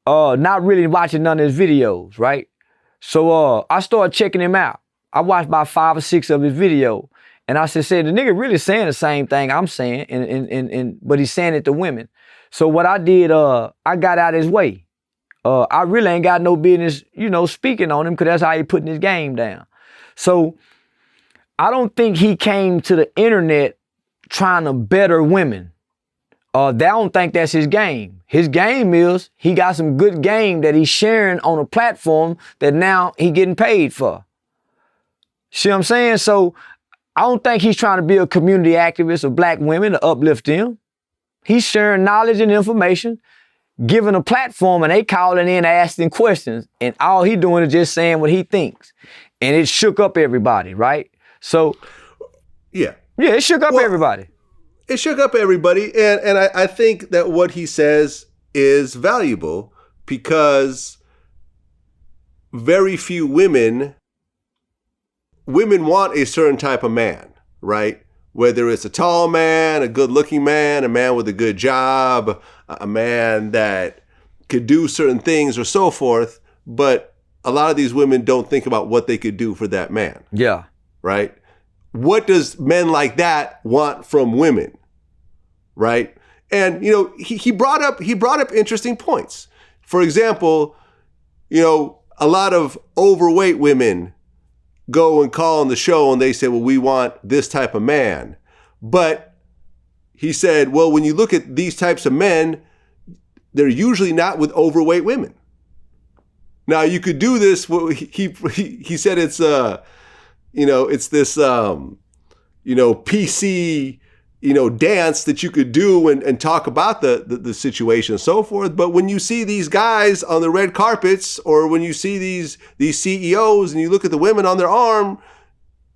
not really watching none of his videos, right? So I started checking him out. I watched about 5 or 6 of his videos. And I said, the nigga really saying the same thing I'm saying, but he's saying it to women. So what I did, I got out of his way. I really ain't got no business, speaking on him because that's how he putting his game down. So I don't think he came to the internet trying to better women. I don't think that's his game. His game is he got some good game that he's sharing on a platform that now he getting paid for. See what I'm saying? So I don't think he's trying to be a community activist of black women to uplift them. He's sharing knowledge and information, giving a platform, and they calling in asking questions. And all he doing is just saying what he thinks. And it shook up everybody, right? So, yeah, it shook up everybody. It shook up everybody. And I think that what he says is valuable because very few women want a certain type of man, right? Whether it's a tall man, a good looking man, a man with a good job, a man that could do certain things or so forth, but a lot of these women don't think about what they could do for that man. Yeah. Right? What does men like that want from women? Right? And, you know, he brought up interesting points. For example, you know, a lot of overweight women go and call on the show and they say, well, we want this type of man. But he said, well, when you look at these types of men, they're usually not with overweight women. Now you could do this. He said it's you know, it's this you know, PC, you know, dance that you could do and talk about the situation and so forth. But when you see these guys on the red carpets, or when you see these CEOs and you look at the women on their arm,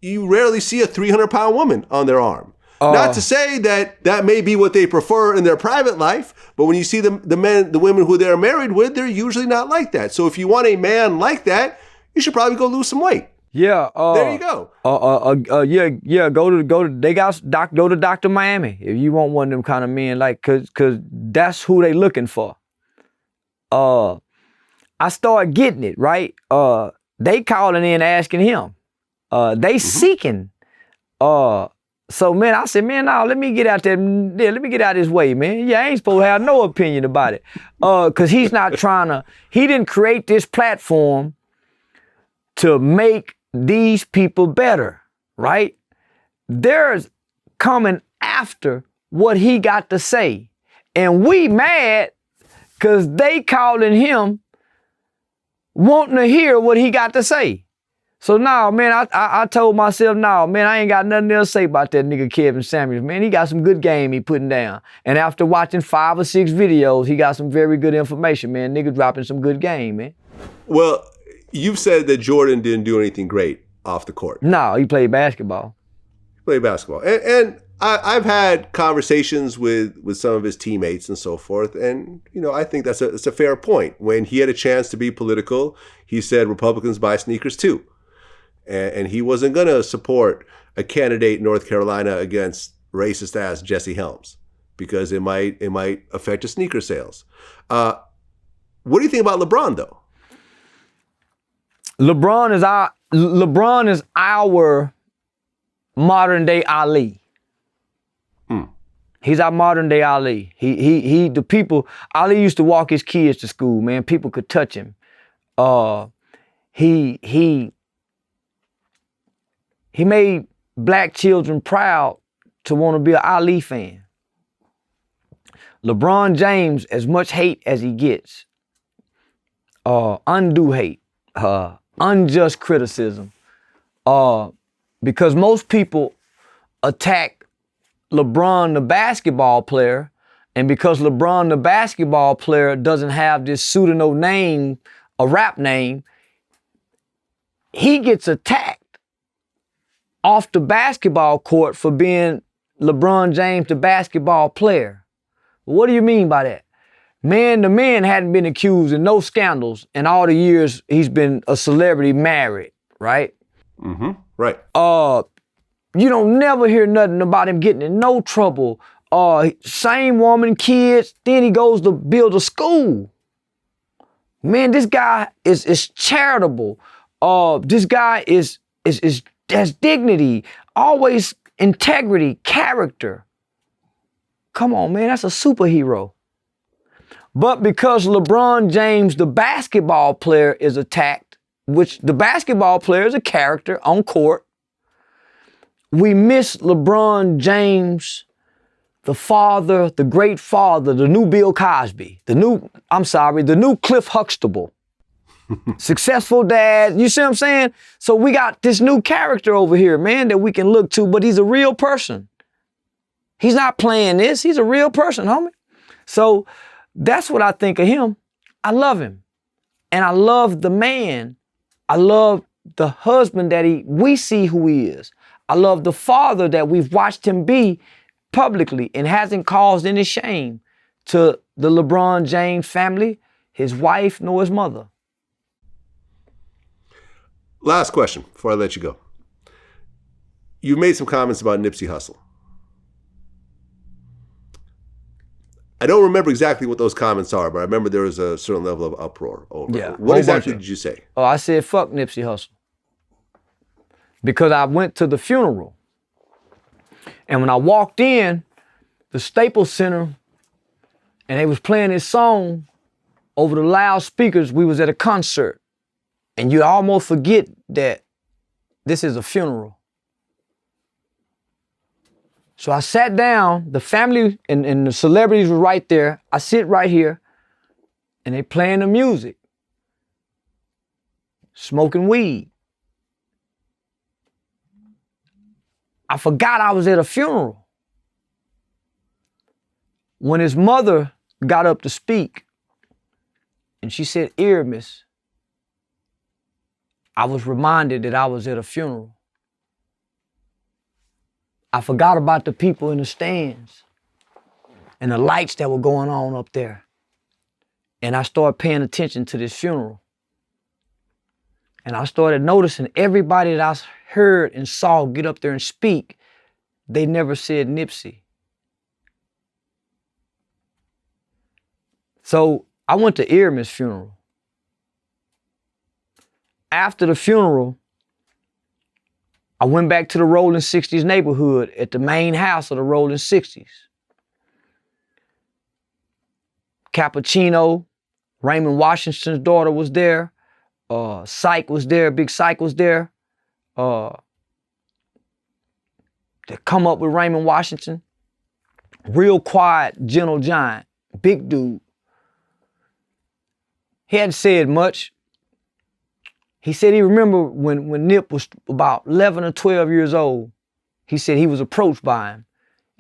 you rarely see a 300-pound woman on their arm. Not to say that may be what they prefer in their private life, but when you see the women who they're married with, they're usually not like that. So if you want a man like that, you should probably go lose some weight. Yeah. There you go. Yeah. Go to Dr. Miami if you want one of them kind of men, like, cause that's who they looking for. I started getting it right. They calling in asking him. They seeking. So, man, I said, man, no, let me get out there. Yeah, let me get out of his way, man. Yeah, I ain't supposed to have no opinion about it. Because he's not he didn't create this platform to make these people better, right? There's coming after what he got to say. And we mad because they calling him wanting to hear what he got to say. So now, man, I told myself, no, man, I ain't got nothing else to say about that nigga Kevin Samuels. Man, he got some good game he putting down. And after watching 5 or 6 videos, he got some very good information, man. Nigga dropping some good game, man. Well, you've said that Jordan didn't do anything great off the court. No, he played basketball. And I've had conversations with some of his teammates and so forth, and you know, I think that's a fair point. When he had a chance to be political, he said Republicans buy sneakers too. And he wasn't going to support a candidate in North Carolina against racist ass Jesse Helms because it might affect his sneaker sales. What do you think about LeBron though? LeBron is our modern day Ali. He's our modern day Ali. The people, Ali used to walk his kids to school, man. People could touch him. He made black children proud to want to be an Ali fan. LeBron James, as much hate as he gets, undue hate, unjust criticism, because most people attack LeBron the basketball player, and because LeBron the basketball player doesn't have this pseudo name, a rap name, he gets attacked off the basketball court for being LeBron James, the basketball player. What do you mean by that? Man, the man hadn't been accused of no scandals in all the years he's been a celebrity married, right? Mm-hmm. Right. You don't never hear nothing about him getting in no trouble. Same woman, kids, then he goes to build a school. Man, this guy is charitable. This guy has dignity, always integrity, character. Come on, man, that's a superhero. But because LeBron James, the basketball player, is attacked, which the basketball player is a character on court, we miss LeBron James, the father, the great father, the new Bill Cosby, the new Cliff Huxtable. Successful dad, you see what I'm saying? So we got this new character over here, man, that we can look to, but he's a real person. He's not playing this, he's a real person, homie. So that's what I think of him. I love him. And I love the man. I love the husband that we see who he is. I love the father that we've watched him be publicly and hasn't caused any shame to the LeBron James family, his wife, nor his mother. Last question before I let you go. You made some comments about Nipsey Hussle. I don't remember exactly what those comments are, but I remember there was a certain level of uproar over Yeah, it. What whole exactly bunch of- did you say? Oh, I said, fuck Nipsey Hussle. Because I went to the funeral. And when I walked in, the Staples Center, and they was playing this song over the loudspeakers, we was at a concert. And you almost forget that this is a funeral. So I sat down, the family and the celebrities were right there. I sit right here, and they playing the music, smoking weed. I forgot I was at a funeral. When his mother got up to speak, and she said, "Miss," I was reminded that I was at a funeral. I forgot about the people in the stands and the lights that were going on up there. And I started paying attention to this funeral. And I started noticing everybody that I heard and saw get up there and speak, they never said Nipsey. So I went to Ehrman's funeral. After the funeral, I went back to the Rolling 60s neighborhood at the main house of the Rolling 60s. Cappuccino, Raymond Washington's daughter was there. Syke was there, Big Syke was there. They come up with Raymond Washington. Real quiet, gentle giant, big dude. He hadn't said much. He said he remembered when Nip was about 11 or 12 years old, he said he was approached by him.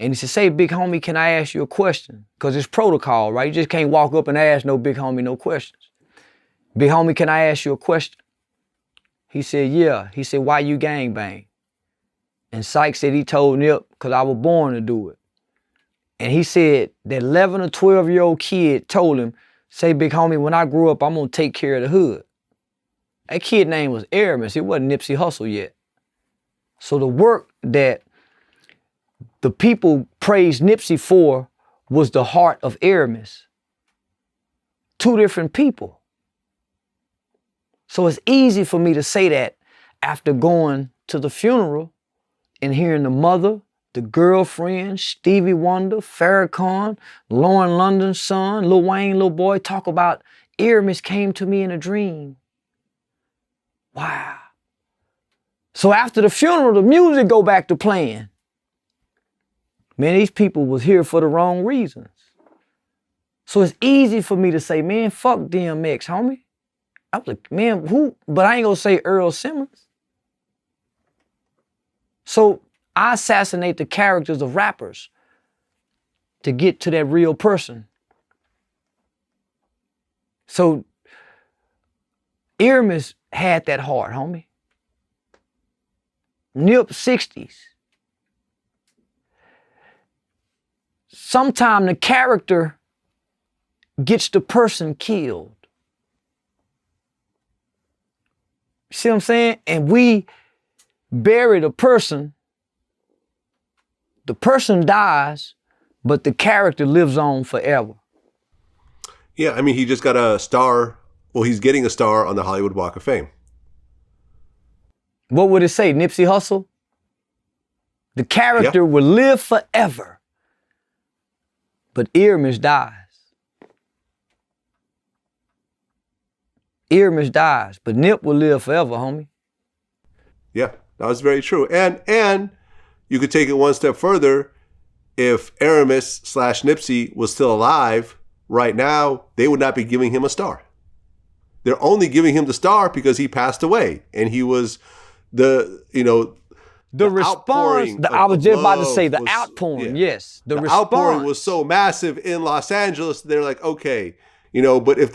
And he said, "Say, big homie, can I ask you a question?" Because it's protocol, right? You just can't walk up and ask no big homie no questions. "Big homie, can I ask you a question?" He said, "Yeah." He said, "Why you gangbang?" And Syke said he told Nip, "Because I was born to do it." And he said that 11 or 12-year-old kid told him, "Say, big homie, when I grow up, I'm going to take care of the hood." That kid name was Aramis. It wasn't Nipsey Hussle yet. So the work that the people praised Nipsey for was the heart of Aramis. Two different people. So it's easy for me to say that after going to the funeral and hearing the mother, the girlfriend, Stevie Wonder, Farrakhan, Lauren London's son, Lil Wayne, Lil Boy, talk about Aramis came to me in a dream. Wow. So after the funeral, the music go back to playing. Man, these people was here for the wrong reasons. So it's easy for me to say, man, fuck DMX, homie. I was like, man, who? But I ain't gonna say Earl Simmons. So I assassinate the characters of rappers to get to that real person. So Aramis had that heart, homie. Nip 60s. Sometime the character gets the person killed. See what I'm saying? And we bury the person dies, but the character lives on forever. Yeah, I mean, he just got a star. Well, he's getting a star on the Hollywood Walk of Fame. What would it say, Nipsey Hussle? The character will live forever, but Aramis dies. Aramis dies, but Nip will live forever, homie. Yeah, that was very true. And you could take it one step further. If Aramis / Nipsey was still alive right now, they would not be giving him a star. They're only giving him the star because he passed away, and he was the response. I was just about to say the outpouring. Yeah. Yes, the response. Outpouring was so massive in Los Angeles. They're like, okay, but if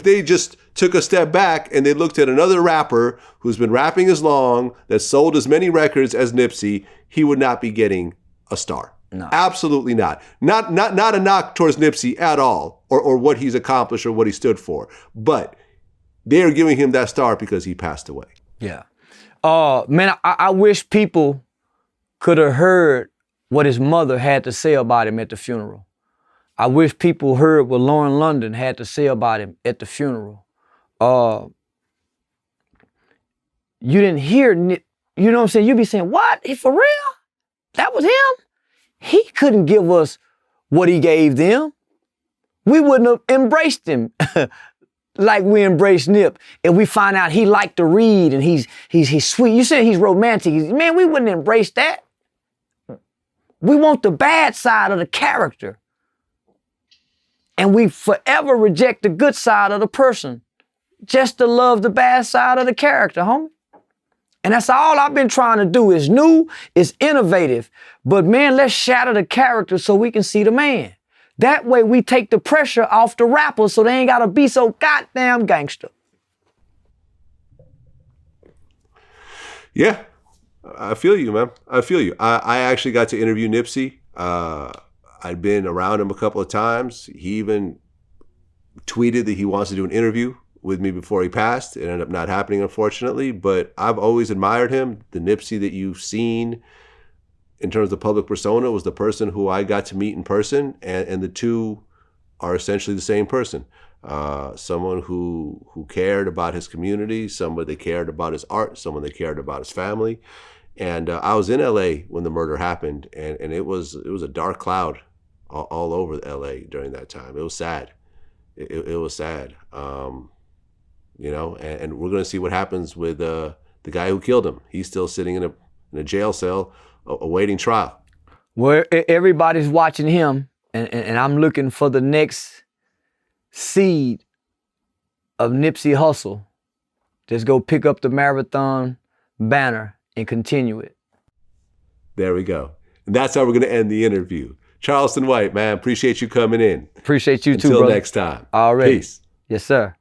they just took a step back and they looked at another rapper who's been rapping as long, that sold as many records as Nipsey, he would not be getting a star. No. Absolutely not. Not a knock towards Nipsey at all, or what he's accomplished or what he stood for. But they're giving him that star because he passed away. Yeah. Man, I wish people could have heard what his mother had to say about him at the funeral. I wish people heard what Lauren London had to say about him at the funeral. You didn't hear, you know what I'm saying? You be saying, what? He for real? That was him? He couldn't give us what he gave them. We wouldn't have embraced him like we embraced Nip. And we find out he liked to read and he's sweet. You said he's romantic. Man, we wouldn't embrace that. We want the bad side of the character. And we forever reject the good side of the person just to love the bad side of the character, homie. And that's all I've been trying to do. Is new, is innovative. But man, let's shatter the character so we can see the man. That way we take the pressure off the rappers so they ain't gotta be so goddamn gangster. Yeah, I feel you, man. I feel you. I actually got to interview Nipsey. I'd been around him a couple of times. He even tweeted that he wants to do an interview with me before he passed. It ended up not happening, unfortunately, but I've always admired him. The Nipsey that you've seen in terms of public persona was the person who I got to meet in person, and the two are essentially the same person. Someone who cared about his community, someone that cared about his art, someone that cared about his family. And I was in LA when the murder happened, and it was a dark cloud all over LA during that time. It was sad. It was sad. You know, and we're going to see what happens with the guy who killed him. He's still sitting in a jail cell awaiting trial. Well, everybody's watching him, and I'm looking for the next seed of Nipsey Hussle. Just go pick up the marathon banner and continue it. There we go. And that's how we're going to end the interview. Charleston White, man, appreciate you coming in. Appreciate you too, brother. Until next time. All right. Peace. Yes, sir.